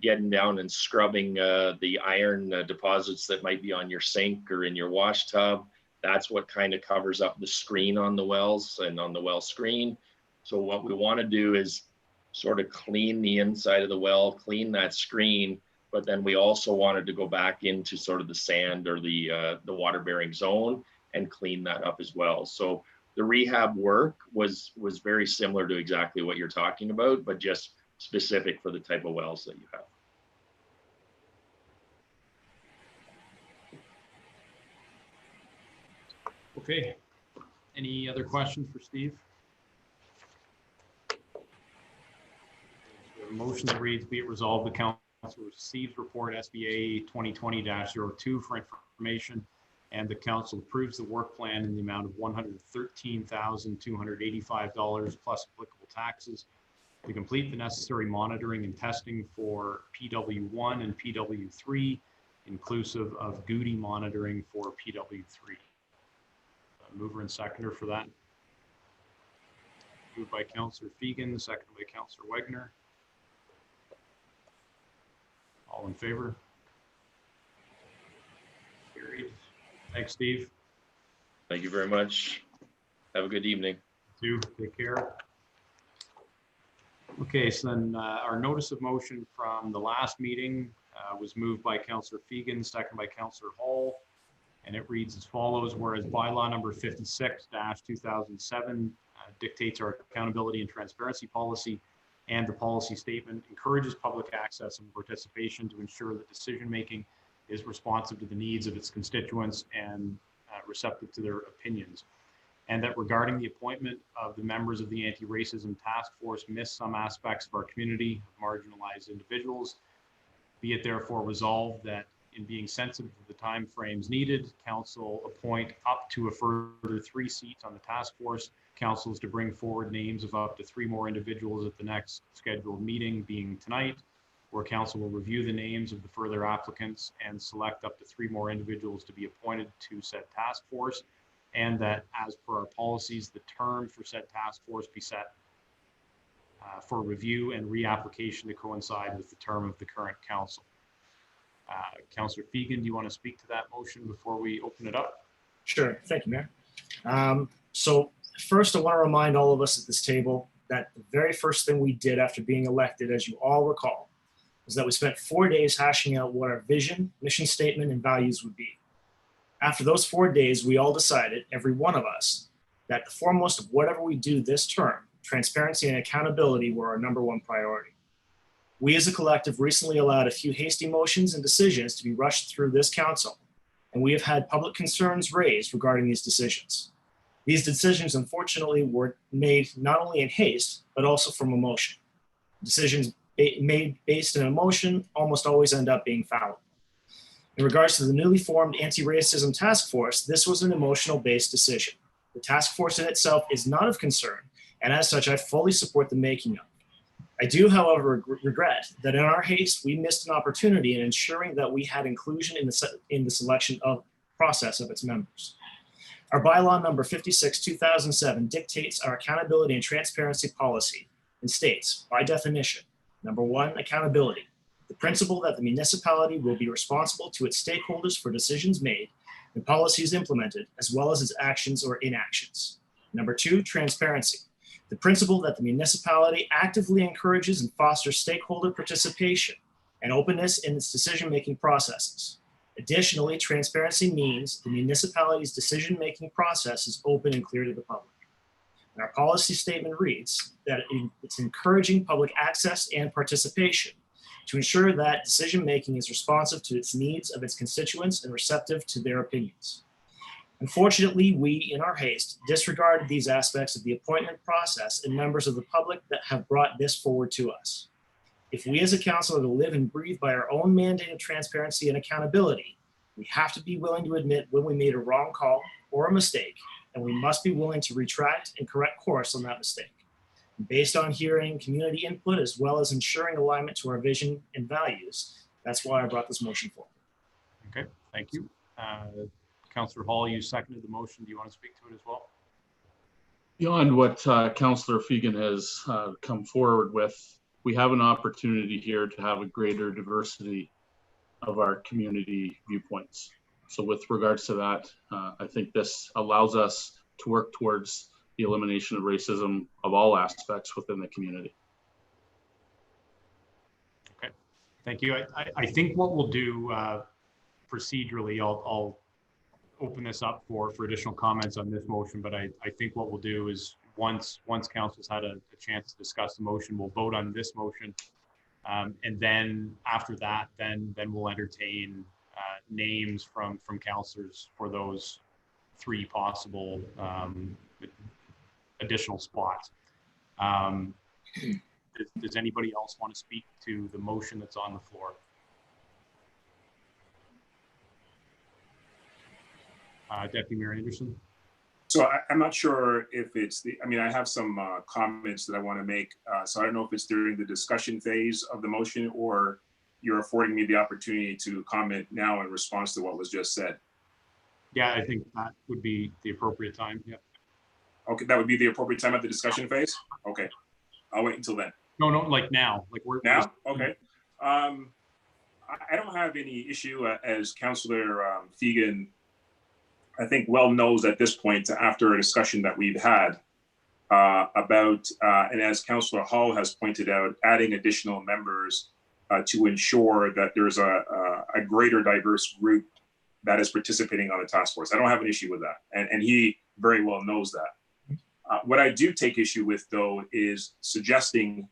getting down and scrubbing the iron deposits that might be on your sink or in your wash tub. That's what kind of covers up the screen on the wells and on the well screen. So what we want to do is sort of clean the inside of the well, clean that screen, but then we also wanted to go back into sort of the sand or the water bearing zone and clean that up as well. So the rehab work was very similar to exactly what you're talking about, but just specific for the type of wells that you have. Okay. Any other questions for Steve? A motion that reads, be it resolved, the council receives report SBA 2020-02 for information, and the council approves the work plan in the amount of $113,285 plus applicable taxes to complete the necessary monitoring and testing for PW1 and PW3, inclusive of Goody monitoring for PW3. Mover and seconder for that. Moved by Councillor Fegan, seconded by Councillor Wagner. All in favor? Carried. Thanks, Steve. Thank you very much. Have a good evening. You too. Take care. Okay, so then our notice of motion from the last meeting was moved by Councillor Fegan, seconded by Councillor Hall, and it reads as follows: whereas bylaw number 56-2007 dictates our accountability and transparency policy, and the policy statement encourages public access and participation to ensure that decision-making is responsive to the needs of its constituents and receptive to their opinions. and that regarding the appointment of the members of the Anti-Racism Task Force miss some aspects of our community, marginalized individuals. Be it therefore resolved that in being sensitive to the timeframes needed, council appoint up to a further 3 seats on the task force. Council is to bring forward names of up to 3 more individuals at the next scheduled meeting, being tonight, where council will review the names of the further applicants and select up to 3 more individuals to be appointed to said task force. And that as per our policies, the term for said task force be set for review and reapplication to coincide with the term of the current council. Councillor Fegan, do you want to speak to that motion before we open it up? Sure. Thank you, Mayor. So first, I want to remind all of us at this table that the very first thing we did after being elected, as you all recall, was that we spent 4 days hashing out what our vision, mission statement, and values would be. After those 4 days, we all decided, every one of us, that the foremost of whatever we do this term, transparency and accountability, were our #1 priority. We as a collective recently allowed a few hasty motions and decisions to be rushed through this council, and we have had public concerns raised regarding these decisions. These decisions, unfortunately, were made not only in haste, but also from emotion. Decisions made based on emotion almost always end up being fallible. In regards to the newly formed Anti-Racism Task Force, this was an emotional-based decision. The task force in itself is not of concern, and as such, I fully support the making of. I do, however, regret that in our haste, we missed an opportunity in ensuring that we had inclusion in the selection of process of its members. Our bylaw number 56/2007 dictates our accountability and transparency policy and states, by definition, #1, accountability, the principle that the municipality will be responsible to its stakeholders for decisions made and policies implemented, as well as its actions or inactions. #2, transparency, the principle that the municipality actively encourages and fosters stakeholder participation and openness in its decision-making processes. Additionally, transparency means the municipality's decision-making process is open and clear to the public. And our policy statement reads that it's encouraging public access and participation to ensure that decision-making is responsive to its needs of its constituents and receptive to their opinions. Unfortunately, we, in our haste, disregarded these aspects of the appointment process and members of the public that have brought this forward to us. If we as a council are to live and breathe by our own mandate of transparency and accountability, we have to be willing to admit when we made a wrong call or a mistake, and we must be willing to retract and correct course on that mistake. Based on hearing community input as well as ensuring alignment to our vision and values, that's why I brought this motion forward. Okay, thank you. Councillor Hall, you seconded the motion. Do you want to speak to it as well? Beyond what Councillor Fegan has come forward with, we have an opportunity here to have a greater diversity of our community viewpoints. So with regards to that, I think this allows us to work towards the elimination of racism of all aspects within the community. Okay, thank you. I think what we'll do procedurally, I'll open this up for additional comments on this motion, but I think what we'll do is once council's had a chance to discuss the motion, we'll vote on this motion. And then after that, then we'll entertain names from councillors for those 3 possible additional spots. Does anybody else want to speak to the motion that's on the floor? Deputy Mayor Anderson. So I'm not sure if it's I have some comments that I want to make. So I don't know if it's during the discussion phase of the motion or you're affording me the opportunity to comment now in response to what was just said. Yeah, I think that would be the appropriate time. Yeah. Okay, that would be the appropriate time at the discussion phase? Okay, I'll wait until then. No, like now, like we're now? Okay. I don't have any issue as Councillor Fegan, I think well knows at this point after a discussion that we've had about, and as Councillor Hall has pointed out, adding additional members to ensure that there's a greater diverse group that is participating on the task force. I don't have an issue with that. And he very well knows that. What I do take issue with, though, is suggesting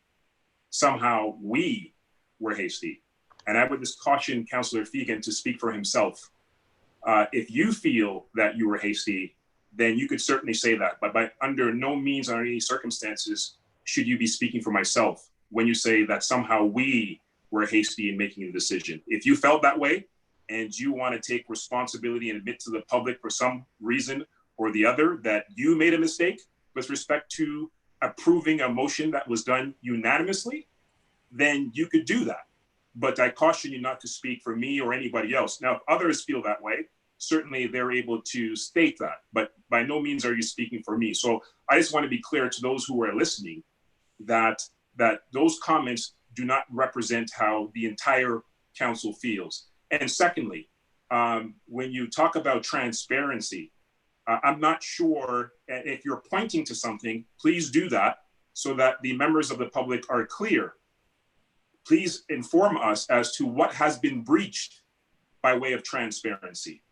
somehow we were hasty. And I would just caution Councillor Fegan to speak for himself. If you feel that you were hasty, then you could certainly say that. But by under no means, under any circumstances, should you be speaking for myself when you say that somehow we were hasty in making the decision. If you felt that way and you want to take responsibility and admit to the public for some reason or the other that you made a mistake with respect to approving a motion that was done unanimously, then you could do that. But I caution you not to speak for me or anybody else. Now, if others feel that way, certainly they're able to state that, but by no means are you speaking for me. So I just want to be clear to those who are listening that those comments do not represent how the entire council feels. And secondly, when you talk about transparency, I'm not sure if you're pointing to something, please do that so that the members of the public are clear. Please inform us as to what has been breached by way of transparency.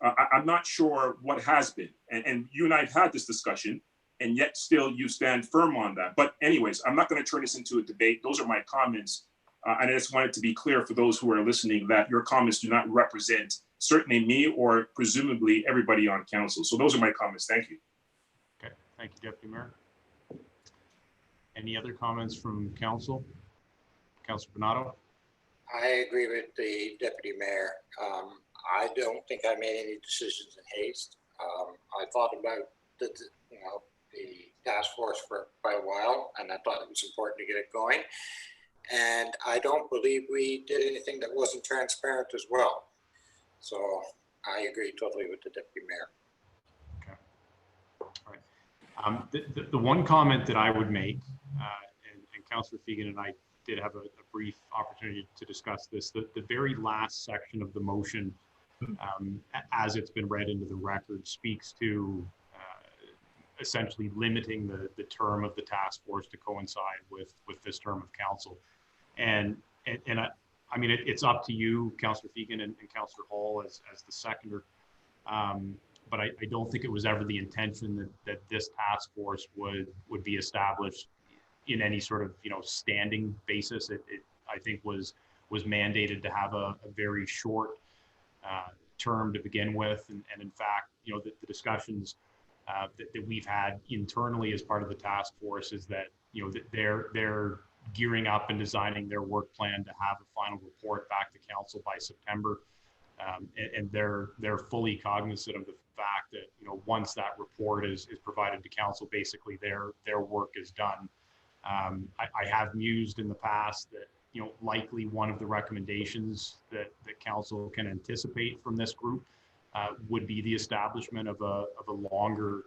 I'm not sure what has been, and you and I have had this discussion, and yet still you stand firm on that. But anyways, I'm not going to turn this into a debate. Those are my comments. And I just wanted to be clear for those who are listening that your comments do not represent certainly me or presumably everybody on council. So those are my comments. Thank you. Okay, thank you, Deputy Mayor. Any other comments from council? Councilor Bernardo? I agree with the deputy mayor. I don't think I made any decisions in haste. I thought about the task force for quite a while, and I thought it was important to get it going. And I don't believe we did anything that wasn't transparent as well. So I agree totally with the deputy mayor. Okay. All right. The one comment that I would make, and Councillor Fegan and I did have a brief opportunity to discuss this, the very last section of the motion, as it's been read into the record, speaks to essentially limiting the term of the task force to coincide with this term of council. And I mean, it's up to you, Councillor Fegan and Councillor Hall as the seconder. But I don't think it was ever the intention that this task force would be established in any sort of standing basis. It I think was mandated to have a very short term to begin with, and in fact, the discussions that we've had internally as part of the task force is that that they're gearing up and designing their work plan to have a final report back to council by September, and they're fully cognizant of the fact that once that report is provided to council, basically their work is done. I have mused in the past that likely one of the recommendations that council can anticipate from this group would be the establishment of a longer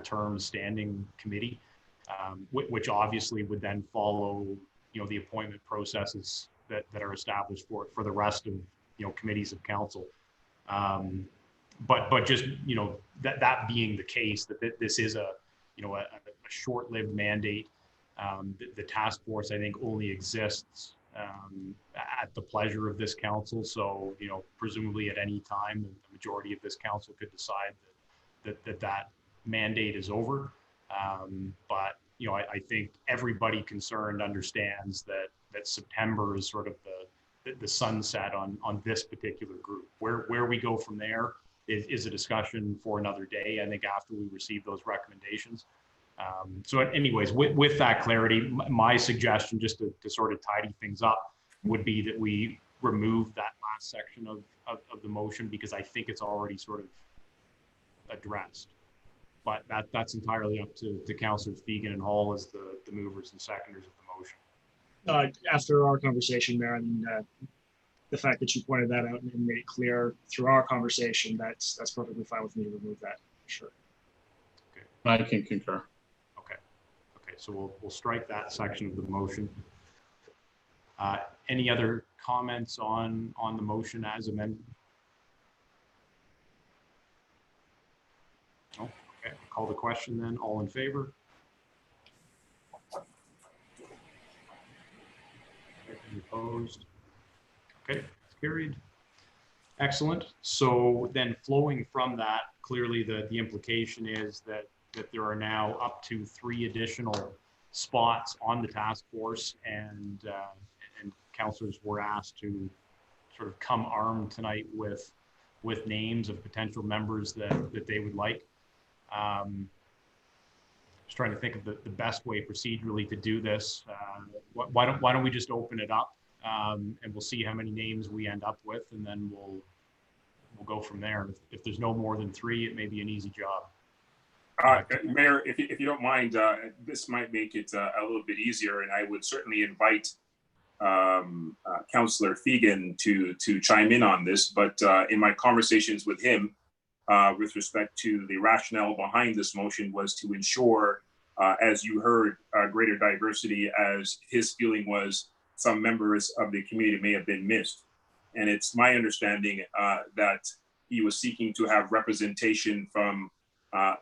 term standing committee, which obviously would then follow the appointment processes that are established for the rest of committees of council. But just that being the case, that this is a short-lived mandate. The task force, I think, only exists at the pleasure of this council. So, presumably at any time, the majority of this council could decide that mandate is over. But, I think everybody concerned understands that September is sort of the sunset on this particular group. Where we go from there is a discussion for another day, I think, after we receive those recommendations. So anyways, with that clarity, my suggestion, just to sort of tidy things up, would be that we remove that last section of the motion, because I think it's already sort of addressed. But that's entirely up to Councillors Fegan and Hall as the movers and seconders of the motion. After our conversation, Mayor, and the fact that you pointed that out and made it clear through our conversation, that's perfectly fine with me to remove that, for sure. Okay. I can concur. Okay, so we'll strike that section of the motion. Any other comments on the motion as amended? No? Okay, call the question then. All in favor? Any opposed? Okay, it's carried. Excellent. So then flowing from that, clearly the implication is that there are now up to 3 additional spots on the task force, and councillors were asked to sort of come armed tonight with with names of potential members that they would like. Just trying to think of the best way procedurally to do this. Why don't we just open it up, and we'll see how many names we end up with, and then we'll go from there. If there's no more than 3, it may be an easy job. Mayor, if you don't mind, this might make it a little bit easier, and I would certainly invite Councillor Fegan to chime in on this. But in my conversations with him, with respect to the rationale behind this motion, was to ensure, as you heard, greater diversity, as his feeling was some members of the community may have been missed. And it's my understanding that he was seeking to have representation from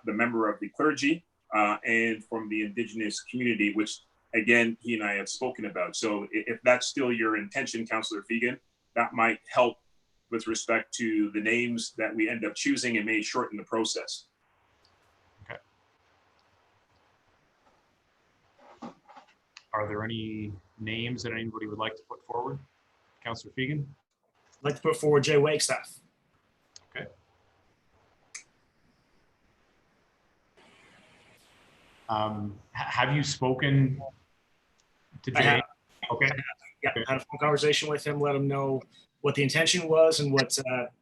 the member of the clergy and from the Indigenous community, which again, he and I have spoken about. So if that's still your intention, Councillor Fegan, that might help with respect to the names that we end up choosing and may shorten the process. Okay. Are there any names that anybody would like to put forward? Councillor Fegan? I'd like to put forward Jay Wagstaff. Okay. Have you spoken to Jay? Okay. Yeah, had a phone conversation with him, let him know what the intention was and what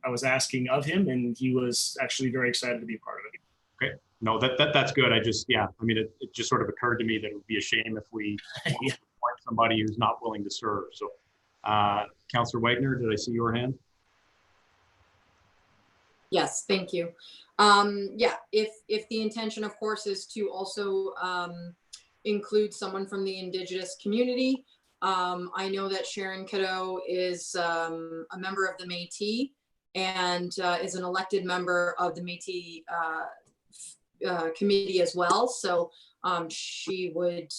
I was asking of him, and he was actually very excited to be a part of it. Okay. No, that's good. I mean, it just sort of occurred to me that it would be a shame if we appoint somebody who's not willing to serve. So, Councillor Wagner, did I see your hand? Yes, thank you. Yeah, if the intention, of course, is to also include someone from the Indigenous community. I know that Sharon Cadeau is a member of the Métis and is an elected member of the Métis committee as well. So she would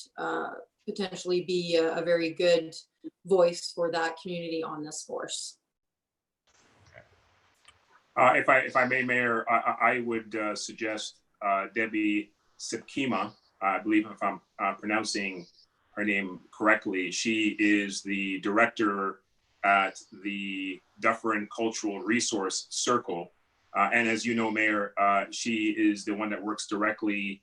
potentially be a very good voice for that community on this force. If I may, Mayor, I would suggest Debbie Sipkima. I believe if I'm pronouncing her name correctly. She is the director at the Dufferin Cultural Resource Circle. And as you know, Mayor, she is the one that works directly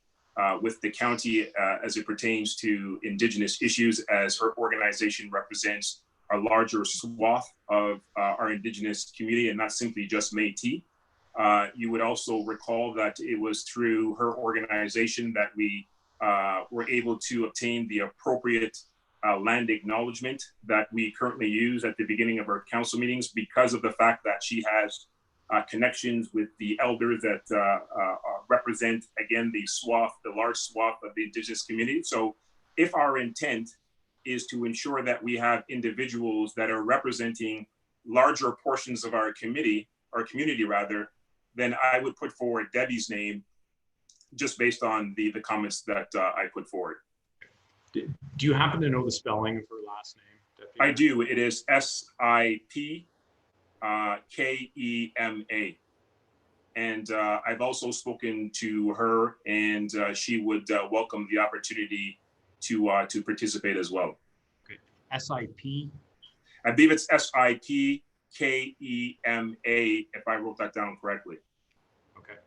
with the county as it pertains to Indigenous issues, as her organization represents a larger swath of our Indigenous community and not simply just Métis. You would also recall that it was through her organization that we were able to obtain the appropriate land acknowledgement that we currently use at the beginning of our council meetings, because of the fact that she has connections with the elders that represent, again, the large swath of the Indigenous community. So if our intent is to ensure that we have individuals that are representing larger portions of our community rather, then I would put forward Debbie's name just based on the comments that I put forward. Do you happen to know the spelling of her last name, Deputy? I do. It is Sipkema. And I've also spoken to her, and she would welcome the opportunity to participate as well. Okay. SIP? I believe it's Sipkema, if I wrote that down correctly. Okay.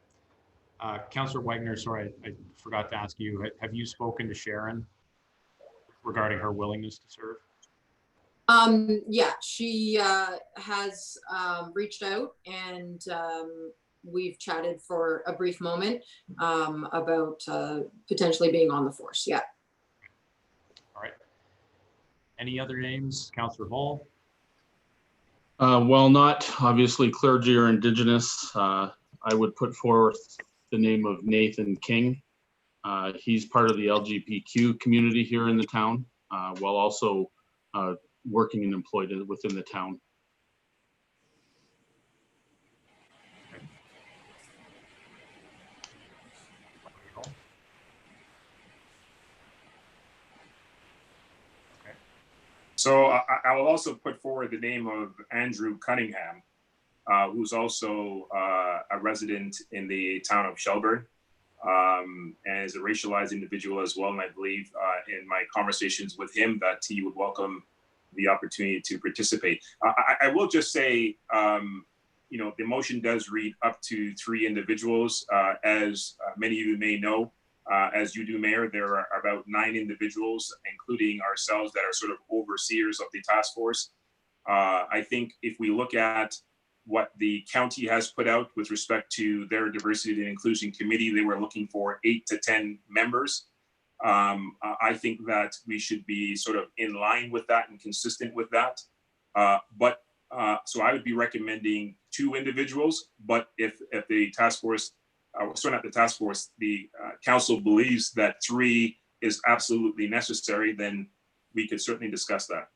Councillor Wagner, sorry, I forgot to ask you, have you spoken to Sharon regarding her willingness to serve? Yeah, she has reached out, and we've chatted for a brief moment about potentially being on the force. Yeah. All right. Any other names? Councillor Hall? Well, not obviously clergy or Indigenous. I would put forth the name of Nathan King. He's part of the LGBTQ community here in the town, while also working and employed within the town. So I will also put forward the name of Andrew Cunningham, who's also a resident in the town of Shelburne, and is a racialized individual as well. And I believe in my conversations with him that he would welcome the opportunity to participate. I will just say, the motion does read up to 3 individuals. As many of you may know, as you do, Mayor, there are about 9 individuals, including ourselves, that are sort of overseers of the task force. I think if we look at what the county has put out with respect to their diversity and inclusion committee, they were looking for 8 to 10 members. I think that we should be sort of in line with that and consistent with that. So I would be recommending 2 individuals, but if the task force, sorry, not the task force, the council believes that 3 is absolutely necessary, then we could certainly discuss that.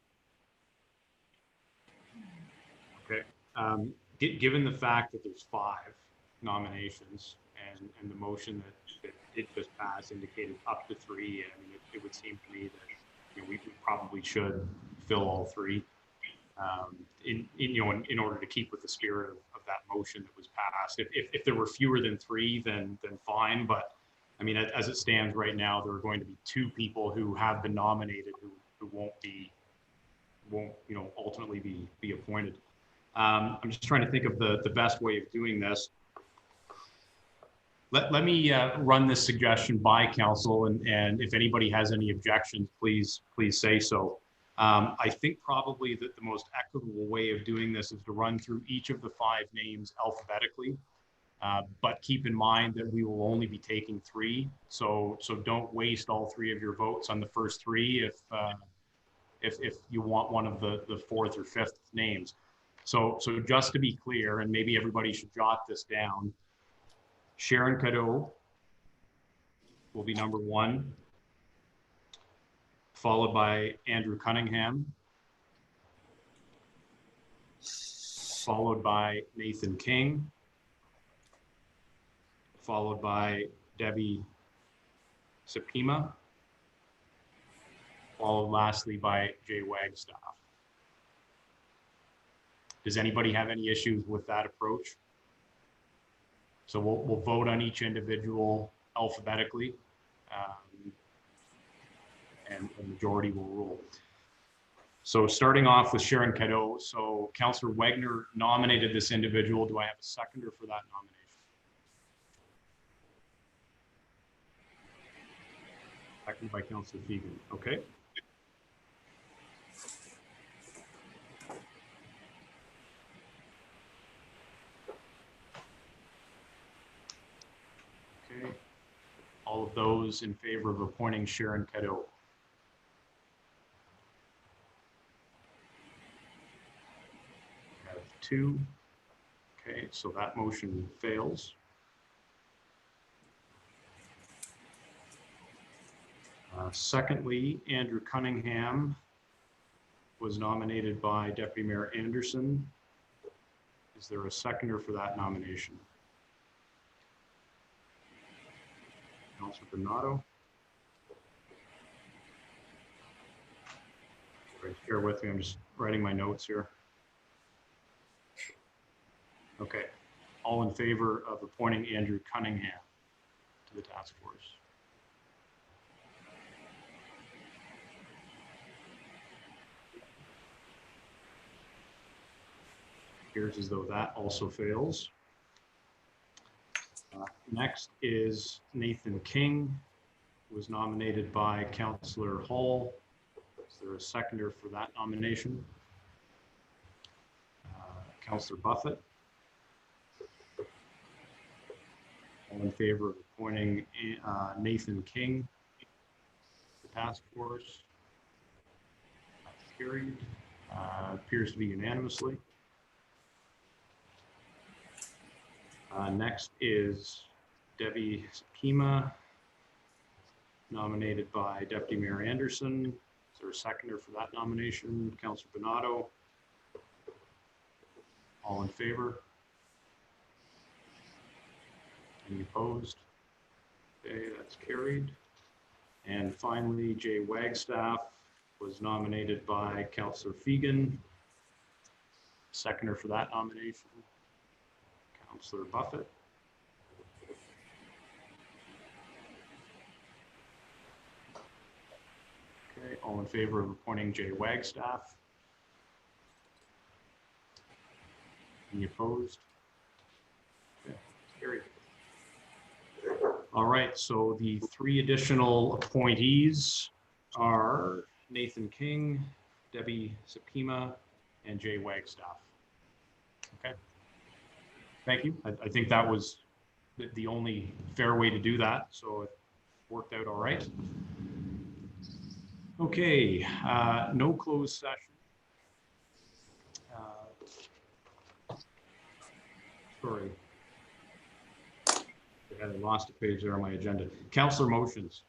Okay. Given the fact that there's 5 nominations and the motion that it just passed indicated up to 3, I mean, it would seem to me that we probably should fill all 3 in order to keep with the spirit of that motion that was passed. If there were fewer than 3, then fine. But I mean, as it stands right now, there are going to be 2 people who have been nominated who won't ultimately be appointed. I'm just trying to think of the best way of doing this. Let me run this suggestion by council, and if anybody has any objections, please say so. I think probably that the most equitable way of doing this is to run through each of the 5 names alphabetically, but keep in mind that we will only be taking 3. So don't waste all 3 of your votes on the first 3 if you want one of the 4th or 5th names. So just to be clear, and maybe everybody should jot this down, Sharon Cadeau will be number 1, followed by Andrew Cunningham, followed by Nathan King, followed by Debbie Septima, followed lastly by Jay Wagstaff. Does anybody have any issues with that approach? So we'll vote on each individual alphabetically, and the majority will rule. So starting off with Sharon Cadeau. So Councillor Wagner nominated this individual. Do I have a seconder for that nomination? Seconded by Councillor Fegan. Okay. Okay. All of those in favor of appointing Sharon Cadeau. We have 2. Okay, so that motion fails. Secondly, Andrew Cunningham was nominated by Deputy Mayor Anderson. Is there a seconder for that nomination? Councilor Bernardo. Right, bear with me, I'm just writing my notes here. Okay, all in favor of appointing Andrew Cunningham to the task force? Appears as though that also fails. Next is Nathan King, who was nominated by Councillor Hall. Is there a seconder for that nomination? Councillor Buffett. All in favor of appointing Nathan King to the task force? That's carried. Appears to be unanimously. Next is Debbie Septima, nominated by Deputy Mayor Anderson. Is there a seconder for that nomination? Councilor Bernardo. All in favor? Any opposed? Okay, that's carried. And finally, Jay Wagstaff was nominated by Councilor Fegan. Seconder for that nomination? Councillor Buffett. Okay, all in favor of appointing Jay Wagstaff? Any opposed? Okay, carried. All right, so the 3 additional appointees are Nathan King, Debbie Septima, and Jay Wagstaff. Okay. Thank you. I think that was the only fair way to do that, so it worked out all right. Okay, no closed session. Sorry. I lost a page there on my agenda. Councillor motions.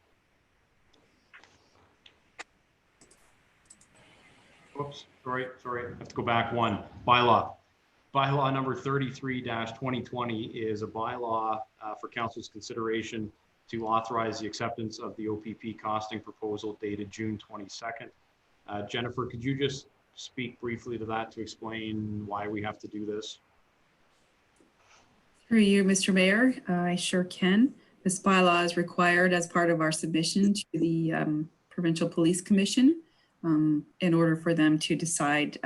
Oops, sorry. I have to go back one. Bylaw. Bylaw number 33-2020 is a bylaw for council's consideration to authorize the acceptance of the OPP costing proposal dated June 22nd. Jennifer, could you just speak briefly to that to explain why we have to do this? Through you, Mr. Mayor, I sure can. This bylaw is required as part of our submission to the Provincial Police Commission in order for them to decide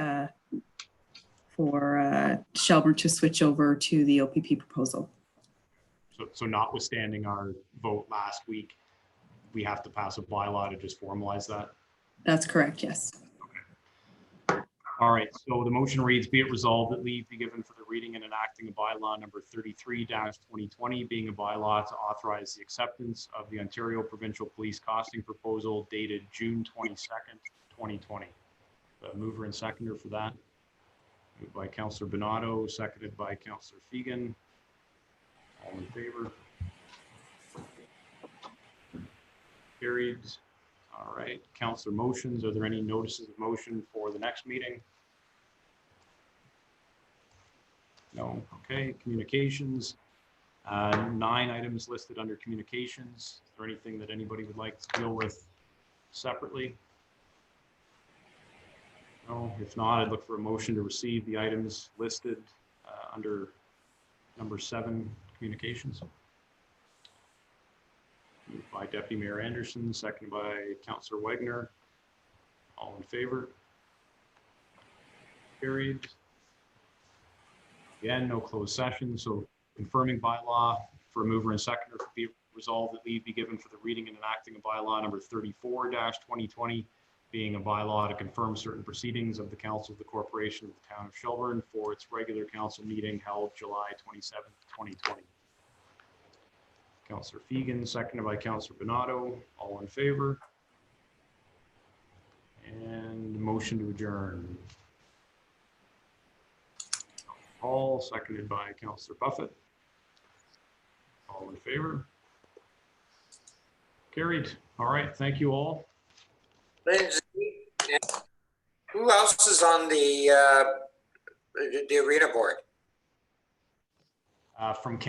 for Shelburne to switch over to the OPP proposal. So notwithstanding our vote last week, we have to pass a bylaw to just formalize that? That's correct, yes. All right, so the motion reads, be it resolved that leave be given for the reading and enacting of bylaw number 33-2020, being a bylaw to authorize the acceptance of the Ontario Provincial Police costing proposal dated June 22nd, 2020. Mover and seconder for that. Moved by Councillor Bernardo, seconded by Councillor Fegan. All in favor? Carried. All right, councillor motions. Are there any notices of motion for the next meeting? No. Okay, communications. 9 items listed under communications. Is there anything that anybody would like to deal with separately? No. If not, I'd look for a motion to receive the items listed under number 7, communications. Moved by Deputy Mayor Anderson, seconded by Councillor Wagner. All in favor? Carried. Again, no closed session, so confirming bylaw for a mover and seconder to be resolved that leave be given for the reading and enacting of bylaw number 34-2020, being a bylaw to confirm certain proceedings of the Council of the Corporation of the Town of Shelburne for its regular council meeting held July 27th, 2020. Councillor Fegan, seconded by Councillor Bernardo. All in favor? And motion to adjourn. All seconded by Councillor Buffett. All in favor? Carried. All right. Thank you all. Lindsay, who else is on the arena board? From